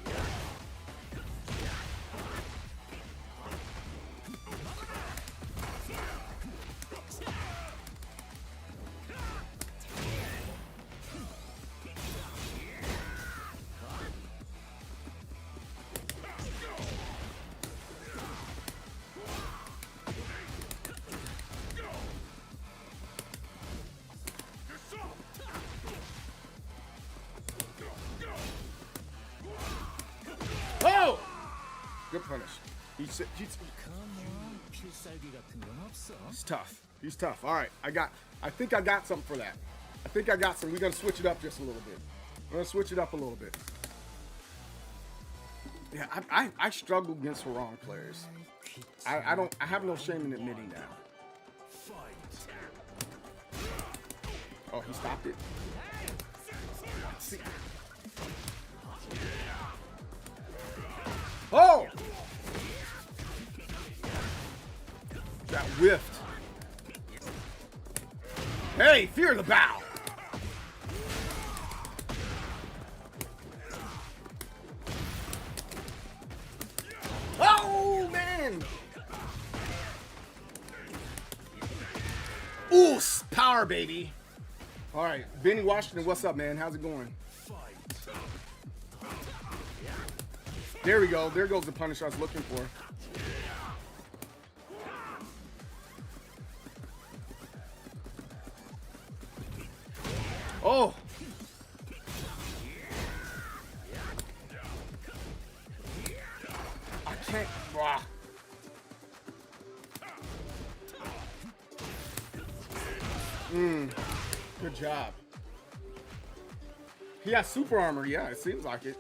Good punish. He's tough. He's tough. All right, I think I got something for that. I think I got some. We're gonna switch it up just a little bit. We're gonna switch it up a little bit. Yeah, I struggle against Harang players. I have no shame in admitting that. Oh, he stopped it. See. Oh! That whiffed. Hey, fear the bow. Oh, man. Ooh, power, baby. All right, Benny Washington, what's up, man? How's it going? There we go. There goes the punish I was looking for. Oh. I can't. Wow. Good job. He has super armor. Yeah, it seems like it.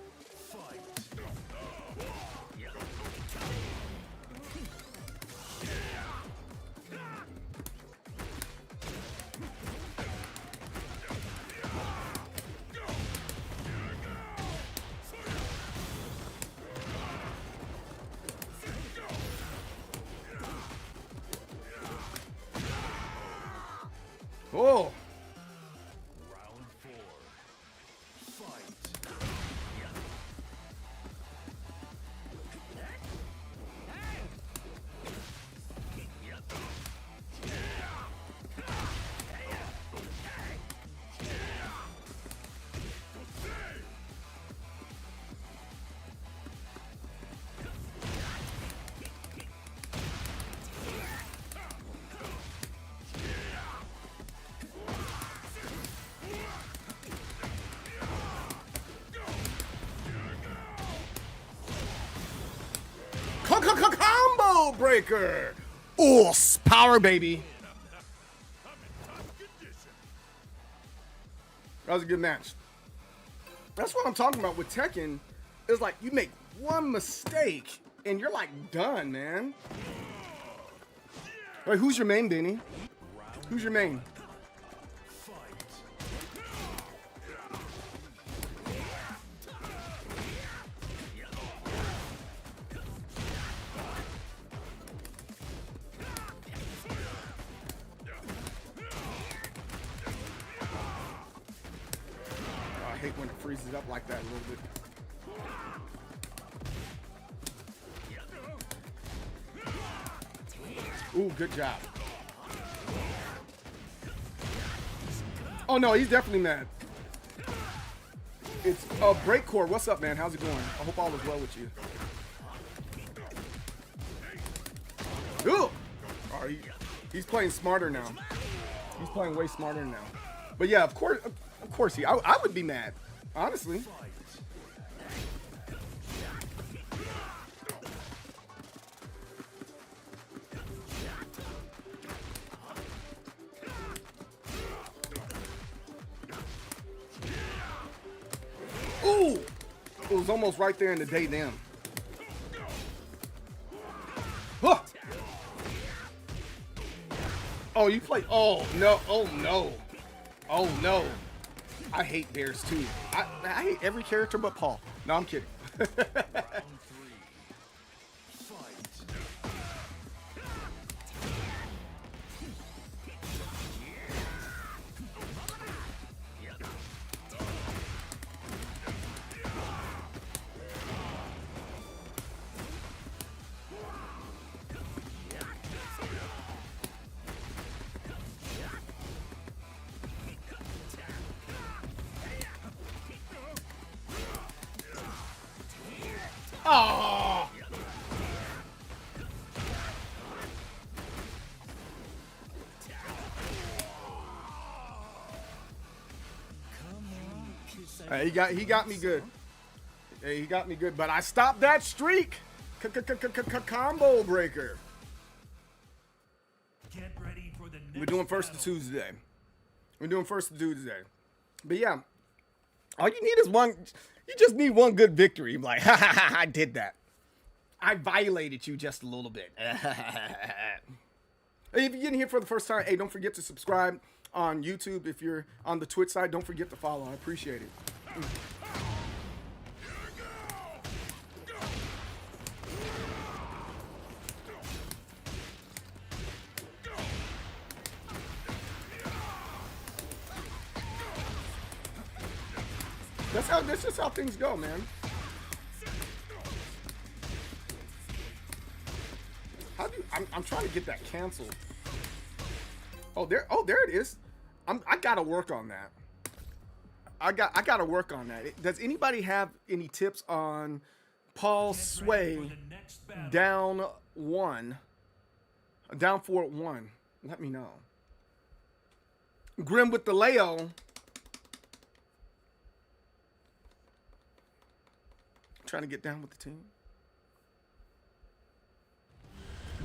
Oh.
Round 4. Fight.
Combo breaker. Oh, power, baby. That was a good match. That's what I'm talking about with Tekken. It's like you make one mistake and you're like done, man. Wait, who's your main, Benny? Who's your main? I hate when it freezes up like that a little bit. Ooh, good job. Oh no, he's definitely mad. It's Breakcore. What's up, man? How's it going? I hope all is well with you. Ooh! Oh, he's playing smarter now. He's playing way smarter now. But yeah, of course I would be mad, honestly. Ooh! It was almost right there in the day them. Huh. Oh, you play. Oh, no. Oh, no. Oh, no. I hate bears, too. I hate every character but Paul. No, I'm kidding. Oh! He got me good. Hey, he got me good, but I stopped that streak. Combo breaker.
Get ready for the next
We're doing first to Tuesday. We're doing first to Tuesday. But yeah, all you need is one. You just need one good victory. I'm like, ha ha ha, I did that. I violated you just a little bit. If you're getting here for the first time, hey, don't forget to subscribe on YouTube. If you're on the Twitch side, don't forget to follow. I appreciate it. That's just how things go, man. How do you, I'm trying to get that canceled. Oh there it is. I gotta work on that. I gotta work on that. Does anybody have any tips on Paul Sway down 4-1? Let me know. Grim with the Leo. Trying to get down with the team.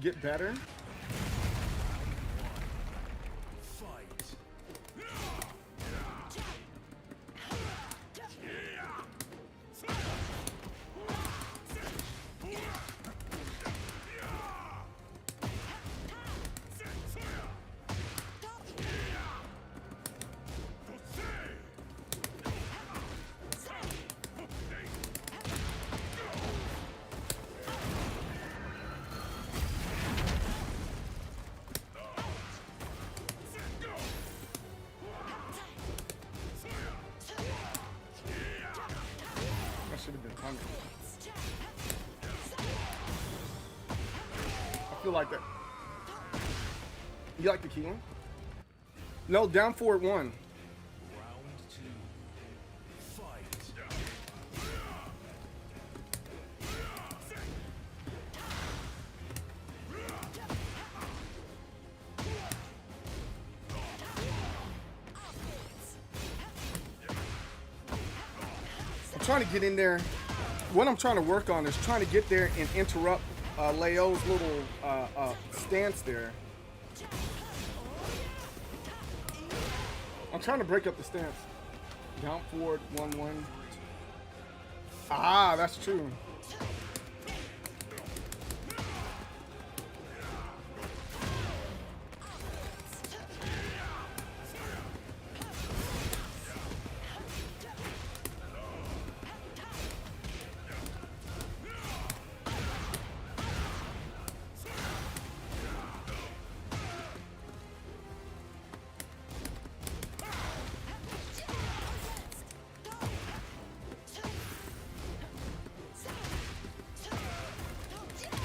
Get better. Should have been coming. I feel like that. You like the key one? No, down 4-1. Trying to get in there. What I'm trying to work on is trying to get there and interrupt Leo's little stance there. I'm trying to break up the stance. Down forward, 1-1. Ah, that's true.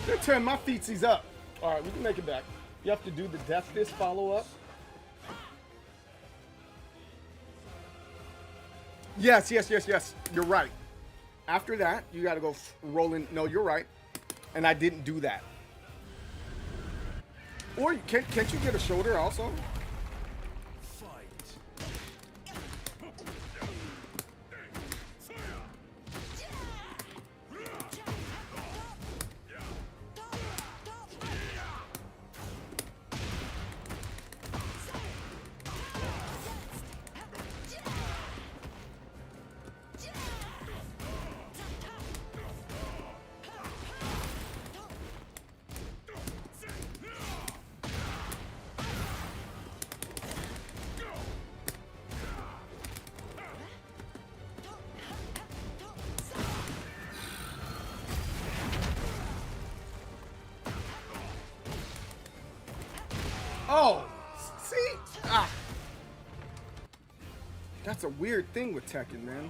They're tearing my feetsies up. All right, we can make it back. You have to do the death disc follow-up. Yes. You're right. After that, you got to go rolling. No, you're right. And I didn't do that. Or can't you get a shoulder also? Oh, see? Ah. That's a weird thing with Tekken, man.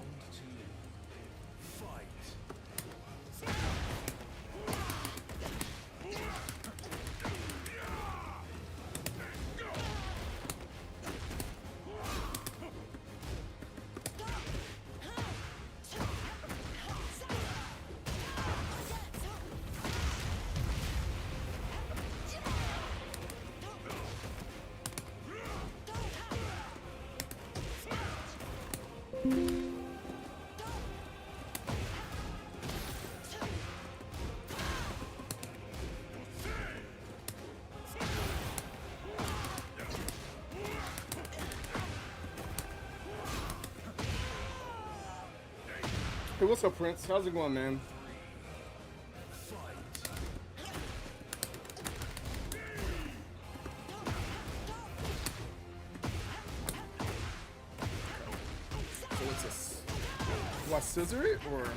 Hey, what's up, Prince? How's it going, man? So what's this? Do I scissor it or?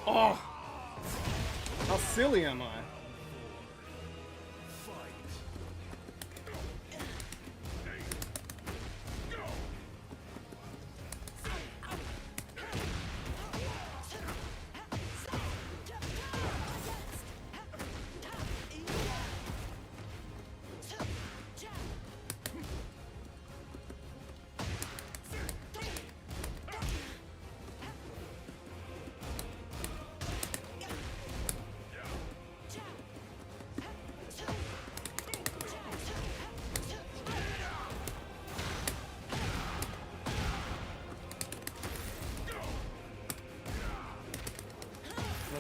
Oh, how silly am I?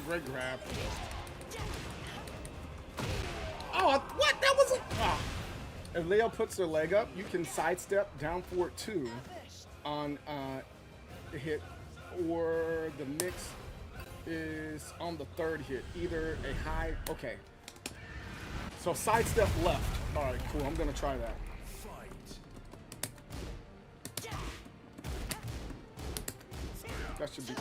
Great grab. Oh, what? That was a... Oh. If Leo puts their leg up, you can sidestep down forward 2 on the hit, or the mix is on the 3rd hit. Either a high... Okay. So sidestep left. All right, cool. I'm going to try that. That should be...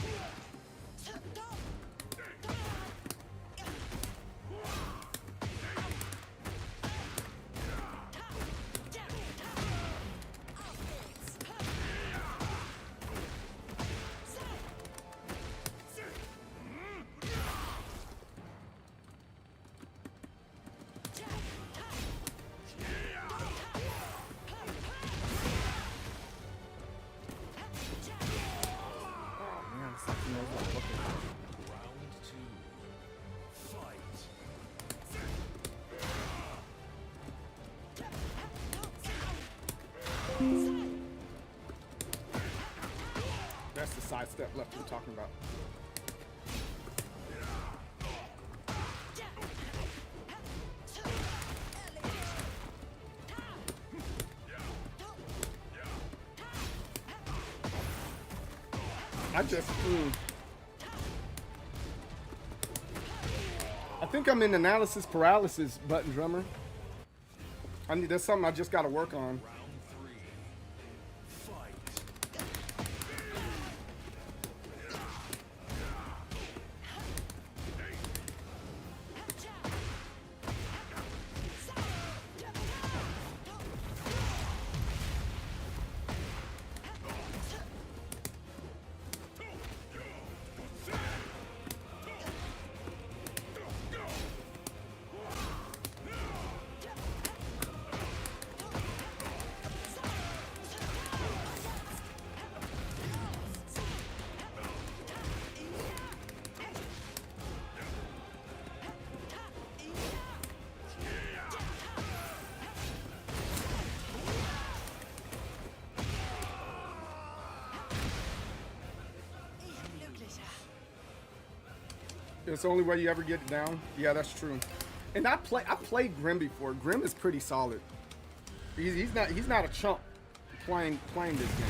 step left we're talking about. I think I'm in analysis paralysis, button drummer. That's something I just got to work on. It's the only way you ever get it down. Yeah, that's true. And I played Grim before. Grim is pretty solid. He's not a chump playing this game.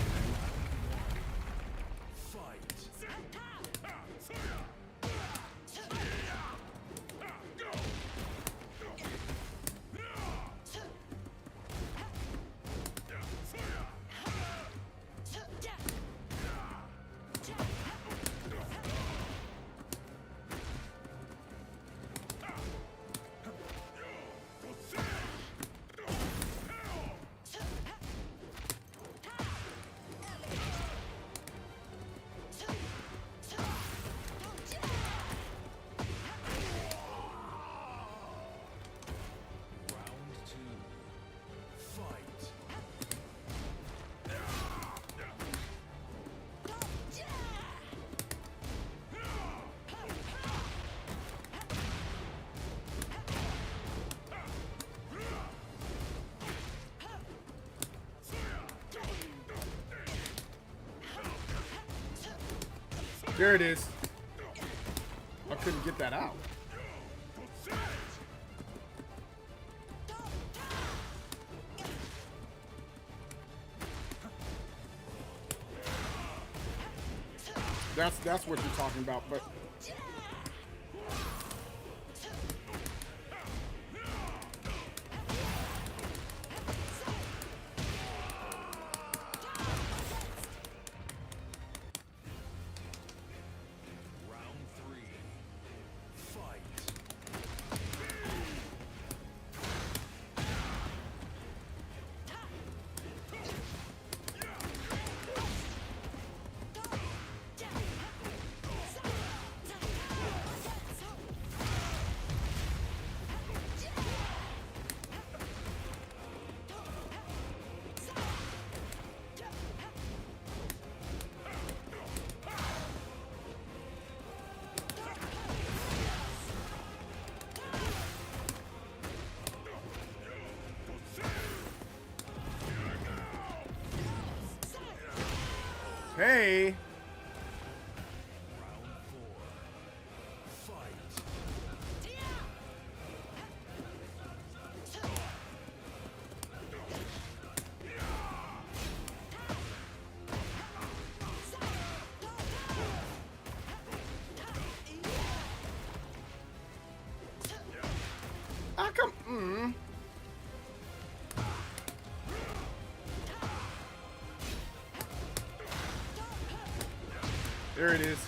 There it is. I couldn't get that out. That's what you're talking about, but hey. I come. There it is.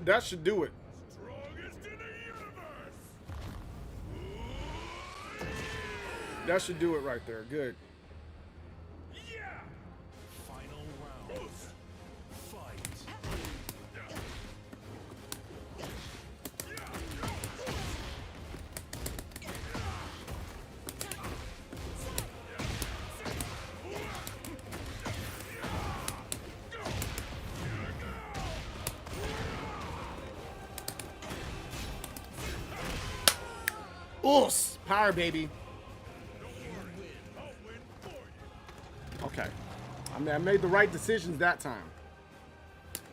That should do it. That should do it right there. Good.
Final round. Fight.
Us, power, baby. Okay. I mean, I made the right decisions that time.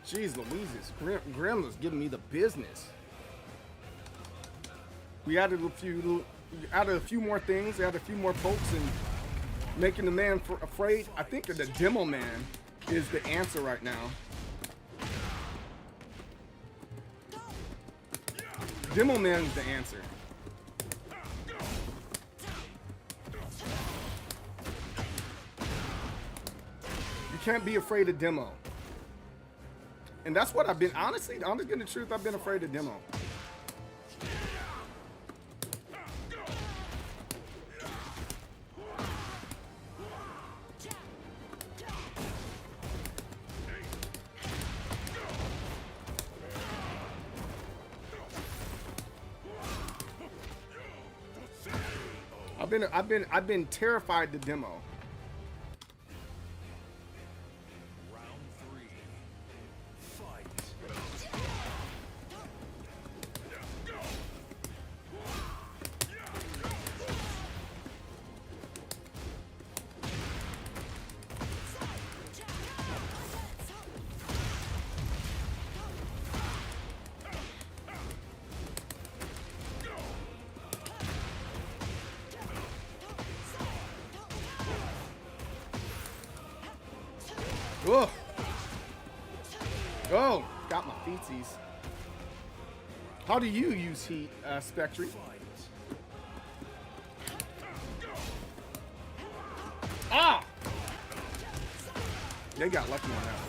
Jeez Louises. Grim was giving me the business. We added a few more things, added a few more folks, and making the man afraid. I think that the demo man is the answer right now. Demo man is the answer. You can't be afraid of demo. And that's what I've been, honestly, I'm just getting the truth, I've been afraid of demo. I've been terrified to demo. Whoa. Oh, got my feetsies. How do you use heat, Spectre? Ah! They got lucky on that one.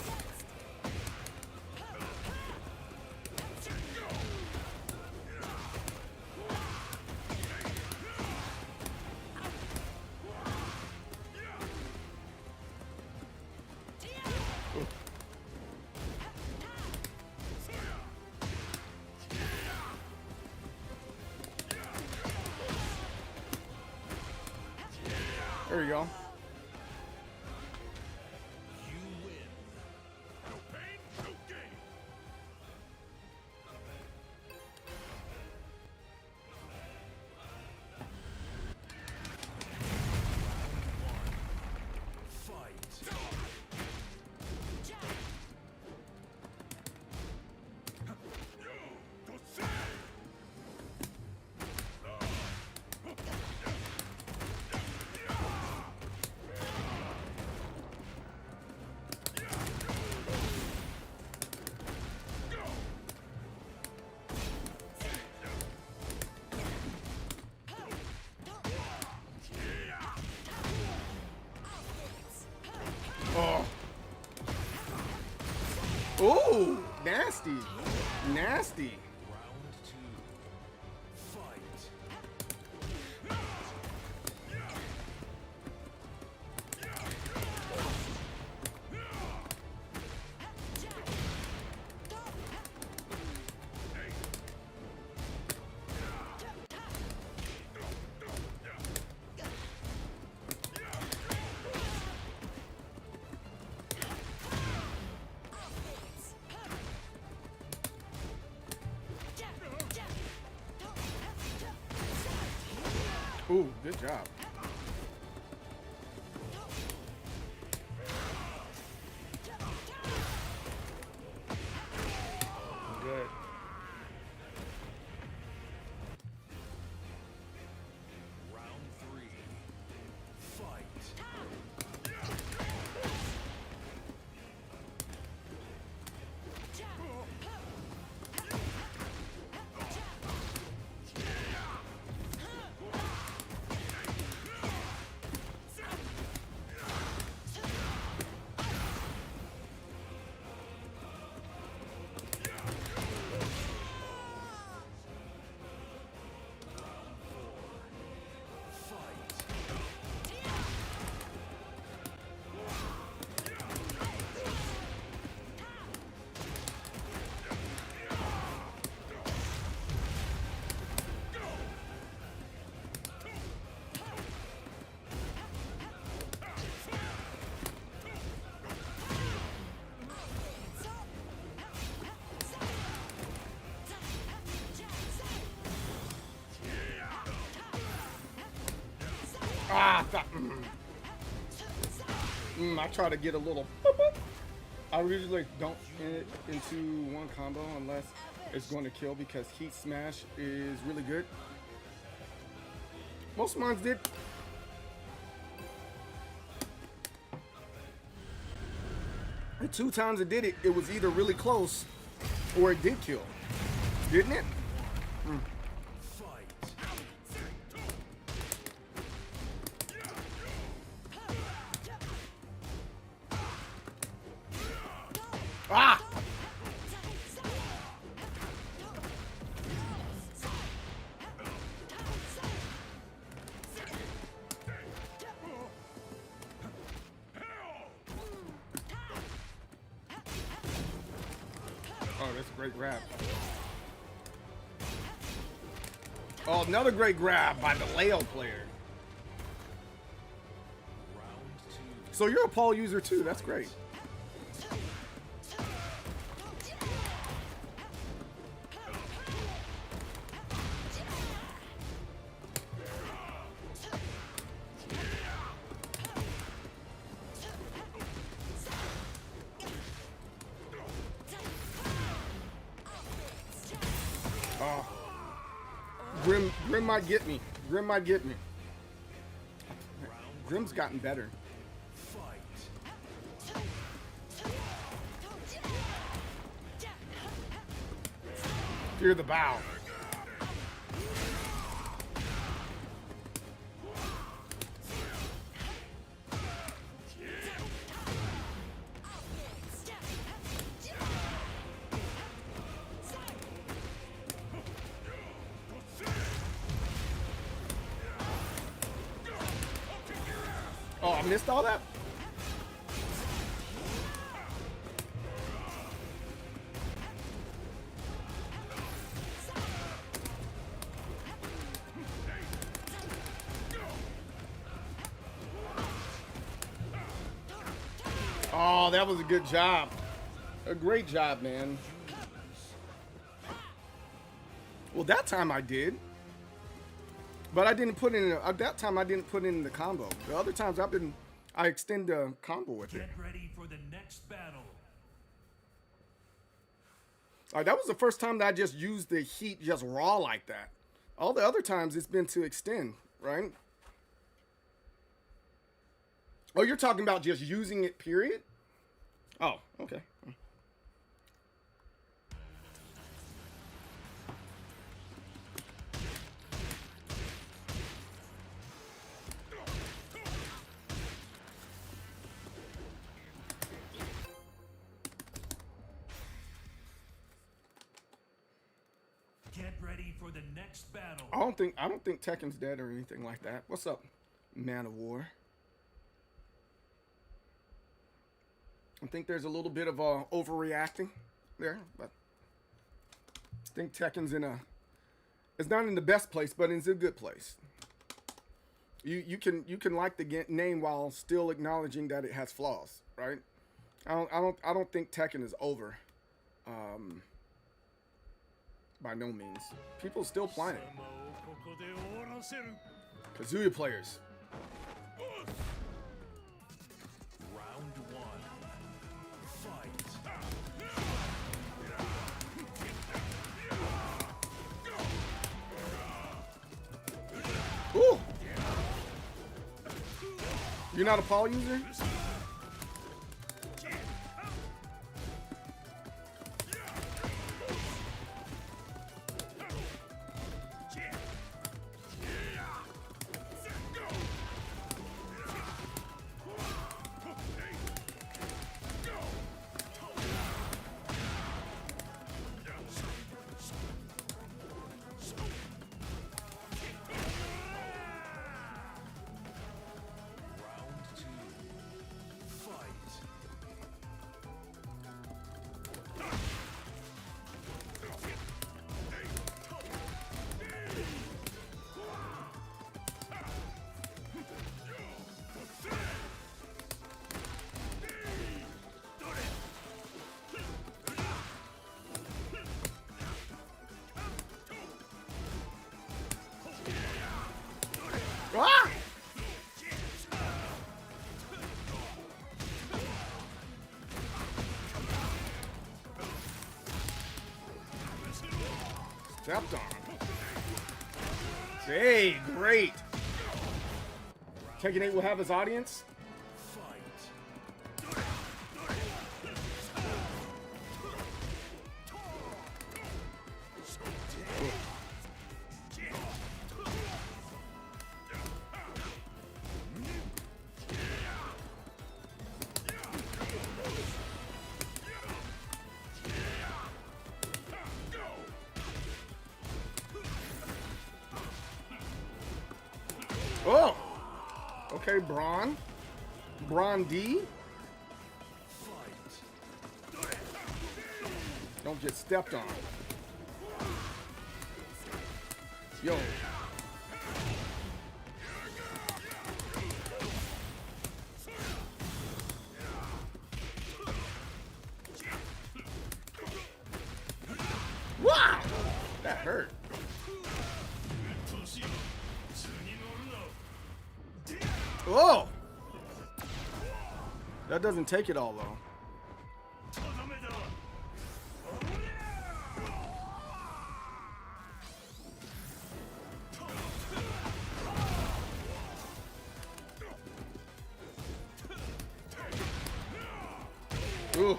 There you go. Oh, nasty, nasty. Ooh, good job. Good.
Round 3. Fight.
Ah, I try to get a little. Boop, boop. I usually don't hit it into one combo unless it's going to kill because Heat Smash is really good. Most of mine did. The 2 times it did it, it was either really close or it did kill. Didn't it? Ah! Oh, that's a great grab. Oh, another great grab by the Leo player. So you're a Paul user too. That's great. Oh. Grim might get me. Grim might get me. Grim's gotten better. Fear the bow. Oh, I missed all that? Oh, that was a good job. A great job, man. Well, that time I did. But I didn't put in at that time I didn't put in the combo. The other times I extend the combo with it.
Get ready for the next battle.
That was the first time that I just used the heat just raw like that. All the other times it's been to extend, right? Oh, you're talking about just using it, period? Oh, okay.
Get ready for the next battle.
I don't think Tekken's dead or anything like that. What's up, Man of War? I think there's a little bit of overreacting there, but I think Tekken's it's not in the best place, but it's a good place. You can like the name while still acknowledging that it has flaws, right? I don't think Tekken is over. By no means. People still playing it. Kazuya players.
Round 1. Fight.
Ooh! You're not a Paul user? stepped on. Hey, great. Tekken 8 will have his audience. Oh, okay, Braun. Braun D. Don't get stepped on. Yo. Wow, that hurt. Whoa! That doesn't take it all, though. Ooh.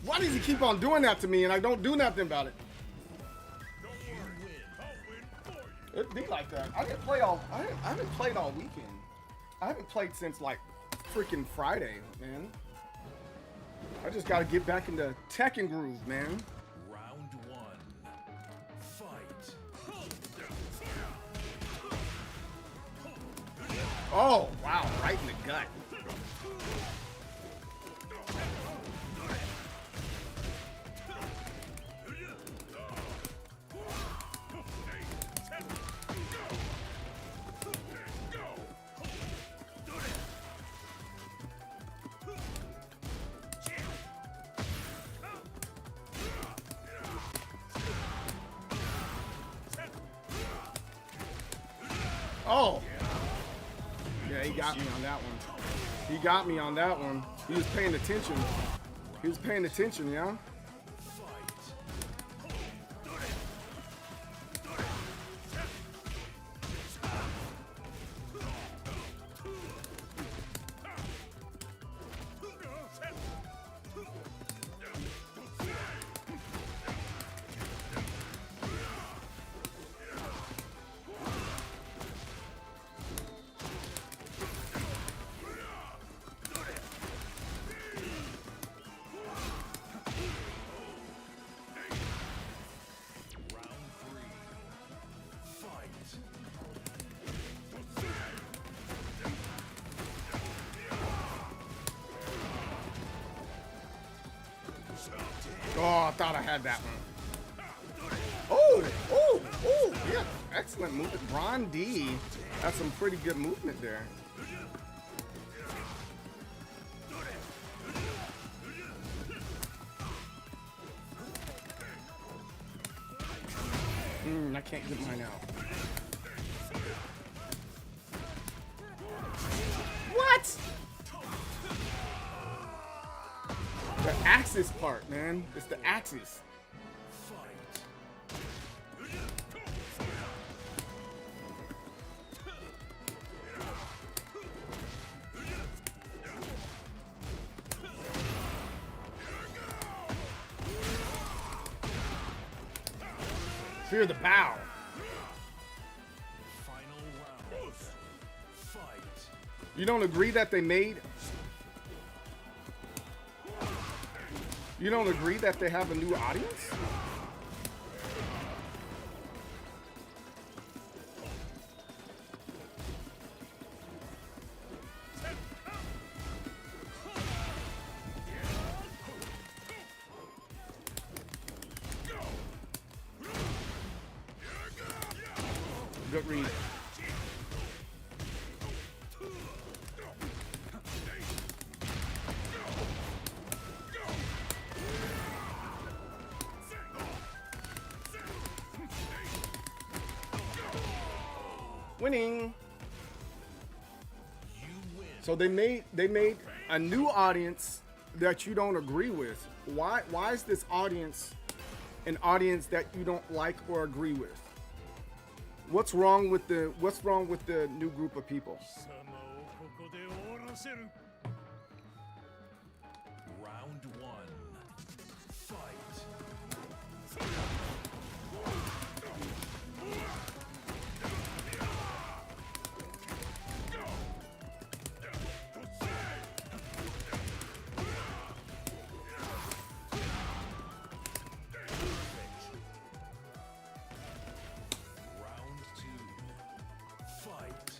Why does he keep on doing that to me and I don't do nothing about it? It'd be like that. I haven't played all weekend. I haven't played since like freaking Friday, man. I just gotta get back into Tekken groove, man.
Round one. Fight.
Oh, wow, right in the gut. Oh! Yeah, he got me on that one. He got me on that one. He was paying attention. He was paying attention, yeah? Oh, I thought I had that one. Oh, oh, oh, yeah, excellent movement. Braun D has some pretty good movement there. I can't get mine out. What? The axis part, man. It's the axis. Fear the bow.
Final round. Fight.
You don't agree that they made... You don't agree that they have a new audience? Good read. Winning. So they made a new audience that you don't agree with. Why is this audience an audience that you don't like or agree with? What's wrong with the new group of people?
Round one. Fight. Round two. Fight.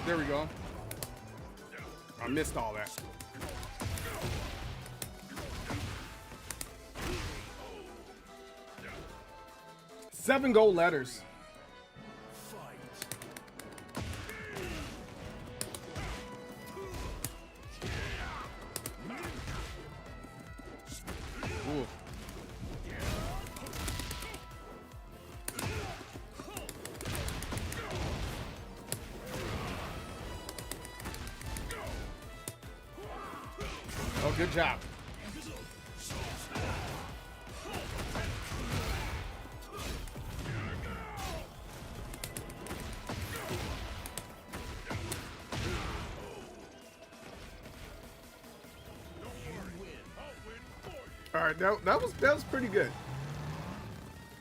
There we go. I missed all that. Seven gold letters. Ooh. Oh, good job. All right, that was pretty good.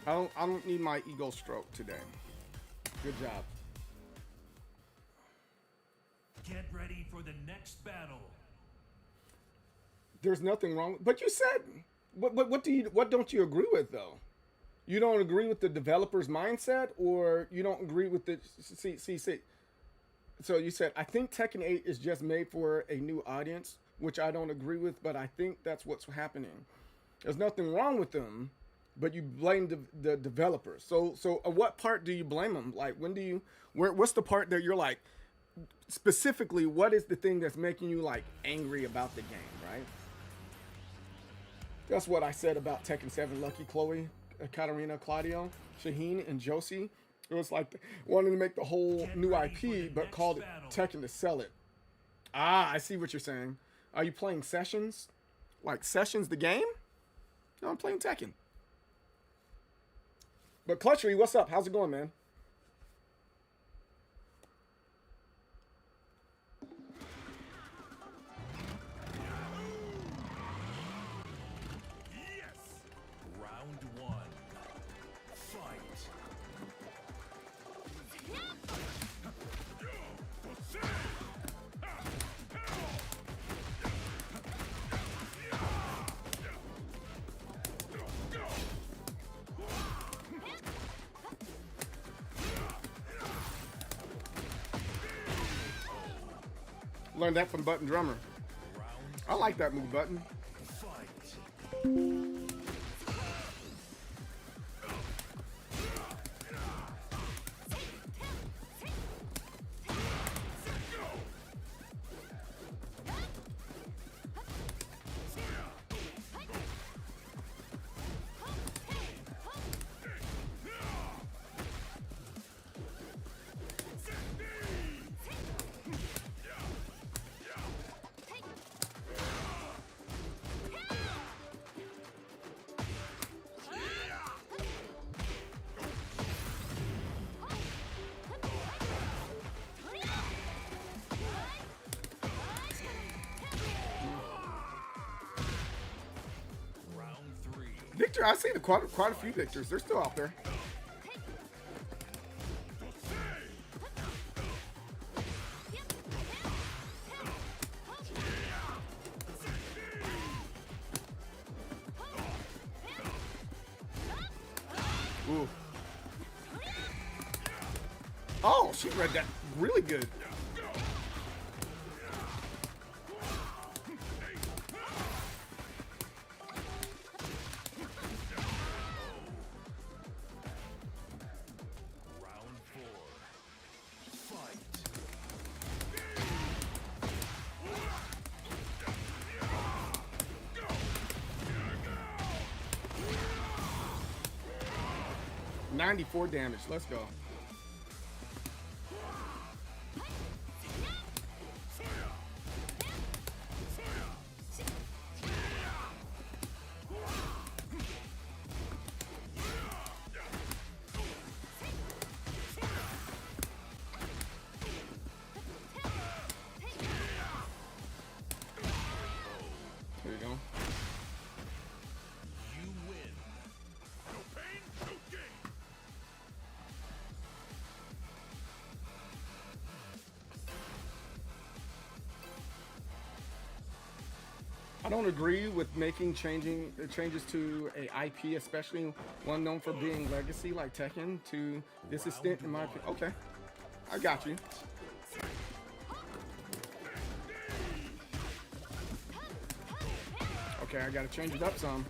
I don't need my ego stroke today. Good job.
Get ready for the next battle.
There's nothing wrong. But you said, what don't you agree with though? You don't agree with the developer's mindset, or you don't agree with the see. So you said, I think Tekken 8 is just made for a new audience, which I don't agree with, but I think that's what's happening. There's nothing wrong with them, but you blame the developers. So what part do you blame them? Like, what's the part that you're like, specifically, what is the thing that's making you like angry about the game, right? That's what I said about Tekken 7, Lucky, Chloe, Katarina, Claudio, Shaheen, and Josie. It was like wanting to make the whole new IP, but called it Tekken to sell it. Ah, I see what you're saying. Are you playing Sessions? Like Sessions the game? No, I'm playing Tekken. But Clutchery, what's up? How's it going, man?
Round one. Fight.
Learned that from Button Drummer. I like that move, Button. Victor, I see quite a few Victors. They're still out there. Ooh. Oh, she read that really good.
Round 4. Fight.
94 damage. Let's go. There you go.
You win. No pain, no gain.
I don't agree with making changes to a IP, especially one known for being legacy like Tekken, to this extent, in my opinion. Okay, I got you. Okay, I gotta change it up some.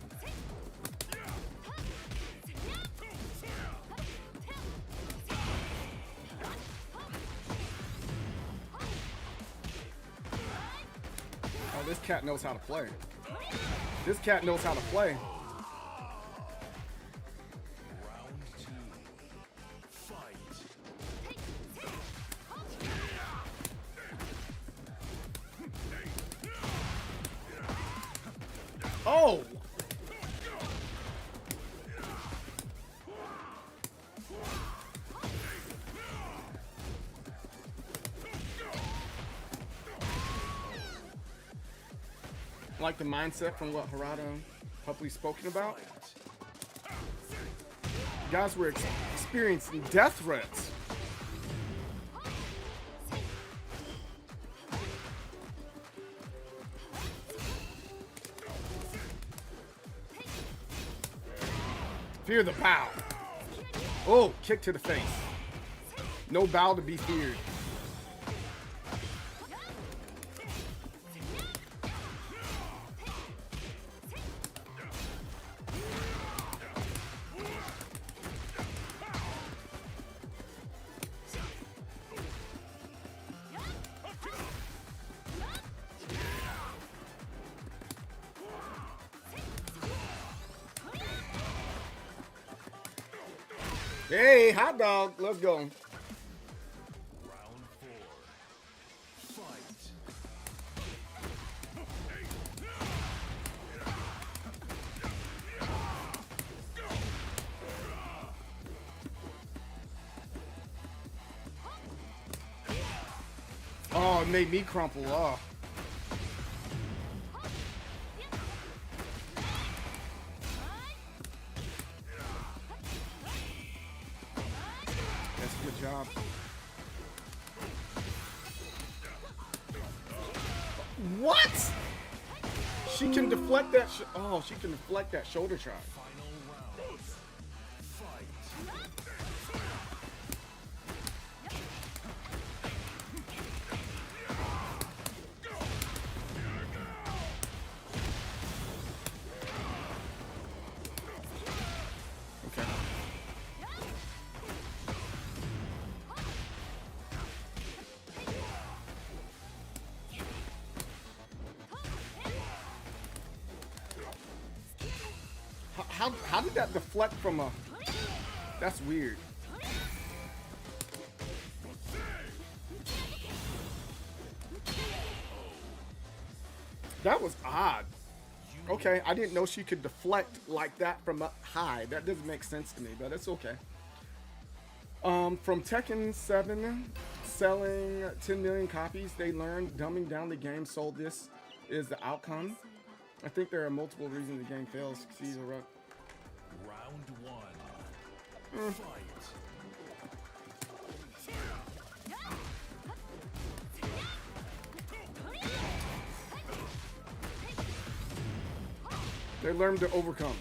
Oh, this cat knows how to play. This cat knows how to play.
Round 2. Fight.
Oh! Like the mindset from what Harada hopefully spoken about. Guys were experiencing death threats. Fear the bow. Oh, kick to the face. No bow to be feared. Hey, hot dog, let's go.
Round 4. Fight.
Oh, it made me crumple. Oh. That's a good job. What? She can deflect that. Oh, she can deflect that shoulder charge.
Final round. Fight.
Okay. How did that deflect from a? That's weird. That was odd. Okay, I didn't know she could deflect like that from up high. That doesn't make sense to me, but it's okay. From Tekken 7 selling 10 million copies, they learned dumbing down the game, so this is the outcome. I think there are multiple reasons the game fails. See the rock.
Round 1. Fight.
They learned to overcome.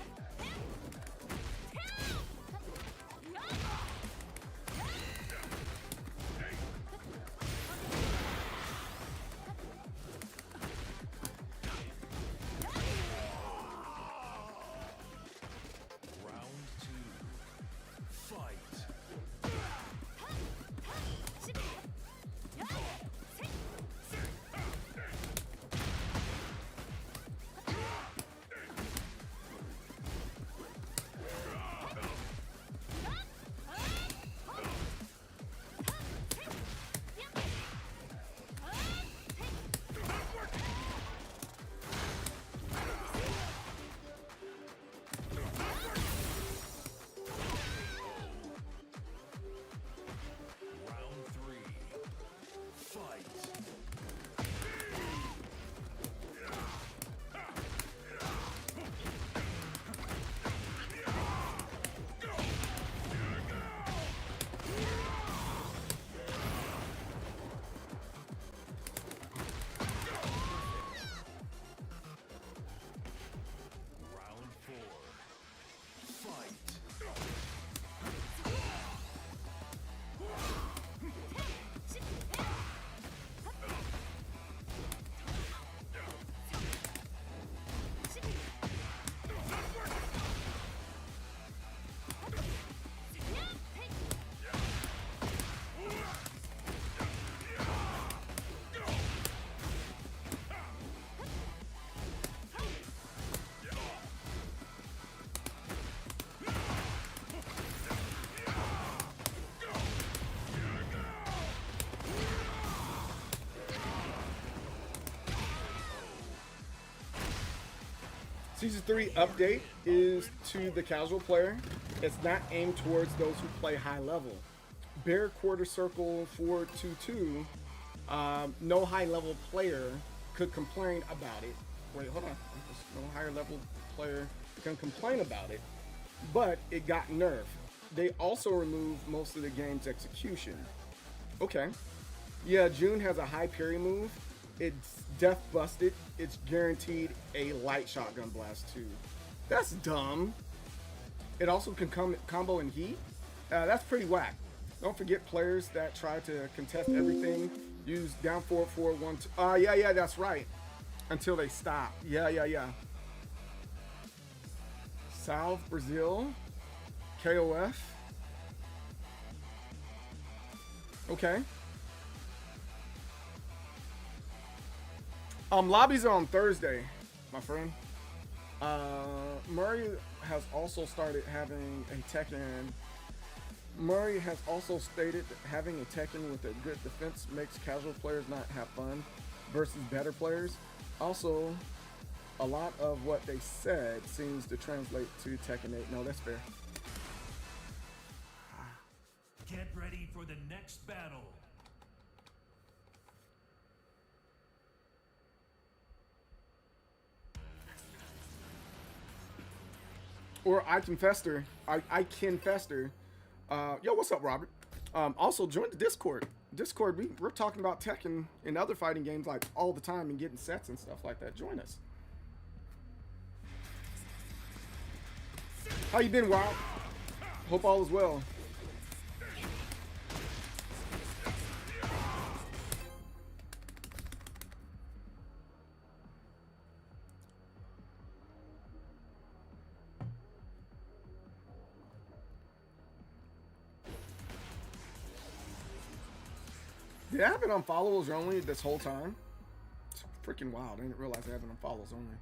Season 3 update is to the casual player. It's not aimed towards those who play high level. Bear quarter circle 422. No high level player could complain about it. Wait, hold on. No higher level player can complain about it, but it got nerfed. They also removed most of the game's execution. Okay. Yeah, June has a high parry move. It's death busted. It's guaranteed a light shotgun blast too. That's dumb. It also can combo in heat. That's pretty whack. Don't forget players that try to contest everything. Use down 4-4-1-2. Yeah, that's right. Until they stop. Yeah. South Brazil. KOF. Okay. Lobbies are on Thursday, my friend. Murray has also started having a Tekken. Murray has also stated that having a Tekken with a good defense makes casual players not have fun versus better players. Also, a lot of what they said seems to translate to Tekken 8. No, that's fair.
Get ready for the next battle.
Or I can fester. I can fester. Yo, what's up, Robert? Also, join the Discord. We're talking about Tekken and other fighting games like all the time and getting sets and stuff like that. Join us. How you been, Wild? Hope all is well. Did I have it on followers only this whole time? It's freaking wild. I didn't realize I have it on follows only.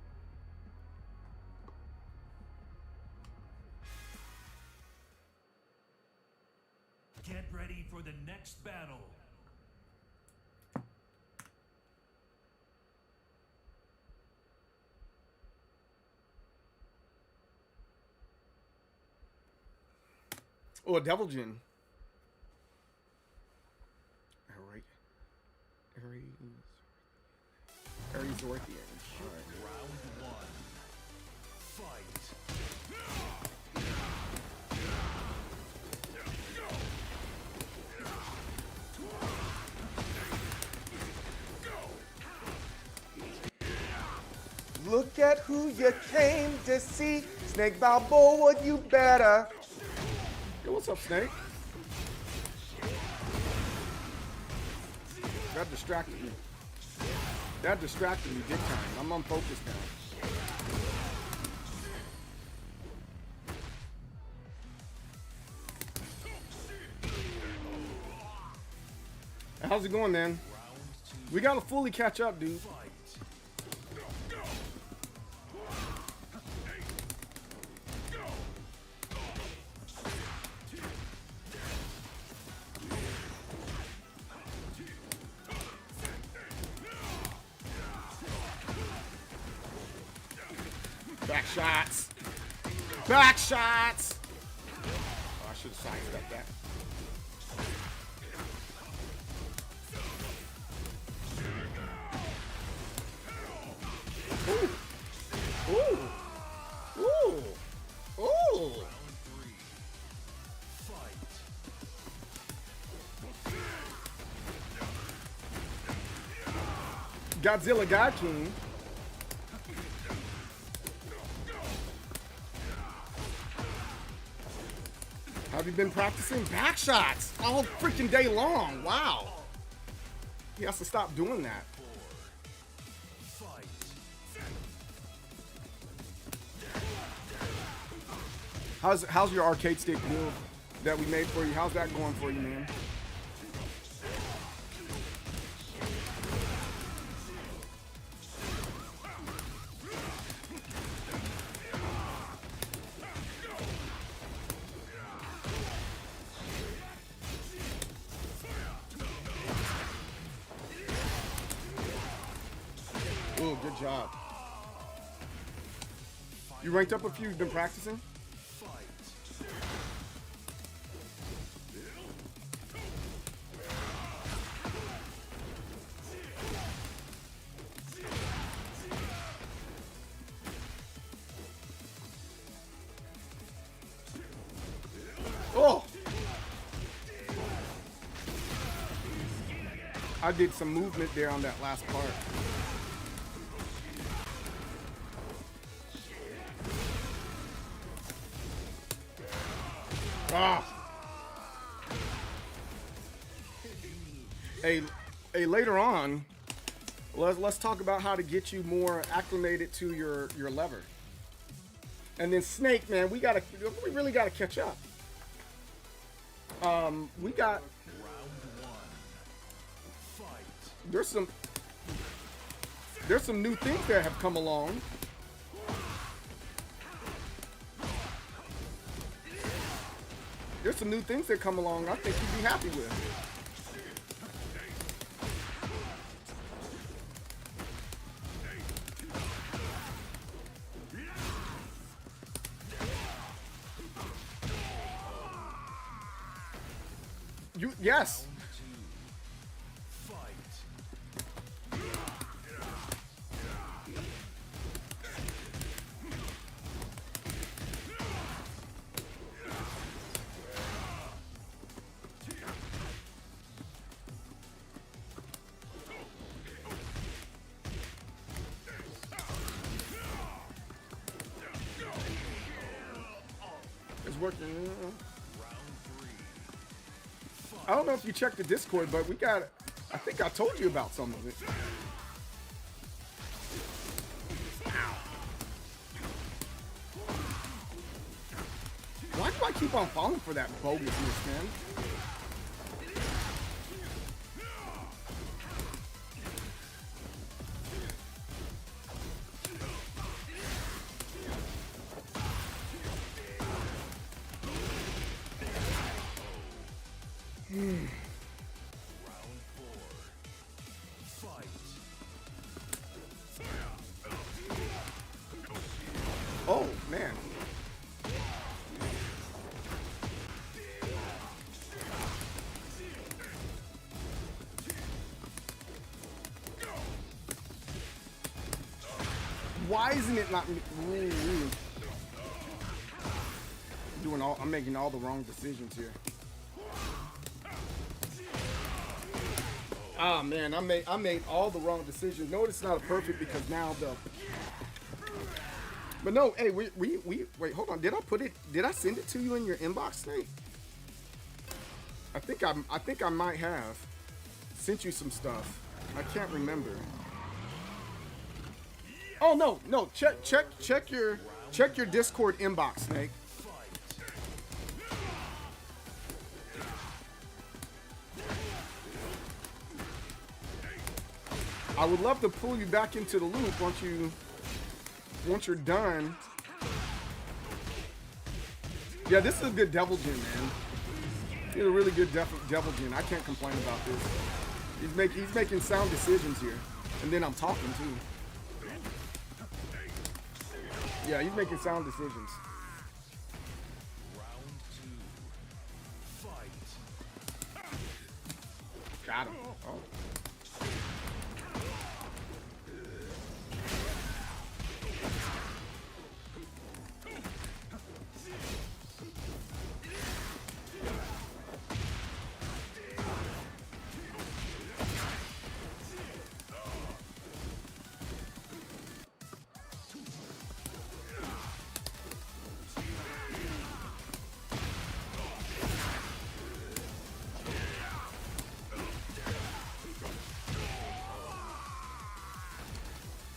Get ready for the next battle.
Oh, a Devil Jin. Aries Orthian. Alright.
Round one. Fight.
Look at who you came to see. Snake Balboa, you better. Yo, what's up, Snake? That distracted me. That distracted me big time. I'm unfocused now. How's it going, man? We gotta fully catch up, dude. Back shots. Back shots. Oh, I should have sidestepped that. Ooh. Ooh. Ooh. Ooh. Godzilla God King. Have you been practicing back shots all freaking day long? Wow. He has to stop doing that. How's your arcade stick build that we made for you? How's that going for you, man? Ooh, good job. You ranked up a few. You've been practicing. Oh! I did some movement there on that last part. Ah! Hey, later on, let's talk about how to get you more acclimated to your lever. And then Snake, man, we really gotta catch up. We got there's some new things that have come along. There's some new things that come along I think you'd be happy with. Yes. It's working. I don't know if you checked the Discord, but we got, I think I told you about some of it. Why do I keep on falling for that bogusness, man? Oh, man. Why isn't it not I'm making all the wrong decisions here. Ah, man, I made all the wrong decisions. No, it's not a perfect because now the. But no, hey, we wait, hold on. Did I send it to you in your inbox, Snake? I think I might have sent you some stuff. I can't remember. Oh no, check your Discord inbox, Snake. I would love to pull you back into the loop once you're done. Yeah, this is a good Devil Gin, man. He's a really good Devil Gin. I can't complain about this. He's making sound decisions here. And then I'm talking too. Yeah, he's making sound decisions. Got him. Oh.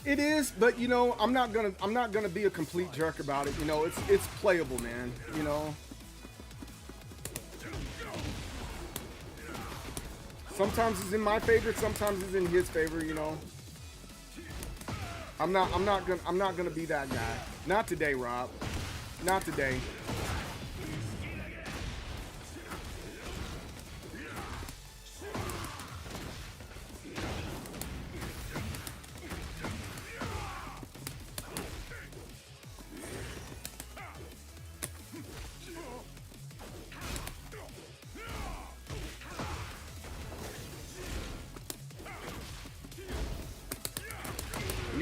It is, but you know, I'm not gonna be a complete jerk about it. You know, it's playable, man. You know, sometimes it's in my favor, sometimes it's in his favor. You know, I'm not gonna be that guy. Not today, Rob. Not today.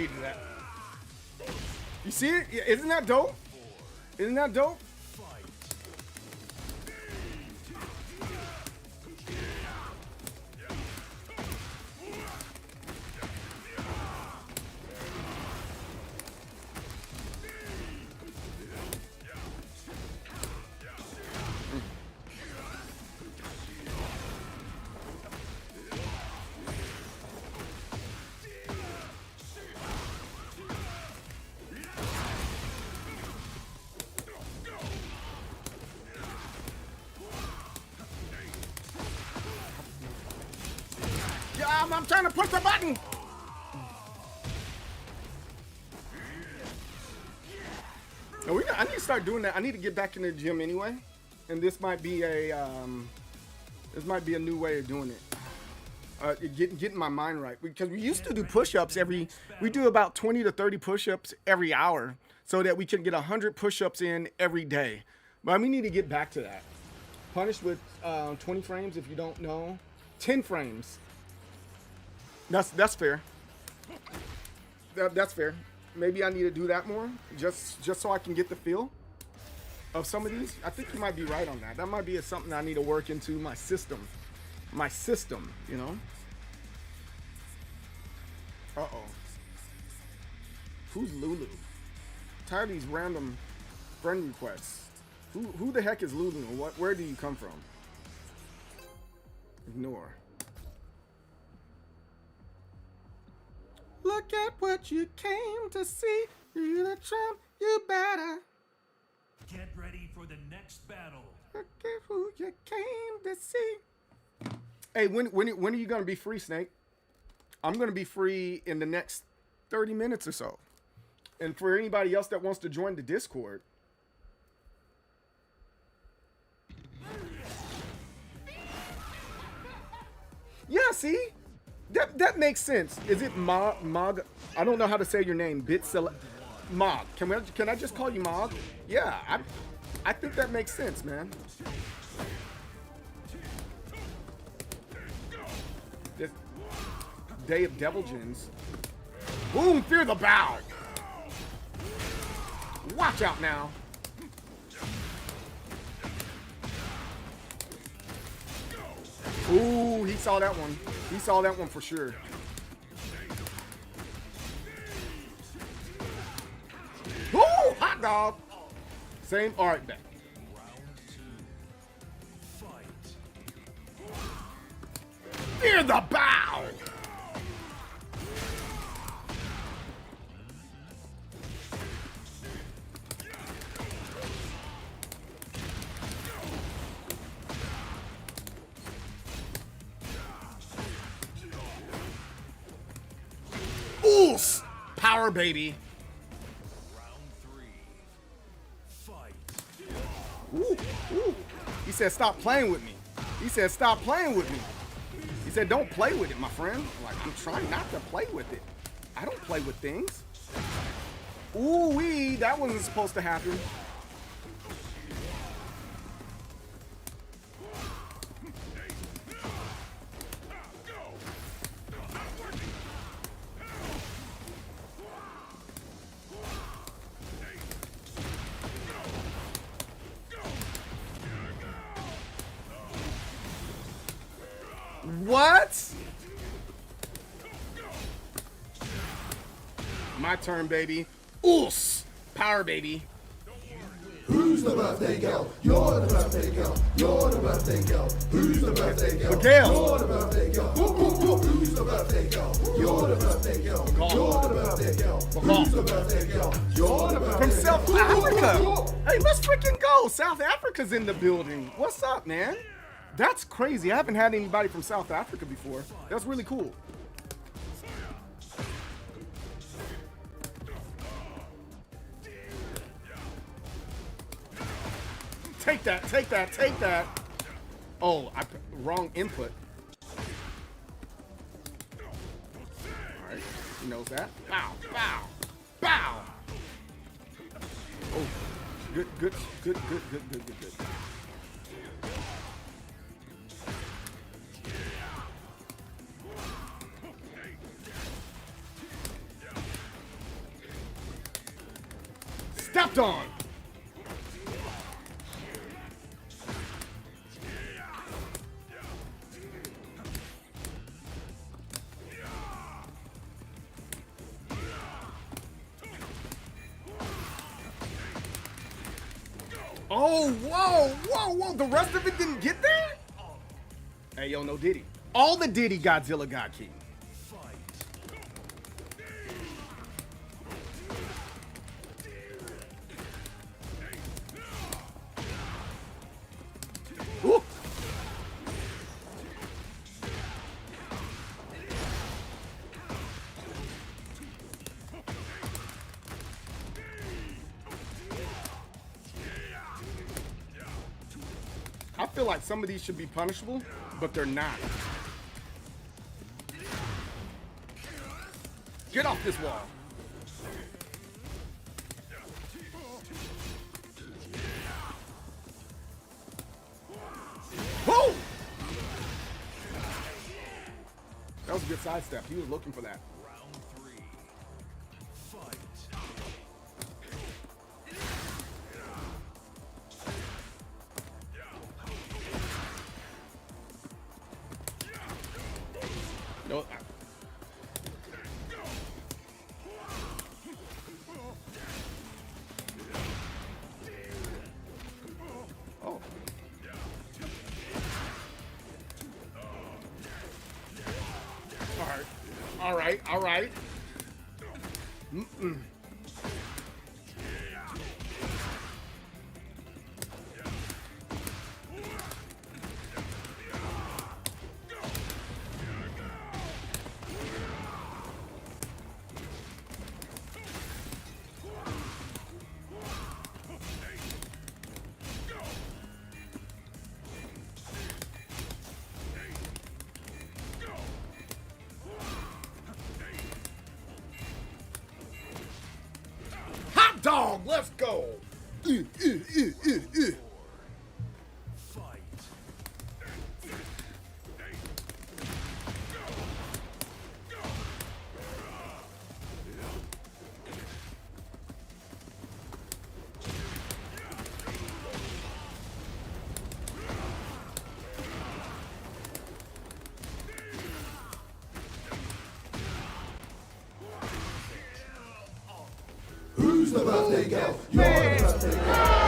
need to do that. You see it? Isn't that dope? Isn't that dope? I'm trying to push the button. No, I need to start doing that. I need to get back in the gym anyway, and this might be a new way of doing it. Getting my mind right, because we used to do push-ups we do about 20 to 30 push-ups every hour, so that we can get 100 push-ups in every day. But we need to get back to that. Punished with 20 frames if you don't know, 10 frames. That's fair. That's fair. Maybe I need to do that more, just so I can get the feel of some of these. I think you might be right on that. That might be something I need to work into my system. My system, you know. Uh-oh. Who's Lulu? Tired of these random friend requests. Who the heck is Lulu? Where do you come from? Ignore. Look at what you came to see. You're the Trump, you better.
Get ready for the next battle.
Look at who you came to see. Hey, when are you gonna be free, Snake? I'm gonna be free in the next 30 minutes or so. And for anybody else that wants to join the Discord. Yeah, see? That makes sense. Is it Mog? I don't know how to say your name. Mog. Can I just call you Mog? Yeah, I think that makes sense, man. This Day of Devil Gins. Boom! Fear the bow. Watch out now. Ooh, he saw that one. He saw that one for sure. Ooh, hot dog. Same. All right, back. Fear the bow. Power, baby. Ooh, ooh. He said, stop playing with me. He said, stop playing with me. He said, don't play with it, my friend. I'm like, I'm trying not to play with it. I don't play with things. Ooh-wee, that wasn't supposed to happen. What? My turn, baby. Oos! Power, baby.
Who's the birthday girl? You're the birthday girl. You're the birthday girl. Who's the birthday girl?
Miguel.
You're the birthday girl. Boop, boop, boop. Who's the birthday girl? You're the birthday girl. You're the birthday girl. Who's the birthday girl? You're the birthday girl.
From South Africa. Hey, let's freaking go. South Africa's in the building. What's up, man? That's crazy. I haven't had anybody from South Africa before. That's really cool. Take that, take that, take that. Oh, wrong input. All right, he knows that. Bow, bow, bow. Oh, good, good, good, good, good, good, good, good. Hopped on. Oh, whoa, whoa, whoa. The rest of it didn't get there? Hey, yo, no Diddy. All the Diddy Godzilla got key. Ooh. I feel like some of these should be punishable, but they're not. Get off this wall. Whoa! That was a good sidestep. He was looking for that.
Round 3. Fight.
No. Oh. All right. All right. All right. Mm-mm. Hot dog, let's go.
Fight.
Who's the birthday girl? You're the birthday girl.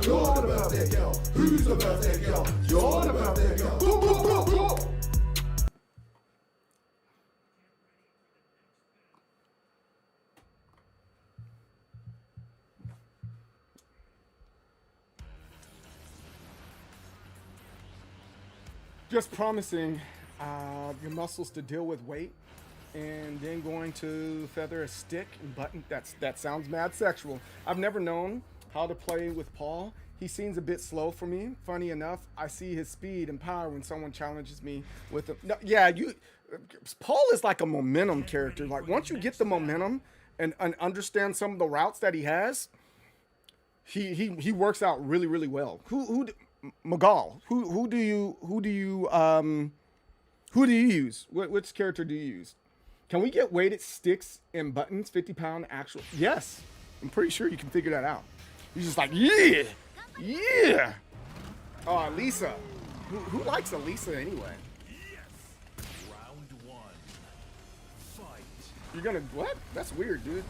You're the birthday girl. Who's the birthday girl? You're the birthday girl. Boom, boom, boom, boom.
Just promising your muscles to deal with weight, and then going to feather a stick and button. That sounds mad sexual. I've never known how to play with Paul. He seems a bit slow for me. Funny enough, I see his speed and power when someone challenges me with him. No, yeah, Paul is like a momentum character. Like once you get the momentum and understand some of the routes that he has, he works out really, really well. Magal, who do you use? Which character do you use? Can we get weighted sticks and buttons, 50-pound actual? Yes, I'm pretty sure you can figure that out. He's just like, yeah, yeah. Oh, Lisa. Who likes Elisa anyway?
Round 1. Fight.
You're gonna what? That's weird, dude.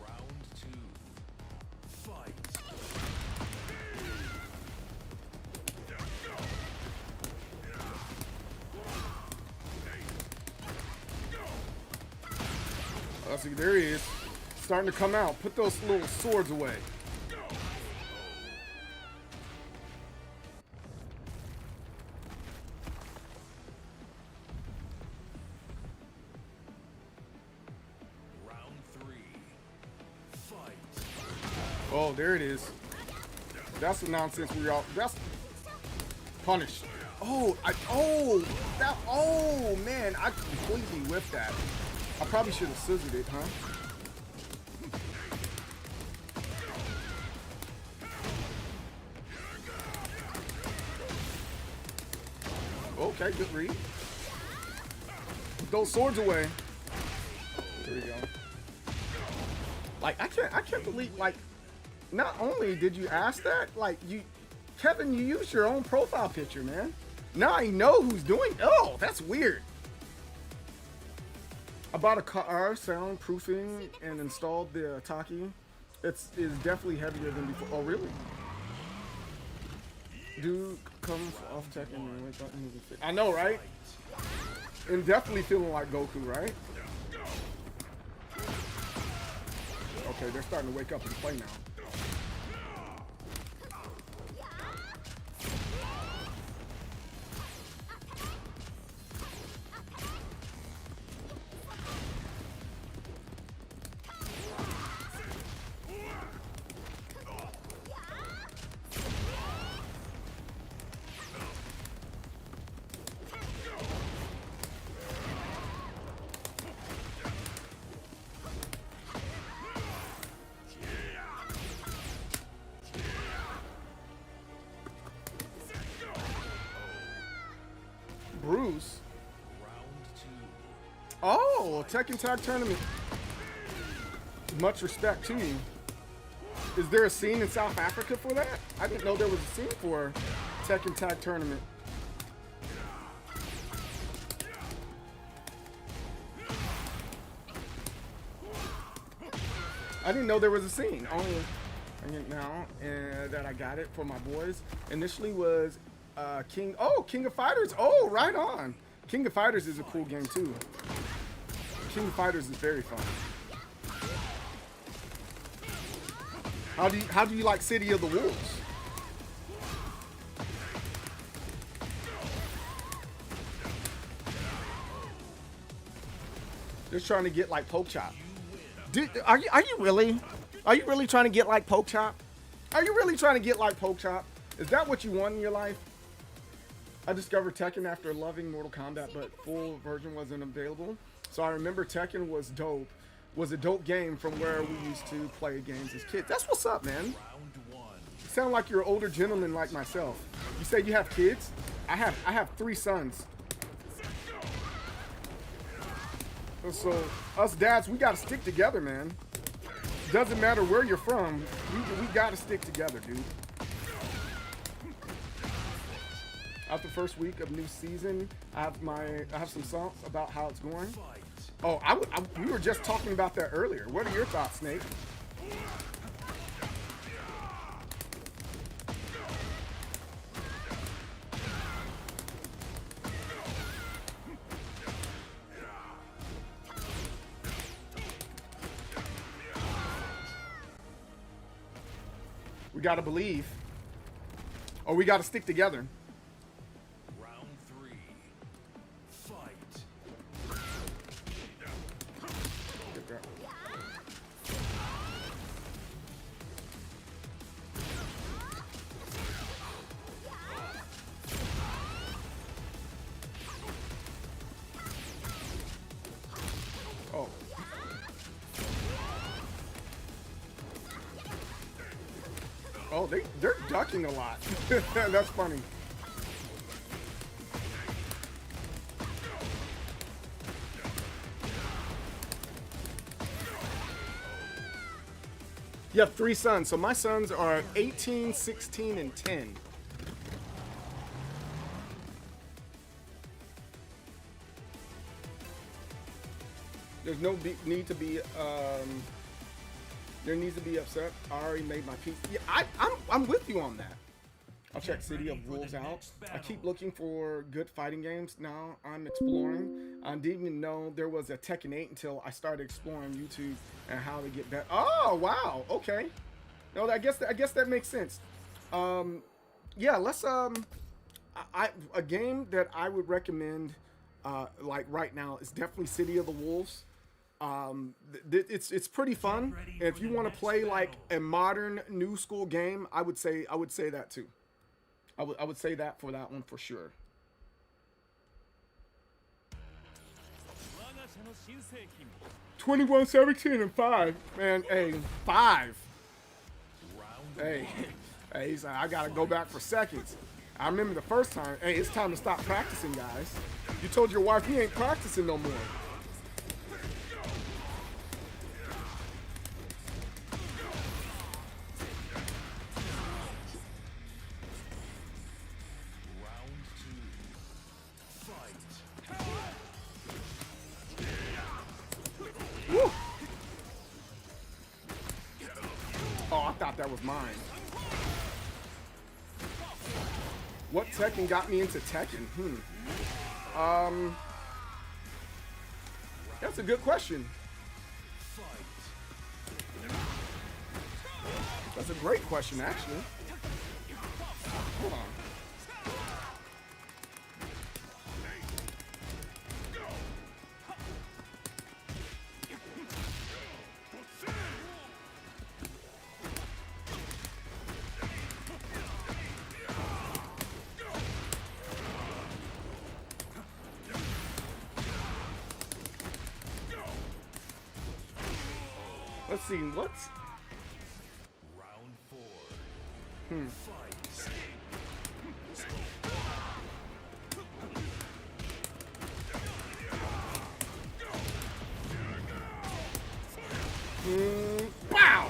Round 2. Fight.
Oh, see, there he is. Starting to come out. Put those little swords away.
Round 3. Fight.
Oh, there it is. That's the nonsense that's punished. Oh man, I completely whiffed that. I probably should have scissored it, huh? Okay, good read. Put those swords away. There we go. Like I can't believe, like, not only did you ask that, like, Kevin, you used your own profile picture, man. Now I know who's doing. Oh, that's weird. I bought a car soundproofing and installed the Taki. Is definitely heavier than before. Oh, really? Dude comes off Tekken and wake up and moving fit. I know, right? And definitely feeling like Goku, right? Okay, they're starting to wake up and play now. Bruce. Oh, Tekken Tag Tournament. Much respect to you. Is there a scene in South Africa for that? I didn't know there was a scene for Tekken Tag Tournament. I didn't know there was a scene. Only now that I got it for my boys. Initially was King of Fighters. Oh, right on. King of Fighters is a cool game too. King of Fighters is very fun. How do you like City of the Wolves? Just trying to get like Poke Chop. Dude, are you really trying to get like Poke Chop? Are you really trying to get like Poke Chop? Is that what you want in your life? I discovered Tekken after loving Mortal Kombat, but full version wasn't available. So I remember Tekken was dope. Was a dope game from where we used to play games as kids. That's what's up, man. You sound like you're an older gentleman like myself. You say you have kids? I have 3 sons. So us dads, we gotta stick together, man. Doesn't matter where you're from, we gotta stick together, dude. After the first week of new season, I have some thoughts about how it's going. Oh, we were just talking about that earlier. What are your thoughts, Snake? We gotta believe. Or we gotta stick together.
Round 3. Fight.
Oh. Oh, they're ducking a lot. That's funny. You have 3 sons, so my sons are 18, 16, and 10. There's no need to be there needs to be upset. I already made my peace. Yeah, I'm with you on that. I'll check City of Wolves out. I keep looking for good fighting games. Now I'm exploring. I didn't even know there was a Tekken 8 until I started exploring YouTube and how to get better. Oh wow, okay. No, I guess that makes sense. Yeah, let's a game that I would recommend like right now is definitely City of the Wolves. It's pretty fun. And if you want to play like a modern new school game, I would say that too. I would say that for that one for sure. 21, 17, and 5. Man, hey, 5. Hey, hey, he's like, I gotta go back for seconds. I remember the first time. Hey, it's time to stop practicing, guys. You told your wife you ain't practicing no more. Woo. Oh, I thought that was mine. What Tekken got me into Tekken? That's a good question. That's a great question, actually. Hold on. Let's see, what's... Wow!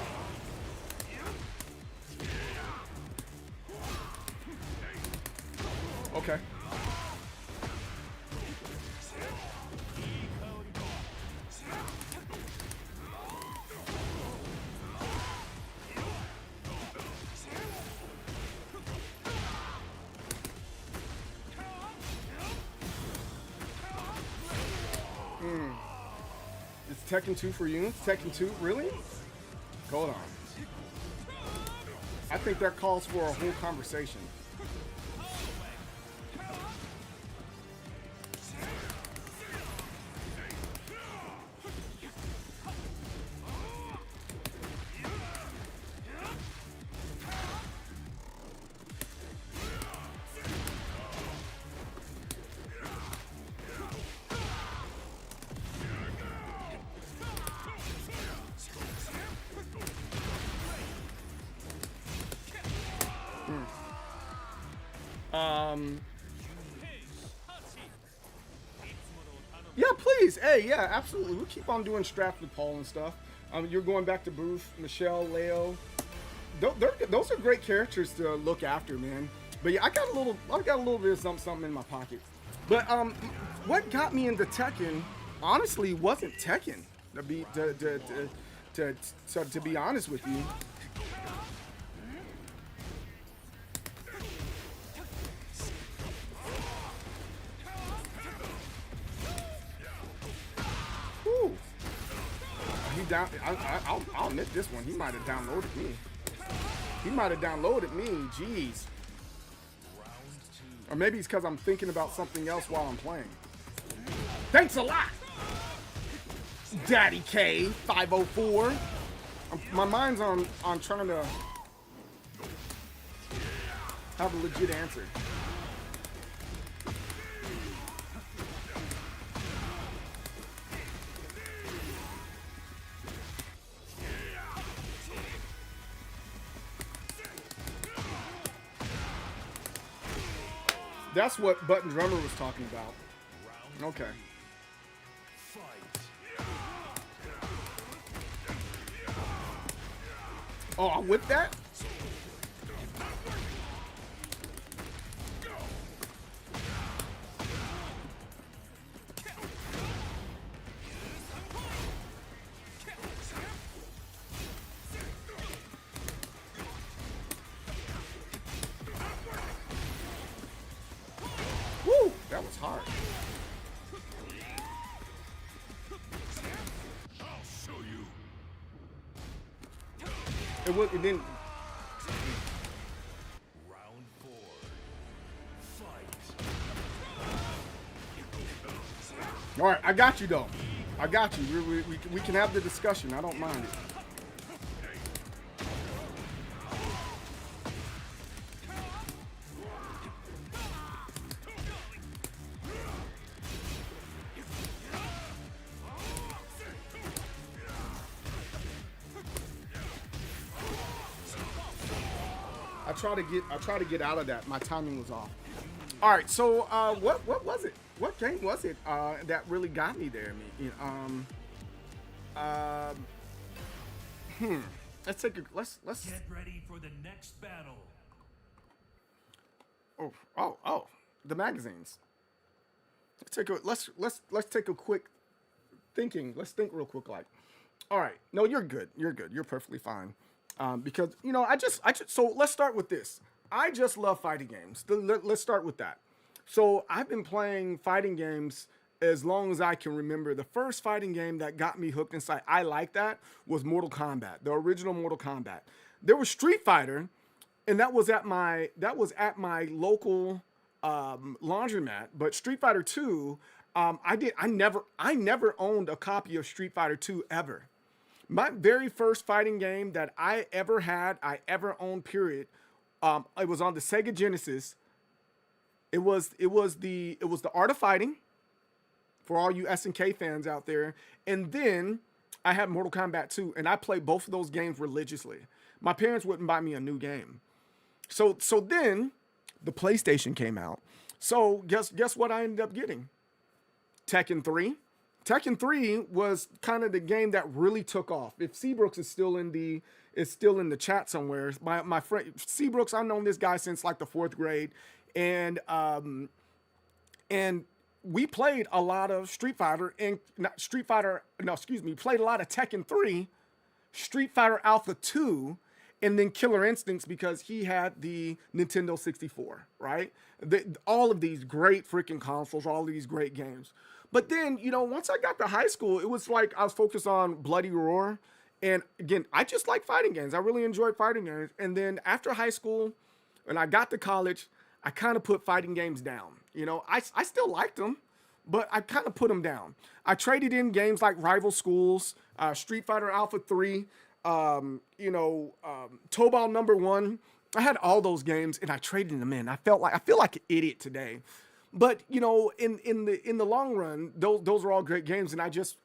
Okay. It's Tekken 2 for you? Tekken 2? Really? Hold on. I think that calls for a whole conversation. Yeah, please. Hey, yeah, absolutely. We'll keep on doing straps with Paul and stuff. You're going back to Bruce, Michelle, Leo. Those are great characters to look after, man. But yeah, I got a little bit of something in my pocket. But what got me into Tekken, honestly, wasn't Tekken. To be honest with you. I'll admit this one. He might have downloaded me. Jeez. Or maybe it's because I'm thinking about something else while I'm playing. Thanks a lot, Daddy K 504. My mind's on trying to have a legit answer. That's what Button Drummer was talking about. Okay. Oh, I whipped that? Woo! That was hard. It didn't.
Round 4. Fight.
All right, I got you though. I got you. We can have the discussion. I don't mind it. try to get out of that. My timing was off. All right, so what was it? What game was it that really got me there? Let's take a let's.
Get ready for the next battle.
Oh, the magazines. Let's take a quick thinking. Let's think real quick. Like, all right, no, you're good. You're perfectly fine. Because so let's start with this. I just love fighting games. Let's start with that. So I've been playing fighting games as long as I can remember. The first fighting game that got me hooked inside, I like that, was Mortal Kombat, the original Mortal Kombat. There was Street Fighter, and that was at my local laundromat. But Street Fighter 2, I never owned a copy of Street Fighter 2 ever. My very first fighting game that I ever owned, period, it was on the Sega Genesis. It was the Art of Fighting, for all you SNK fans out there. And then I had Mortal Kombat 2, and I played both of those games religiously. My parents wouldn't buy me a new game. So then the PlayStation came out. So guess what I ended up getting? Tekken 3. Tekken 3 was kind of the game that really took off. If Seabrooks is still in the chat somewhere, my friend Seabrooks, I've known this guy since like the 4th grade, and we played a lot of played a lot of Tekken 3, Street Fighter Alpha 2, and then Killer Instincts because he had the Nintendo 64, right? All of these great freaking consoles, all of these great games. But then, once I got to high school, it was like I was focused on Bloody Roar. And again, I just like fighting games. I really enjoyed fighting games. And then after high school, when I got to college, I kind of put fighting games down. I still liked them, but I kind of put them down. I traded in games like Rival Schools, Street Fighter Alpha 3, Tobal Number 1. I had all those games and I traded them in. I feel like an idiot today. But in the long run, those are all great games, and I was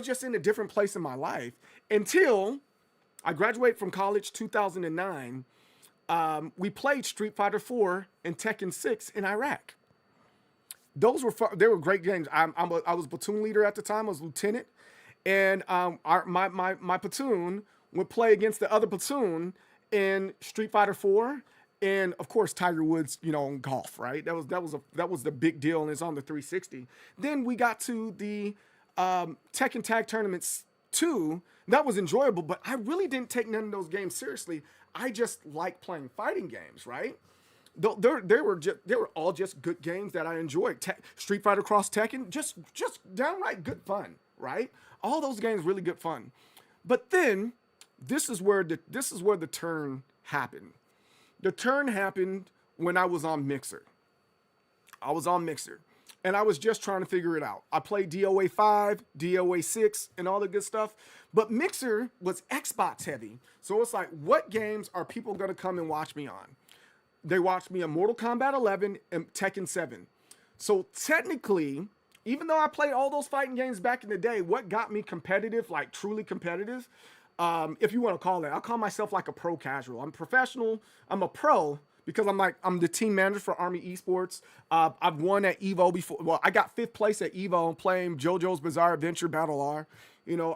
just in a different place in my life until I graduated from college 2009. We played Street Fighter 4 and Tekken 6 in Iraq. They were great games. I was platoon leader at the time. I was lieutenant, and my platoon would play against the other platoon in Street Fighter 4. And of course, Tiger Woods, in golf, right? That was the big deal, and it's on the 360. Then we got to the Tekken Tag Tournaments 2. That was enjoyable, but I really didn't take none of those games seriously. I just like playing fighting games, right? They were all just good games that I enjoyed. Street Fighter Cross Tekken, just downright good fun, right? All those games really good fun. But then this is where the turn happened. The turn happened when I was on Mixer. And I was just trying to figure it out. I played DOA 5, DOA 6, and all the good stuff. But Mixer was Xbox heavy. So it's like, what games are people going to come and watch me on? They watched me on Mortal Kombat 11 and Tekken 7. So technically, even though I played all those fighting games back in the day, what got me competitive, like truly competitive, if you want to call it, I'll call myself like a pro casual. I'm professional. I'm a pro because I'm the team manager for Army Esports. I've won at Evo before. Well, I got 5th place at Evo playing JoJo's Bizarre Adventure Battle R.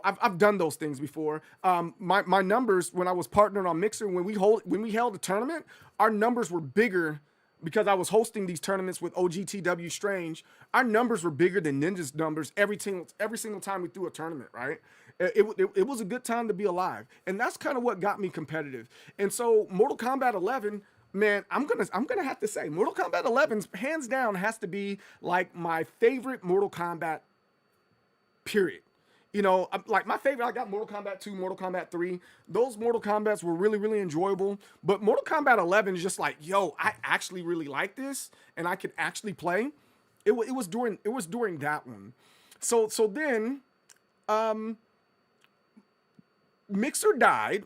I've done those things before. My numbers when I was partnered on Mixer, when we held a tournament, our numbers were bigger because I was hosting these tournaments with OGTW Strange. Our numbers were bigger than Ninja's numbers every single time we threw a tournament, right? It was a good time to be alive, and that's kind of what got me competitive. And so Mortal Kombat 11, man, I'm gonna have to say Mortal Kombat 11 hands down has to be like my favorite Mortal Kombat. Period. Like my favorite, I got Mortal Kombat 2, Mortal Kombat 3. Those Mortal Kombats were really, really enjoyable. But Mortal Kombat 11 is just like, yo, I actually really like this, and I could actually play. It was during that one. So then, Mixer died,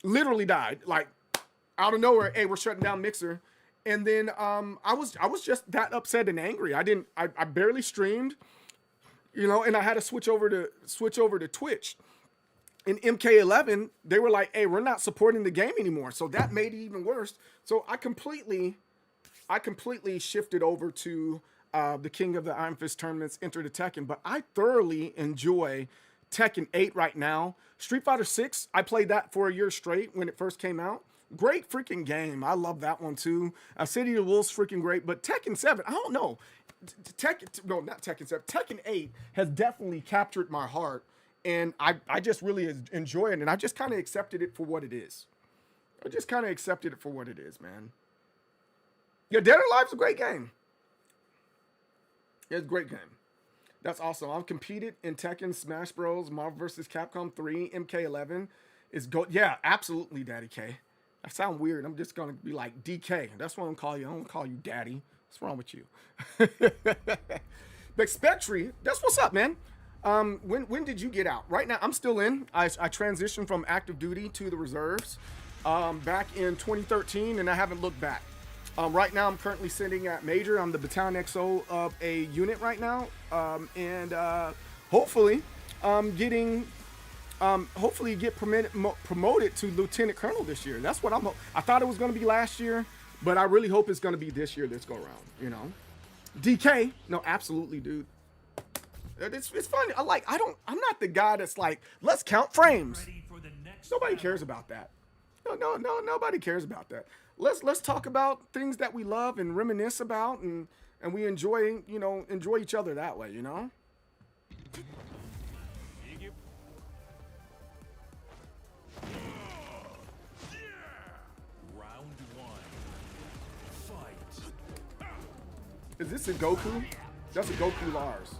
literally died, like out of nowhere. Hey, we're shutting down Mixer, and then I was just that upset and angry. I barely streamed, and I had to switch over to Twitch, in MK11, they were like, hey, we're not supporting the game anymore. So that made it even worse. So I completely shifted over to the King of the Iron Fist tournaments, Enter the Tekken. But I thoroughly enjoy Tekken 8 right now. Street Fighter 6, I played that for a year straight when it first came out. Great freaking game. I love that one too. City of the Wolves freaking great. But Tekken 7, I don't know. Not Tekken 7. Tekken 8 has definitely captured my heart. And I just really enjoy it. And I just kind of accepted it for what it is. Man. Yeah, Dead or Alive's a great game. It's a great game. That's awesome. I've competed in Tekken, Smash Bros, Marvel vs. Capcom 3, MK11. Yeah, absolutely, Daddy K. I sound weird. I'm just going to be like DK. That's what I'm going to call you. I don't call you Daddy. What's wrong with you? But Spectre, that's what's up, man. When did you get out? Right now, I'm still in. I transitioned from active duty to the reserves back in 2013, and I haven't looked back. Right now, I'm currently sitting at Major. I'm the Battalion XO of a unit right now, and hopefully get promoted to Lieutenant Colonel this year. That's what I thought it was going to be last year, but I really hope it's going to be this year. This go around, you know. DK, no, absolutely, dude. It's fun. I'm not the guy that's like, let's count frames. Nobody cares about that. No, nobody cares about that. Let's talk about things that we love and reminisce about, and we enjoy each other that way, you know.
Round one. Fight.
Is this a Goku? That's a Goku Lars.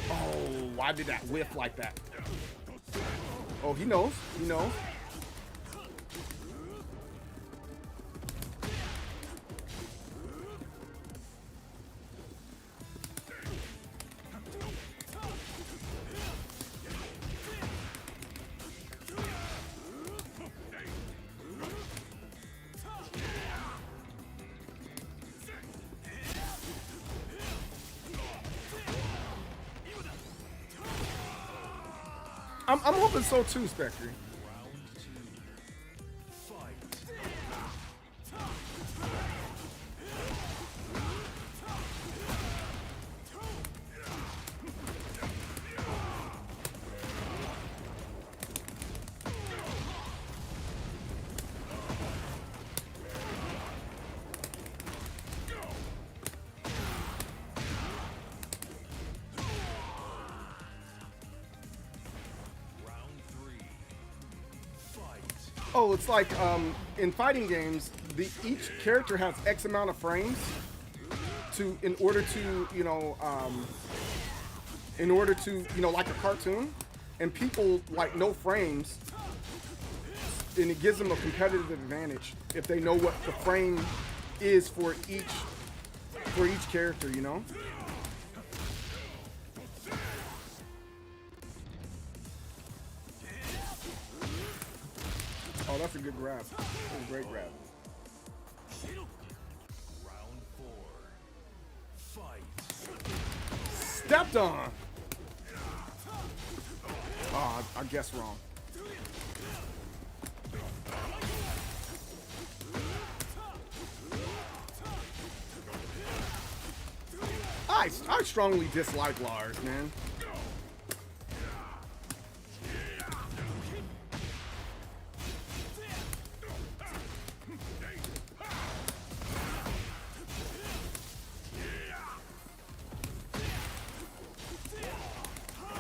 Oh, why did that whiff like that? Oh, he knows. I'm hoping so too, Spectre. Oh, it's like in fighting games, each character has X amount of frames in order to like a cartoon, and people like no frames, and it gives them a competitive advantage if they know what the frame is for each character, you know. Oh, that's a good grab. That's a great grab.
Round four. Fight.
Stepped on. Oh, I guess wrong. I strongly dislike Lars, man.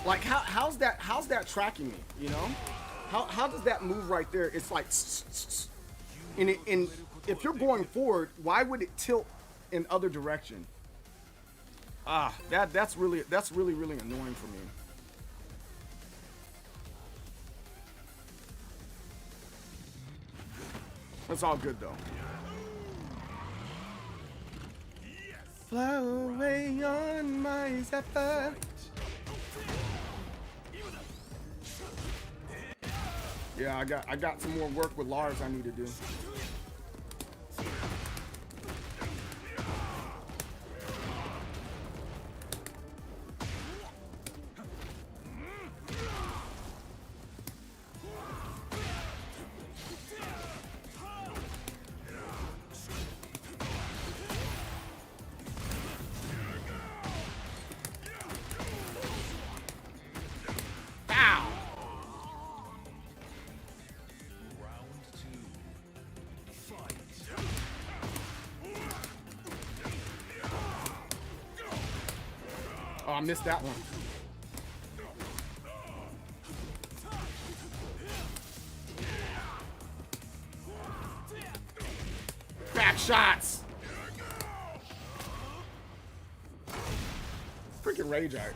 Like how's that tracking me? You know, how does that move right there? It's like, and if you're going forward, why would it tilt in other direction? That's really annoying for me. That's all good though. Fly away on my Zephyr. Yeah, I got some more work with Lars I need to do. Oh, I missed that one. Back shots. Freaking Rage Art.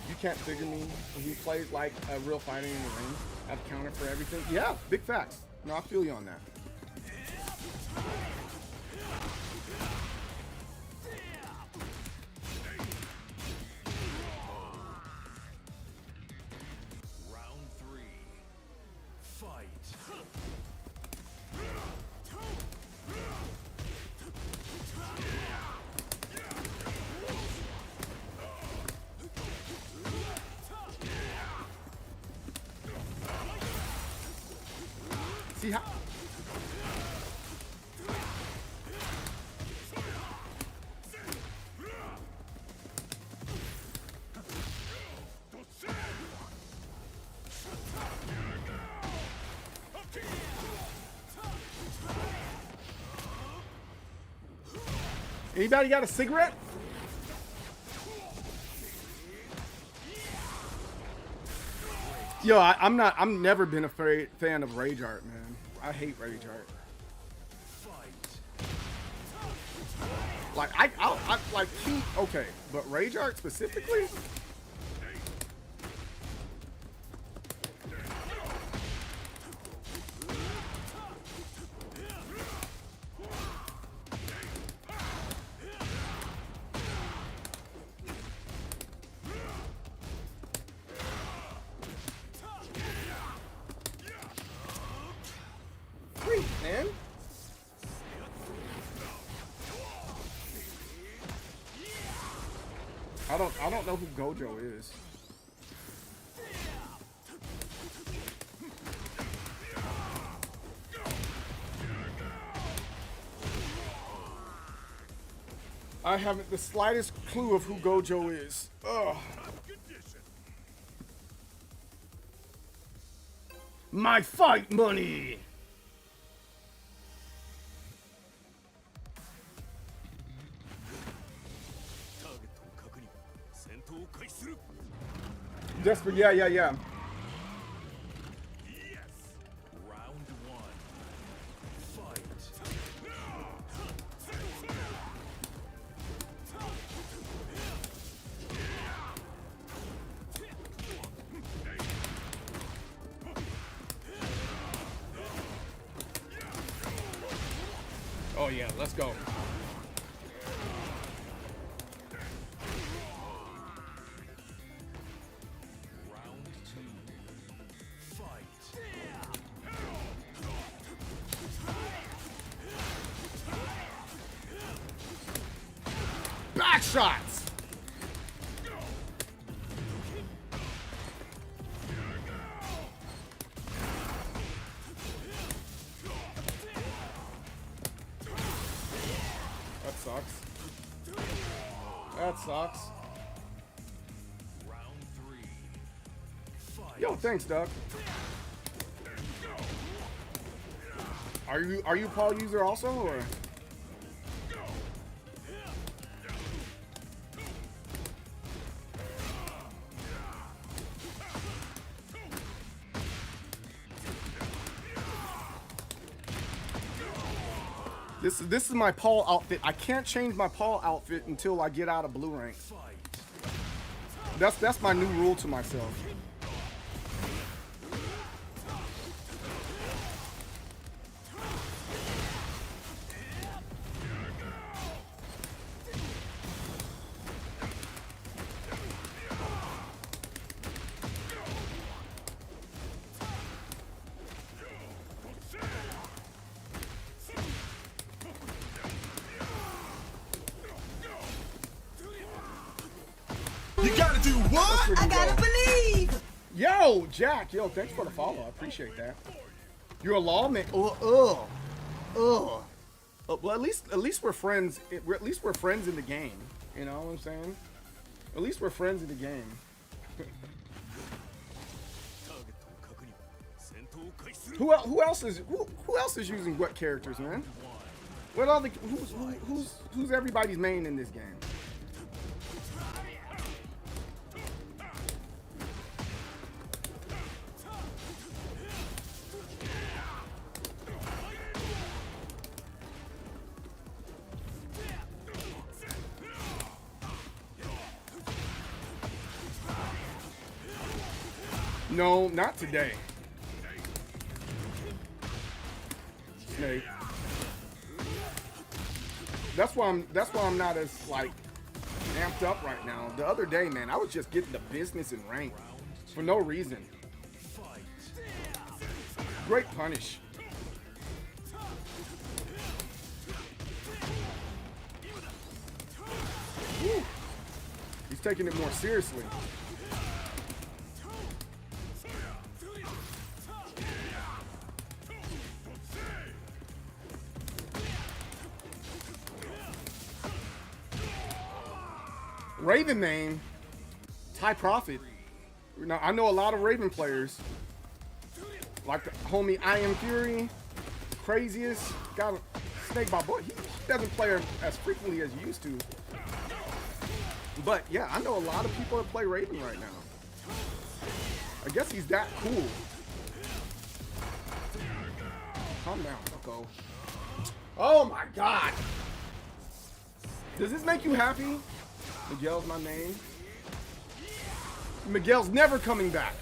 You can't figure me. He plays like a real fighter in the ring. Have counter for everything. Yeah, big facts. No, I feel you on that.
Round 3. Fight.
See how? Anybody got a cigarette? Yo, I'm never been a fan of Rage Art, man. I hate Rage Art. Like I like he okay, but Rage Art specifically? Sweet, man. I don't know who Gojo is. I haven't the slightest clue of who Gojo is. Ugh. My fight money. Just for yeah.
Yes. Round 1. Fight.
Oh yeah, let's go.
Round 2. Fight.
Back shots. That sucks. That sucks.
Round 3. Fight.
Yo, thanks, Doug. Are you Paul user also or? This is my Paul outfit. I can't change my Paul outfit until I get out of blue rank. That's my new rule to myself.
You gotta do what?
I gotta believe. Yo, Jack. Yo, thanks for the follow. I appreciate that. You're a lawman. Well, at least we're friends. At least we're friends in the game. You know what I'm saying? At least we're friends in the game. Who else is using what characters, man? What other who's everybody's main in this game? No, not today. Snake. That's why I'm not as like amped up right now. The other day, man, I was just getting the business in rank for no reason. Great punish. Woo. He's taking it more seriously. Raven name, Ty Profit. Now I know a lot of Raven players, like the homie I Am Fury, Craziest, got Snake by boy. He doesn't play as frequently as he used to. But yeah, I know a lot of people that play Raven right now. I guess he's that cool. Calm down, Bucko. Oh my God. Does this make you happy? Miguel's my name. Miguel's never coming back.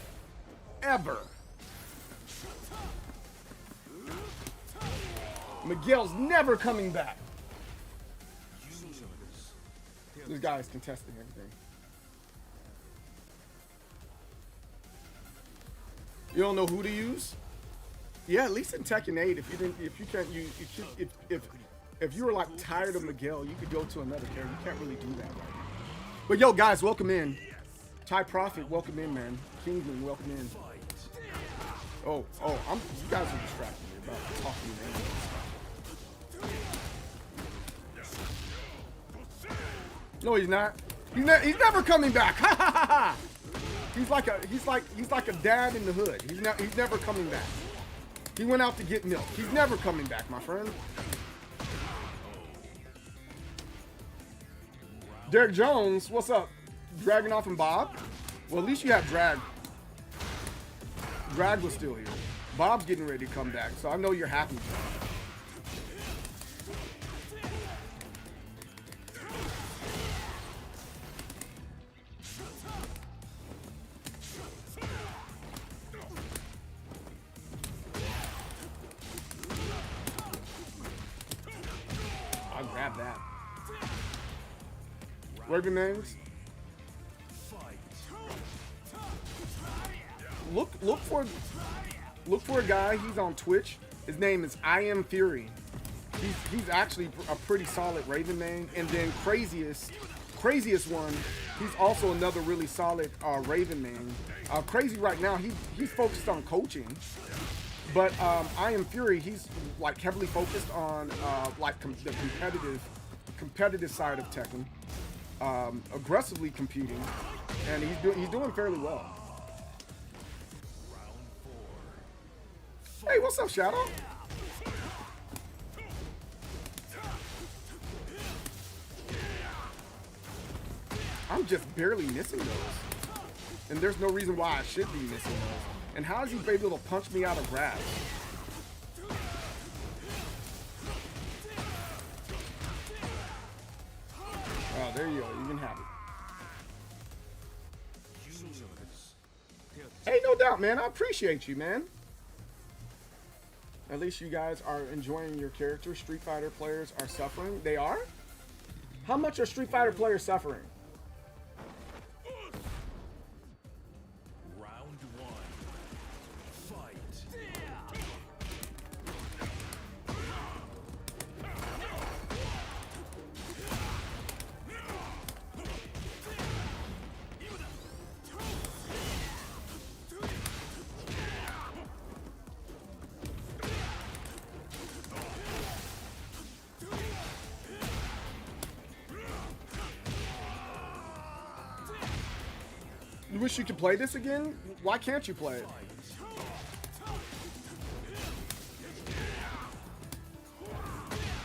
Ever. Miguel's never coming back. This guy is contesting everything. You don't know who to use? Yeah, at least in Tekken 8, if you were like tired of Miguel, you could go to another character. You can't really do that right now. But yo, guys, welcome in. Ty Profit, welcome in, man. Kingsman, welcome in. Oh, you guys are distracting me about talking to me. No, he's not. He's never coming back. Ha ha ha ha. He's like a dad in the hood. He's never coming back. He went out to get milk. He's never coming back, my friend. Derek Jones, what's up? Dragging off and Bob? Well, at least you have Drag. Drag was still here. Bob's getting ready to come back, so I know you're happy. I'll grab that. Raven names. Look for a guy. He's on Twitch. His name is I Am Fury. He's actually a pretty solid Raven name. And then craziest one. He's also another really solid Raven name. Crazy right now. He's focused on coaching. But I Am Fury. He's like heavily focused on like the competitive side of Tekken. Aggressively competing, and he's doing fairly well. Hey, what's up, Shadow? I'm just barely missing those, and there's no reason why I should be missing those. And how is he able to punch me out of grabs? Oh, there you go. You can have it. Hey, no doubt, man. I appreciate you, man. At least you guys are enjoying your character. Street Fighter players are suffering. They are? How much are Street Fighter players suffering?
Round one. Fight.
You wish you could play this again? Why can't you play it?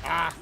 Ah!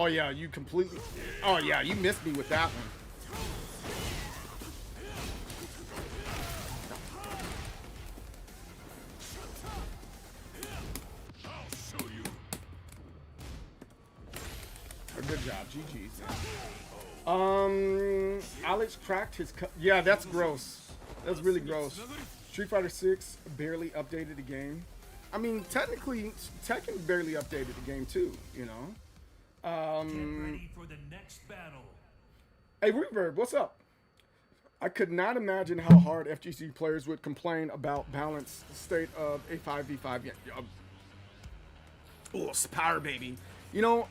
Oh yeah, you completely. Oh yeah, you missed me with that one. Oh, good job, GG's. Alex cracked his. Yeah, that's gross. That's really gross. Street Fighter 6 barely updated the game. I mean, technically, Tekken barely updated the game too. You know.
Get ready for the next battle.
Hey, Reverb, what's up? I could not imagine how hard FGC players would complain about balanced state of a 5v5. Oh, power baby. You know,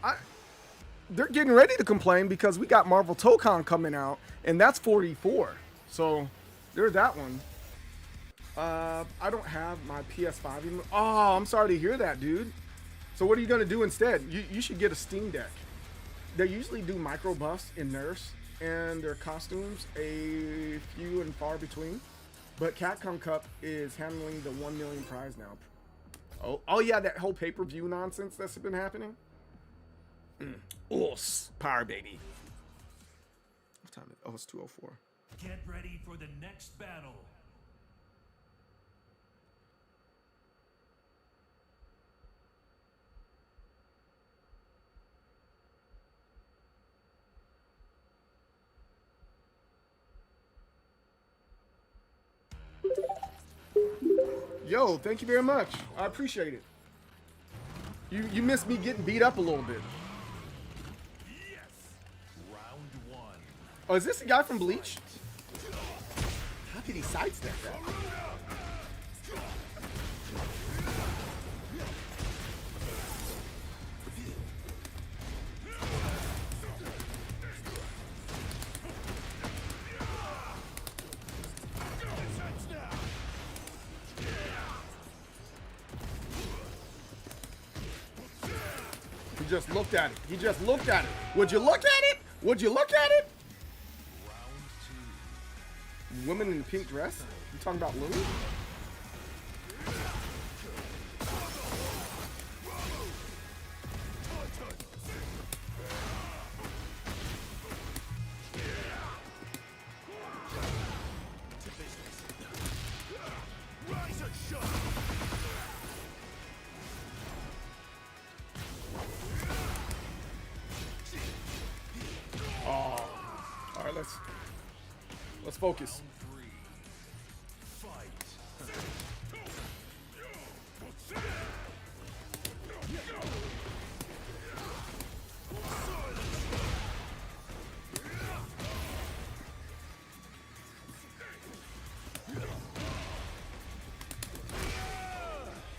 they're getting ready to complain because we got Marvel Tokon coming out, and that's 44. So there's that one. I don't have my PS5 anymore. Oh, I'm sorry to hear that, dude. So what are you gonna do instead? You should get a Steam Deck. They usually do micro buffs in Nurse, and their costumes a few and far between. But Capcom Cup is handling the 1 million prize now. Oh yeah, that whole pay-per-view nonsense that's been happening. Power baby. What time is it? Oh, it's 2:04.
Get ready for the next battle.
Yo, thank you very much. I appreciate it. You missed me getting beat up a little bit.
Yes. Round 1.
Oh, is this the guy from Bleach? How did he sidestep that? He just looked at it. He just looked at it. Would you look at it? Would you look at it? Woman in a pink dress? You talking about Lily? Let's focus.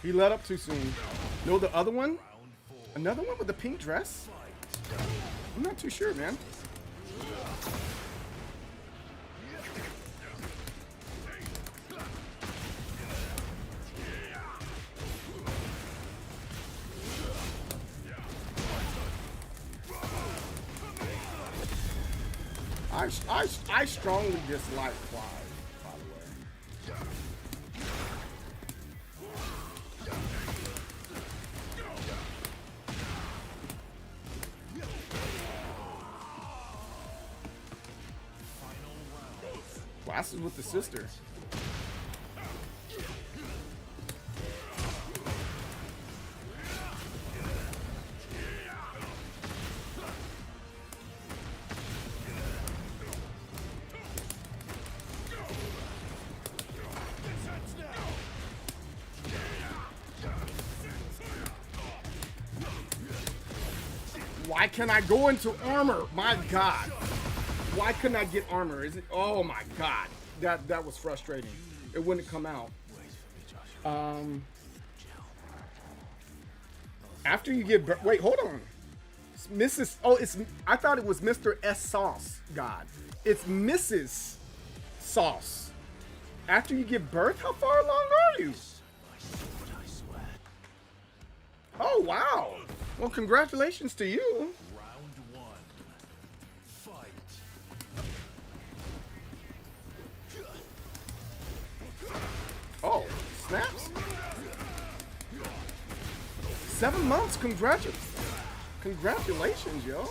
He let up too soon. No, the other one? Another one with the pink dress? I'm not too sure, man. I strongly dislike Clive, by the way. Glasses with the sister. Why can't I go into armor? My God. Why couldn't I get armor? Is it? Oh my God. That was frustrating. It wouldn't come out. After you get wait, hold on. It's Mrs. Oh, it's I thought it was Mr. S Sauce God. It's Mrs. Sauce. After you give birth, how far along are you? Oh wow. Well, congratulations to you.
Round 1. Fight.
Oh, snaps. 7 months, congratulations. Congratulations, yo.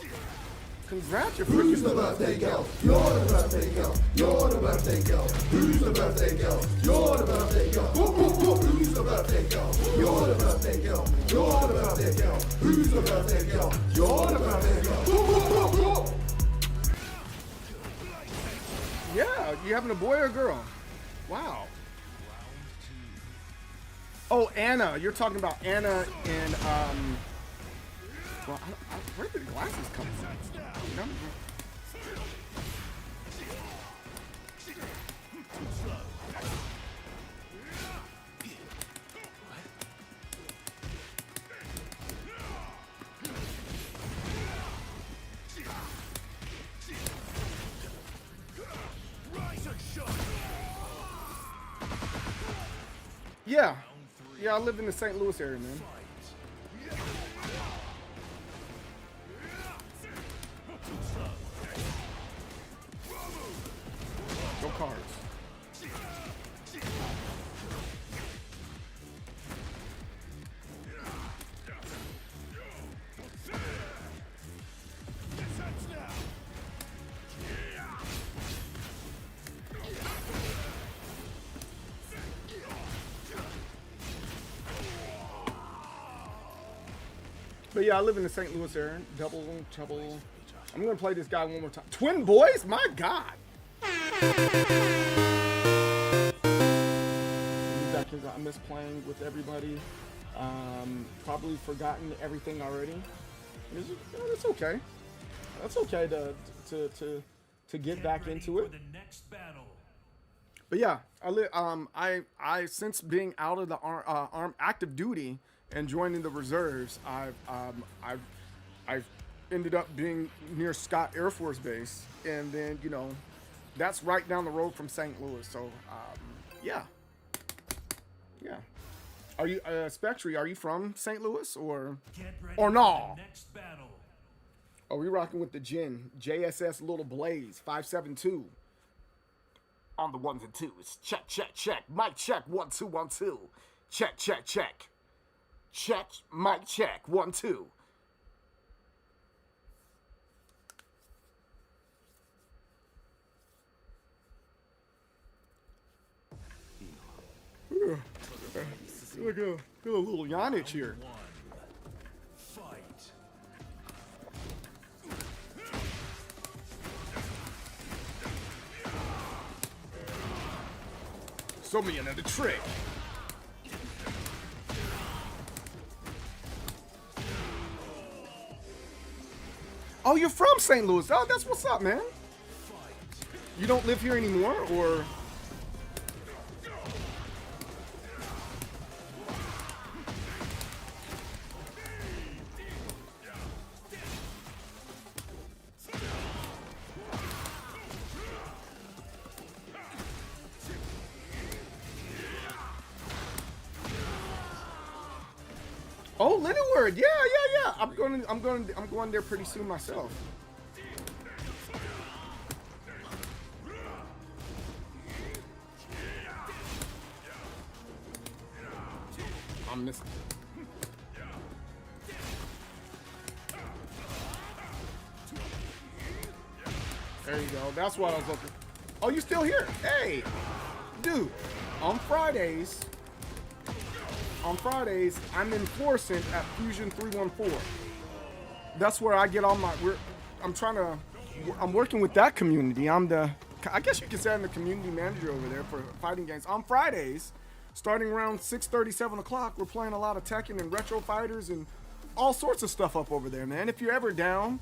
Congratulations.
Who's the birthday girl? You're the birthday girl. You're the birthday girl. Who's the birthday girl? You're the birthday girl. Whoop, whoop, whoop. Who's the birthday girl? You're the birthday girl. You're the birthday girl. Who's the birthday girl? You're the birthday girl. Whoop, whoop, whoop, whoop.
Yeah, you having a boy or a girl? Wow. Oh, Anna. You're talking about Anna and well, where did the glasses come from? You know? Yeah. Yeah, I live in the St. Louis area, man. Go Cards. But yeah, I live in the St. Louis area. Double trouble. I'm gonna play this guy one more time. Twin boys? My God. I miss playing with everybody. Probably forgotten everything already. It's okay. That's okay to get back into it. But yeah, I since being out of the armed active duty and joining the reserves, I've ended up being near Scott Air Force Base, and then that's right down the road from St. Louis. So yeah. Are you Spectre? Are you from St. Louis or no? Are we rocking with the Jin JSS Little Blaze 572 on the ones and twos? Check, check, check. Mic check 1 2 1 2. Check, check, check. Check, mic check 1 2. Look at a little Yanich here. Show me another trick. Oh, you're from St. Louis. Oh, that's what's up, man. You don't live here anymore, or? Oh, Littleward, yeah. I'm going there pretty soon myself. I'm missing. There you go. That's what I was looking. Oh, you still here? Hey, dude. On Fridays, I'm in Florissant at Fusion 314. That's where I get all my. I'm working with that community. I guess you could say I'm the community manager over there for fighting games. On Fridays, starting around 6:30, 7 o'clock, we're playing a lot of Tekken and retro fighters and all sorts of stuff up over there, man. If you're ever down,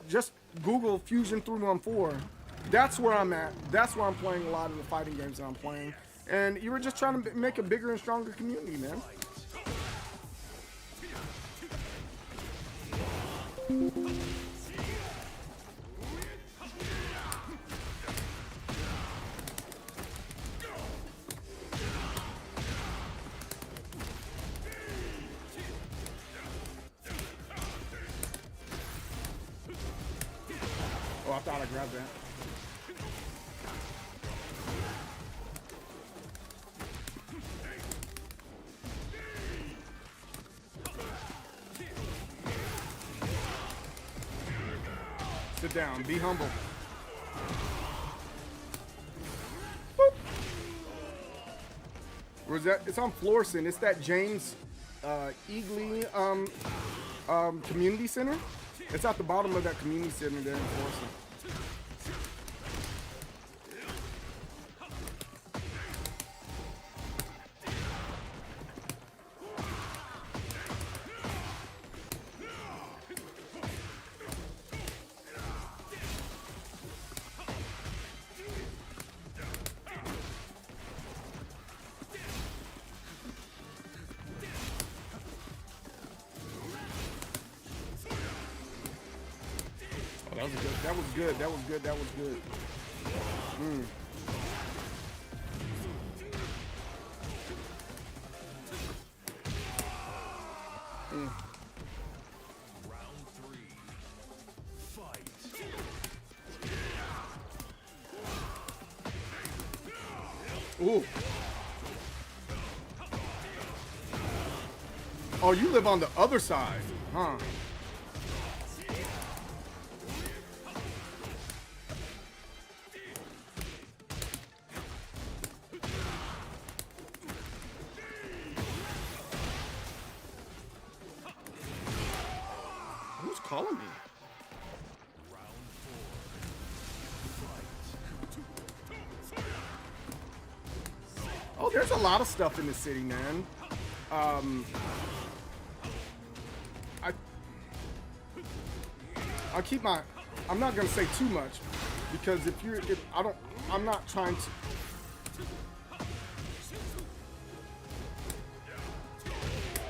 just Google Fusion 314. That's where I'm at. That's where I'm playing a lot of the fighting games that I'm playing. And you were just trying to make a bigger and stronger community, man. Oh, I thought I grabbed that. Sit down. Be humble. Boop. Where's that? It's on Florissant. It's that James Eagley community center. It's at the bottom of that community center there in Florissant. That was good. That was good. That was good. Mm. Mm.
Round 3. Fight.
Ooh. Oh, you live on the other side, huh? Who's calling me?
Round 4.
Oh, there's a lot of stuff in the city, man. I'll keep my. I'm not gonna say too much because I'm not trying to.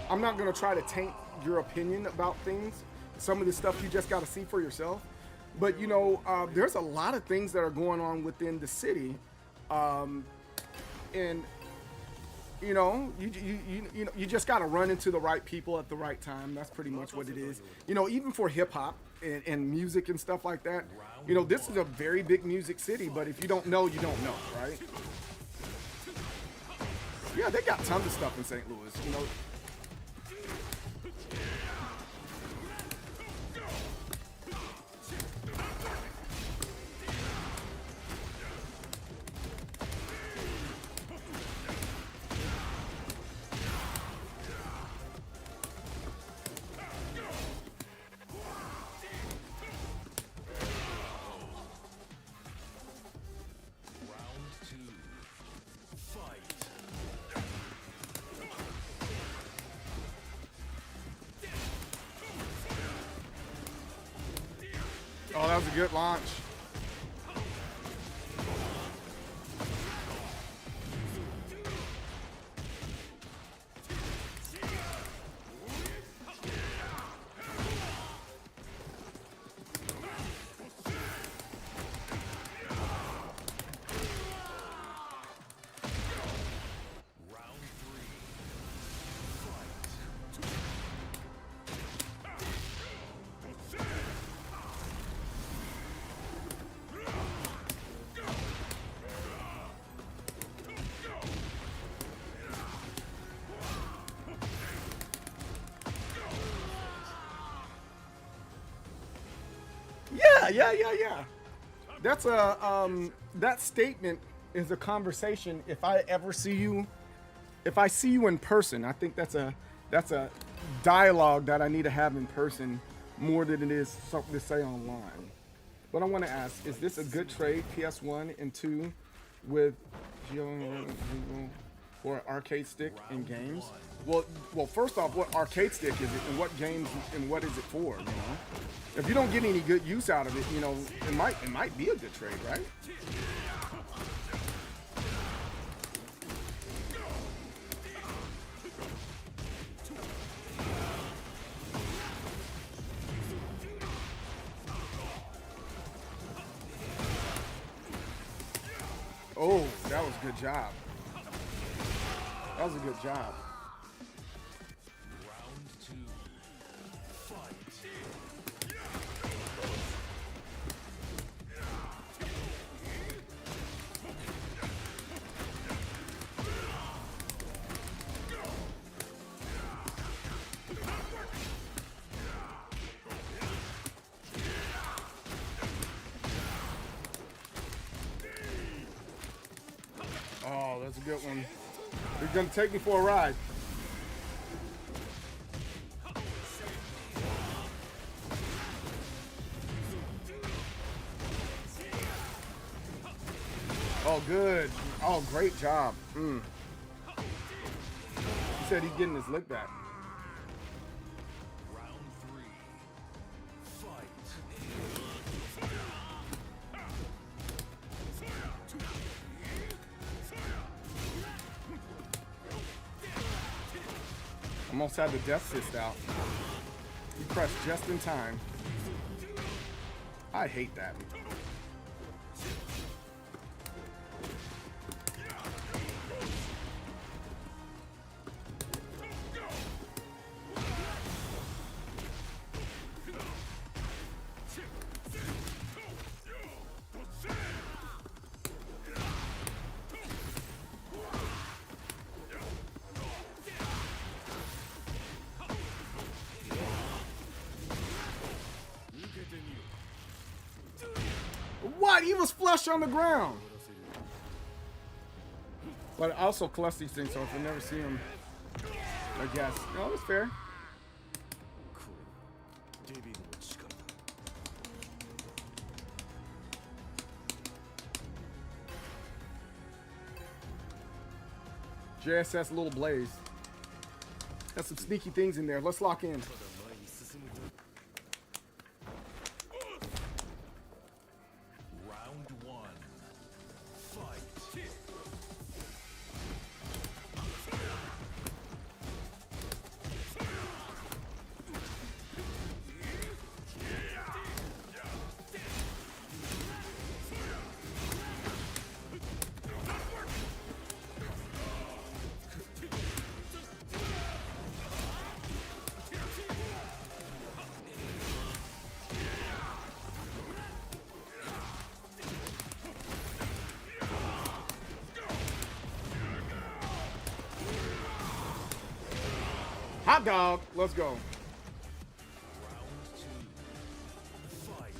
I'm not gonna try to taint your opinion about things. Some of the stuff you just gotta see for yourself. But you know, there's a lot of things that are going on within the city, and you know, you just gotta run into the right people at the right time. That's pretty much what it is. You know, even for hip hop and music and stuff like that. You know, this is a very big music city, but if you don't know, you don't know, right? Yeah, they got tons of stuff in St. Louis. You know. Oh, that was a good launch. Yeah. That's a that statement is a conversation. If I see you in person, I think that's a dialogue that I need to have in person more than it is something to say online. But I want to ask, is this a good trade, PS1 and 2, with for an arcade stick in games? Well, first off, what arcade stick is it, and what games, and what is it for? You know, if you don't get any good use out of it, you know, it might be a good trade, right? Oh, that was a good job. That was a good job.
Round 2. Fight.
That's a good one. He's gonna take me for a ride. Oh, good. Oh, great job. He said he's getting his lick back.
Round 3. Fight.
Almost had the death assist out. He pressed just in time. I hate that. What? He was flush on the ground. But I also clutch these things, so if I never see him, I guess. No, that's fair. JSS Little Blaze. Got some sneaky things in there. Let's lock in.
Round 1. Fight.
Hot dog. Let's go.
Round 2. Fight.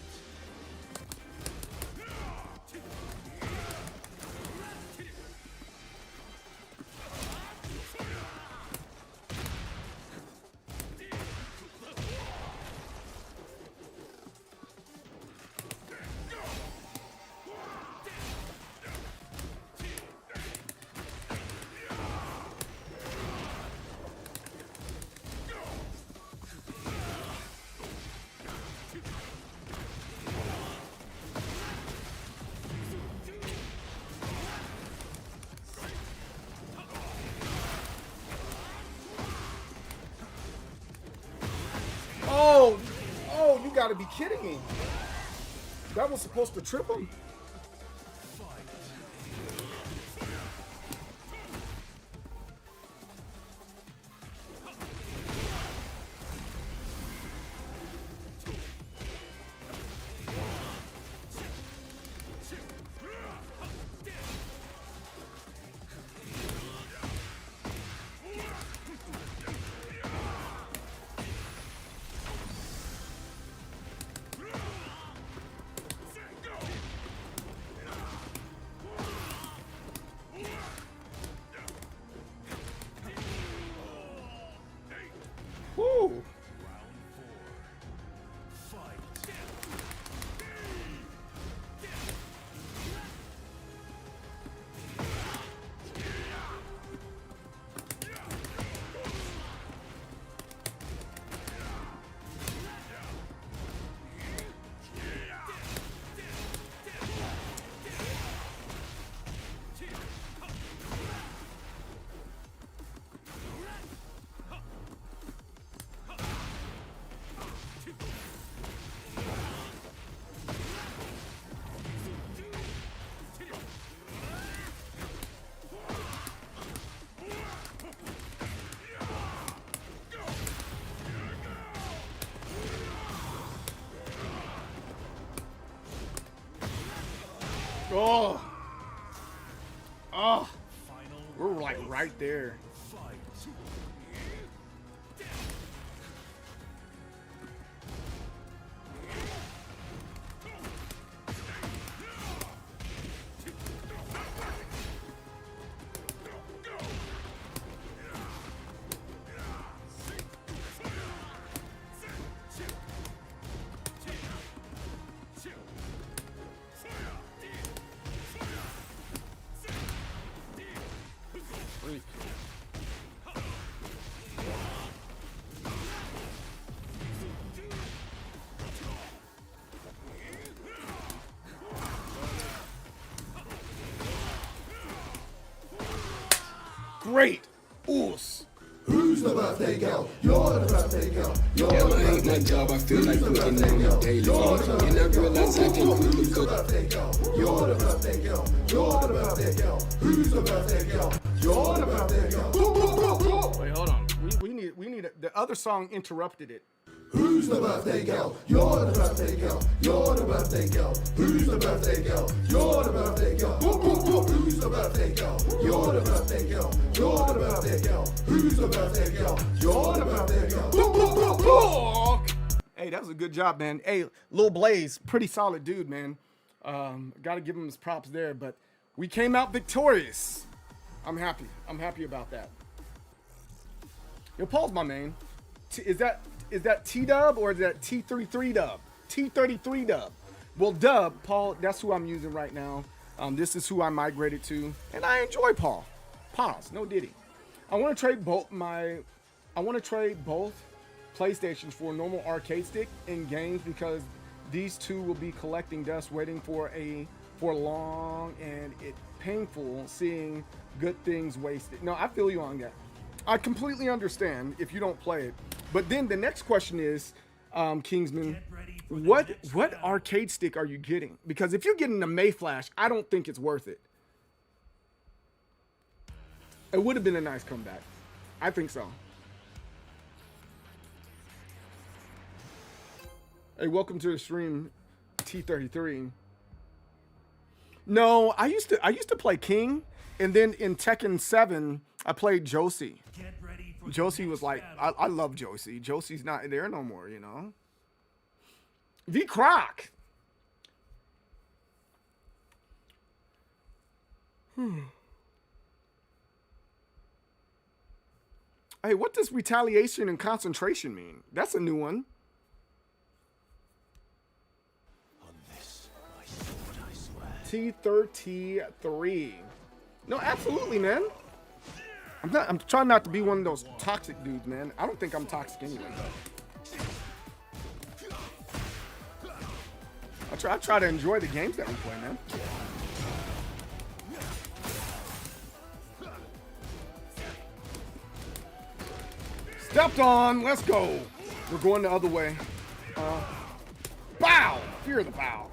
Oh, you gotta be kidding me. That was supposed to trip him. Woo. Oh. Oh. We're like right there. straight. Oos.
Who's the birthday girl? You're the birthday girl. You're the
I hate
birthday
my job, I feel like
Who's the
putting
birthday
on
girl?
a daily.
You're the
And I realize I can quickly
Who's the
cook.
birthday girl? You're the birthday girl. You're the birthday girl. Who's the birthday girl? You're the birthday girl. Boop, boop, boop, boop.
Wait, hold on. We need the other song interrupted it.
Who's the birthday girl? You're the birthday girl. You're the birthday girl. Who's the birthday girl? You're the birthday girl. Boop, boop, boop. Who's the birthday girl? You're the birthday girl. You're the birthday girl. Who's the birthday girl? You're the birthday girl. Boop, boop, boop, boop.
Hey, that was a good job, man. Hey, Lil Blaze, pretty solid dude, man. Got to give him his props there, but we came out victorious. I'm happy. I'm happy about that. Yo, Paul's my main. Is that T-Dub or is that T33 Dub? T33 Dub. Well, Dub, Paul, that's who I'm using right now. This is who I migrated to, and I enjoy Paul. Pause, no Diddy. I want to trade both PlayStations for a normal arcade stick in games because these two will be collecting dust, waiting for long, and it's painful seeing good things wasted. No, I feel you on that. I completely understand if you don't play it. But then the next question is, Kingsman, what arcade stick are you getting? Because if you're getting the Mayflash, I don't think it's worth it. It would have been a nice comeback. I think so. Hey, welcome to the stream, T33. No, I used to play King, and then in Tekken 7, I played Josie.
Get ready for the
Josie was
next
like,
battle.
I love Josie. Josie's not there no more, you know? V Croc. Hey, what does retaliation and concentration mean? That's a new one. T33. No, absolutely, man. I'm trying not to be one of those toxic dudes, man. I don't think I'm toxic anyway. I try to enjoy the games that we play, man. Stepped on. Let's go. We're going the other way. Bow. Fear the bow.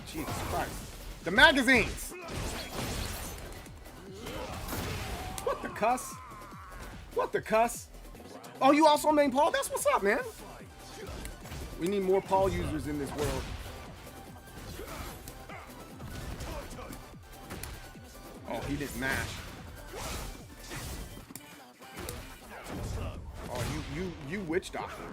Jesus Christ. The magazines. What the cuss? What the cuss? Oh, you also main Paul? That's what's up, man. We need more Paul users in this world. Oh, he didn't mash. Oh, you witch doctor.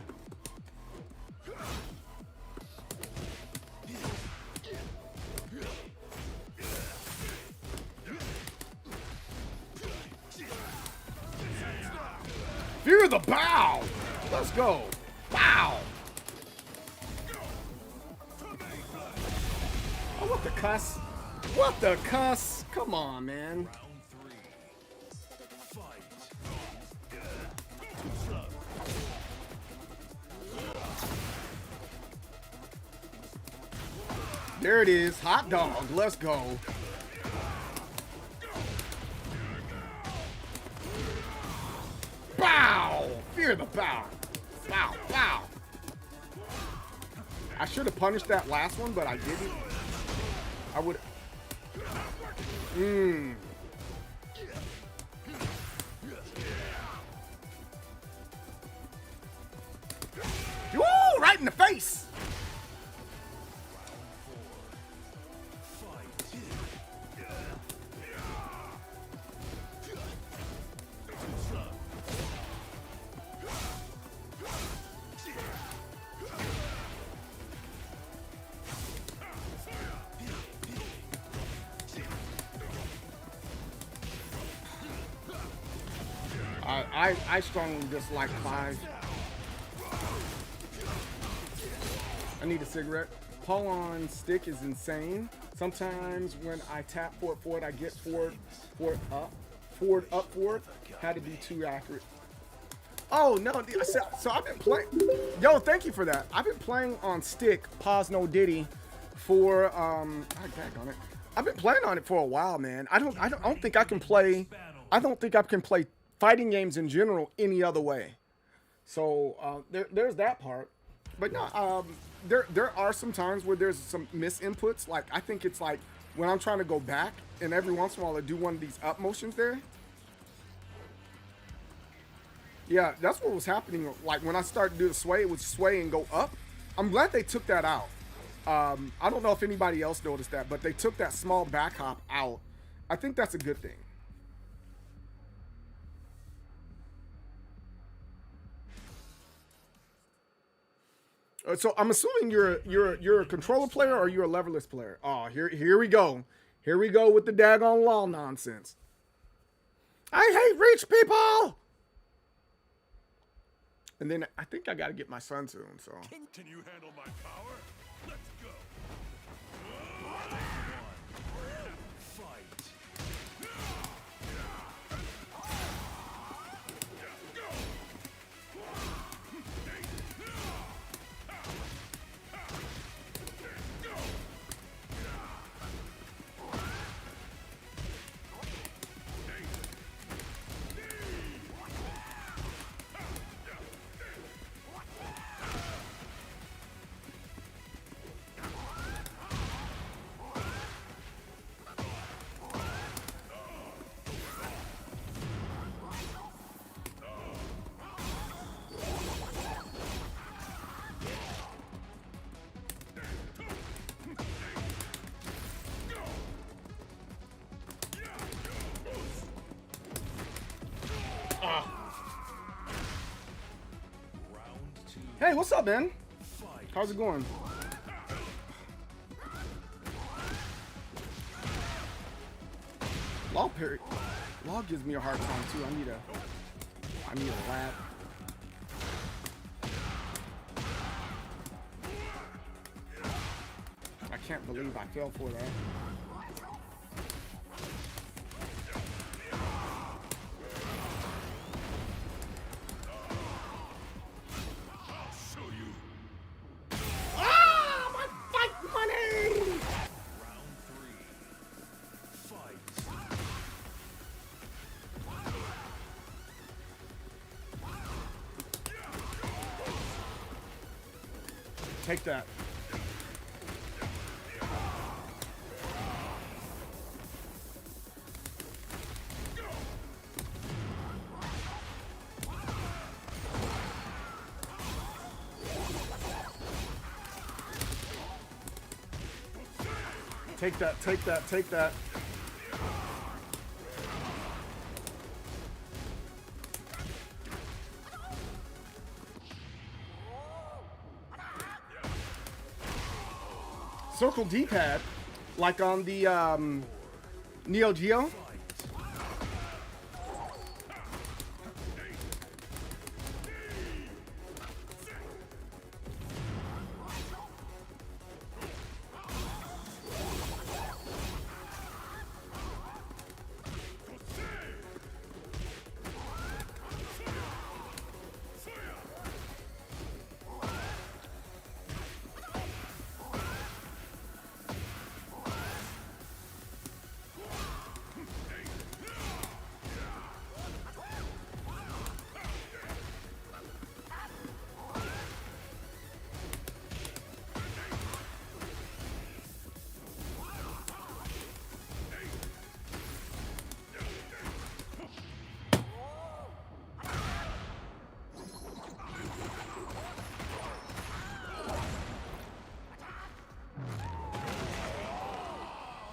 Fear the bow. Let's go. Bow. Oh, what the cuss? What the cuss? Come on, man. There it is. Hot dog. Let's go. Bow! Fear the bow. Bow, bow. I should have punished that last one, but I didn't. I would. Woo! Right in the face. I strongly dislike 5. I need a cigarette. Pull on stick is insane. Sometimes when I tap forward, I get forward up. Had to be too accurate. Oh no, so I've been playing. Yo, thank you for that. I've been playing on stick, pause no diddy, for daggone it. I've been playing on it for a while, man. I don't think I can play. I don't think I can play fighting games in general any other way. So there's that part. But no, there are some times where there's some misinputs. Like I think it's like when I'm trying to go back, and every once in a while I do one of these up motions there. Yeah, that's what was happening. Like when I started to do the sway, it would sway and go up. I'm glad they took that out. I don't know if anybody else noticed that, but they took that small back hop out. I think that's a good thing. So I'm assuming you're a controller player or you're a leverless player. Oh, here we go. Here we go with the daggone law nonsense. I hate rich people. And then I think I got to get my son soon. So.
Can you handle my power? Let's go. Fight.
Hey, what's up, man? How's it going? Law parry. Law gives me a hard time too. I need a lap. I can't believe I fell for that. Take that. Take that, take that, take that. Circle D-pad, like on the Neo Geo.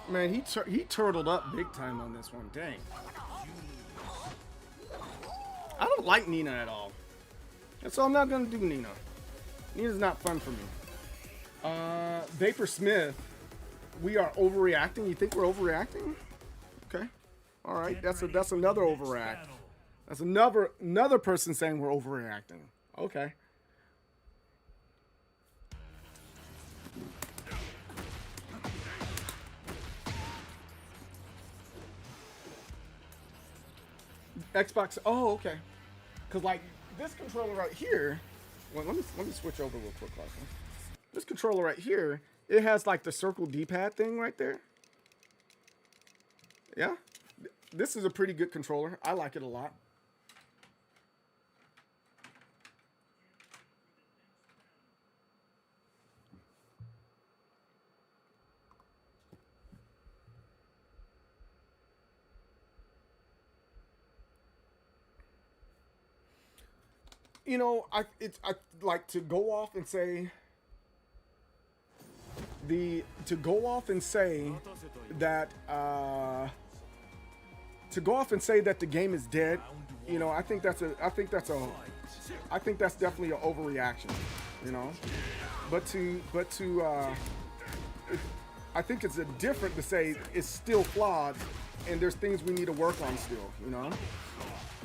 Man, he turtled up big time on this one. Dang. I don't like Nina at all. And so I'm not going to do Nina. Nina's not fun for me. Vapor Smith, we are overreacting. You think we're overreacting? Okay. All right. That's another overact. That's another person saying we're overreacting. Okay. Xbox. Oh, okay. Cause like this controller right here. Well, let me switch over real quick, Clark. This controller right here, it has like the circle D-pad thing right there. Yeah, this is a pretty good controller. I like it a lot. You know, I like to go off and say that the game is dead. You know, I think that's definitely an overreaction. You know, I think it's different to say it's still flawed and there's things we need to work on still. You know.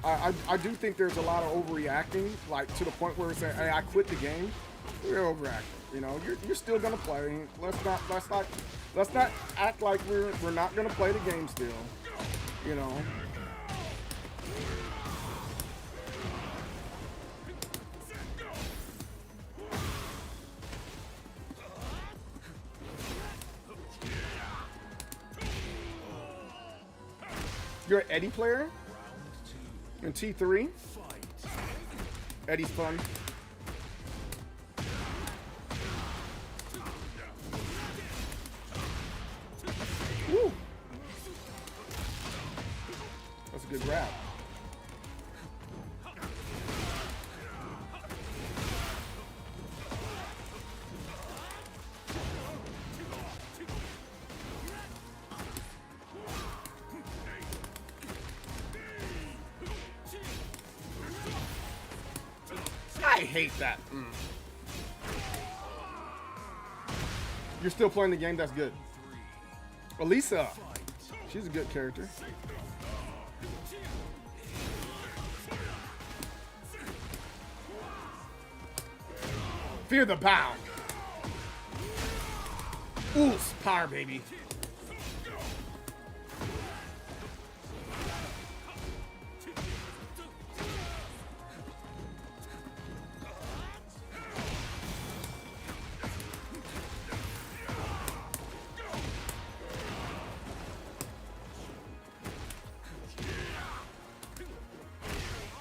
I do think there's a lot of overreacting, like to the point where it's saying, "Hey, I quit the game." You're overreacting. You know, you're still gonna play. Let's not act like we're not gonna play the game still. You know. You're an Eddie player? In T3? Eddie's fun. Woo! That's a good grab. I hate that. You're still playing the game? That's good. Elisa. She's a good character. Fear the bow. Oof, power, baby.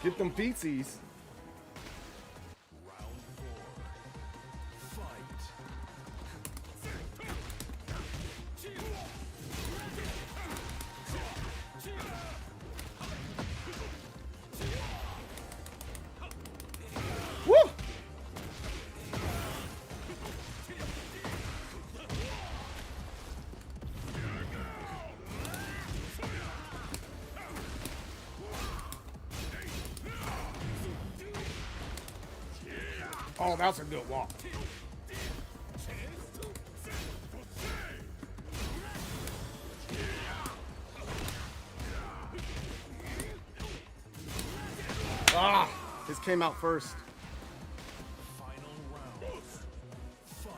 Get them feetsies. Woo! Oh, that's a good walk. Ah, this came out first.
Final round. Fight.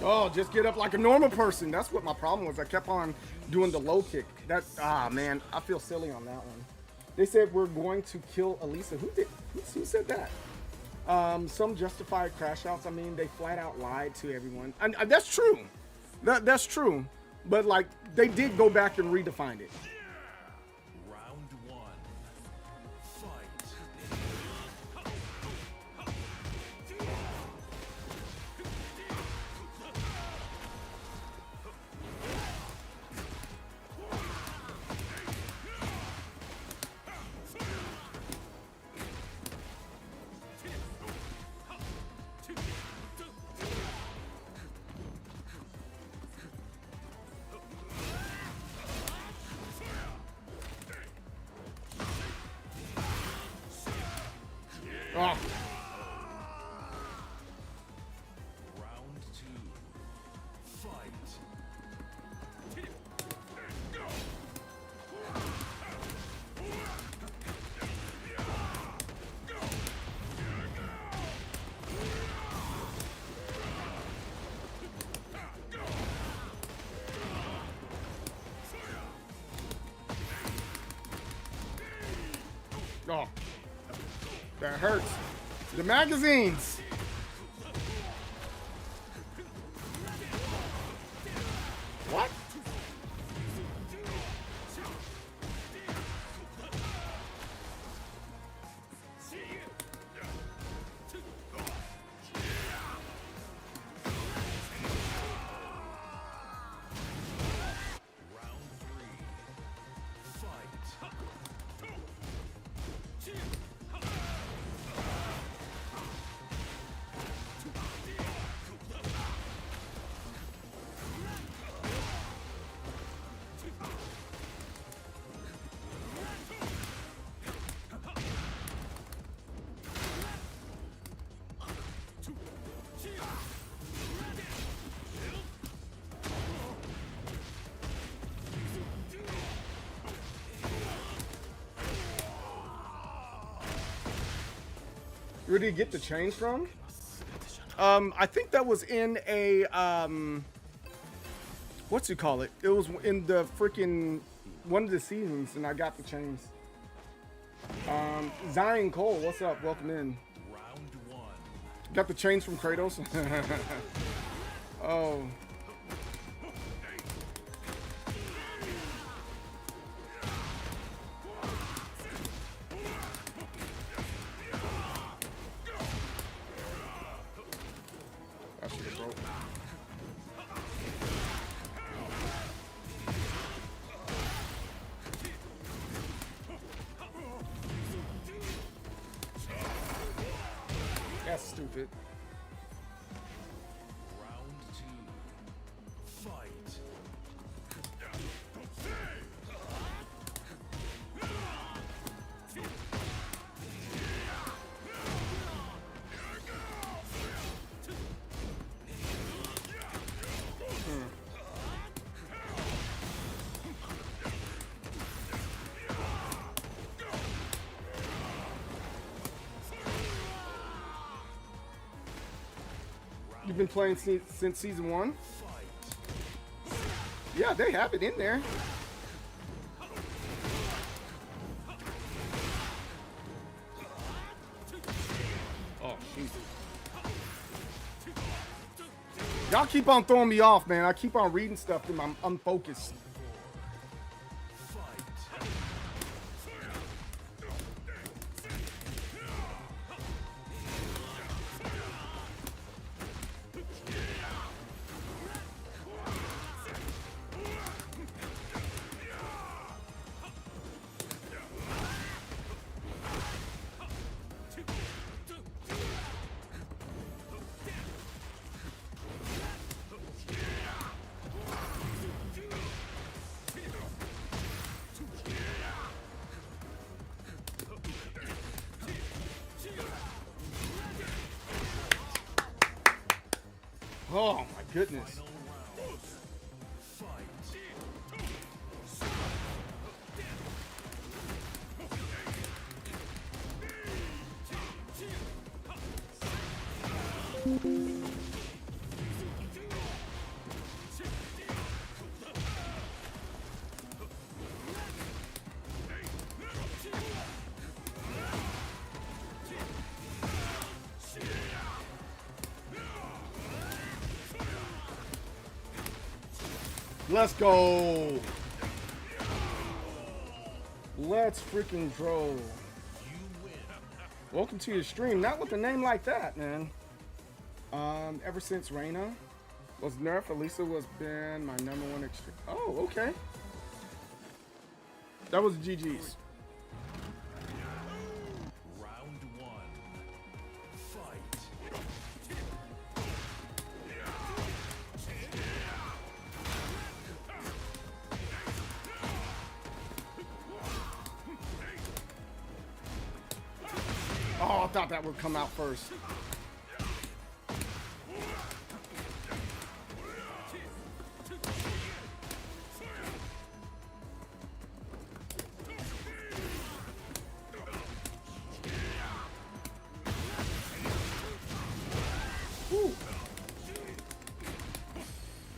Oh, just get up like a normal person. That's what my problem was. I kept on doing the low kick. Man, I feel silly on that one. They said we're going to kill Elisa. Who said that? Some justified crash outs. I mean, they flat out lied to everyone. And that's true. That's true. But like, they did go back and redefine it.
Round one. Fight.
Oh.
Round two.
Oh, that hurts. The magazines. What? Where did he get the chains from? I think that was in a what's you call it? It was in the freaking one of the seasons, and I got the chains. Zion Cole, what's up? Welcome in.
Round one.
Got the chains from Kratos. Oh. I should have broke. That's stupid.
Round two. Fight.
You've been playing since season 1? Yeah, they have it in there. Oh, Jesus. Y'all keep on throwing me off, man. I keep on reading stuff and I'm unfocused. Oh my goodness. Let's go. Let's freaking go. Welcome to your stream. Not with a name like that, man. Ever since Reina was nerfed, Elisa was been my #1 extreme. Oh, okay. That was GG's.
Round one. Fight.
Oh, I thought that would come out first. Ooh.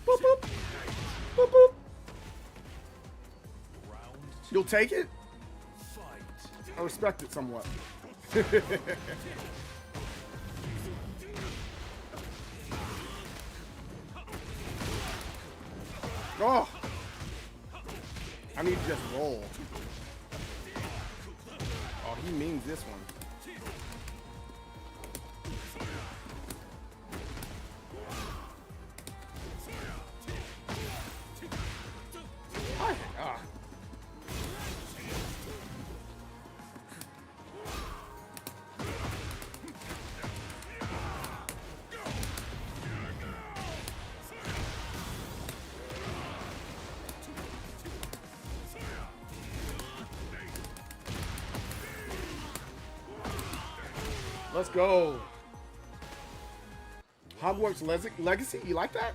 Boop, boop. Boop, boop. You'll take it?
Fight.
I respect it somewhat. Oh! I need to just roll. Oh, he means this one. Ah. Let's go. Hogwarts Legacy, you like that?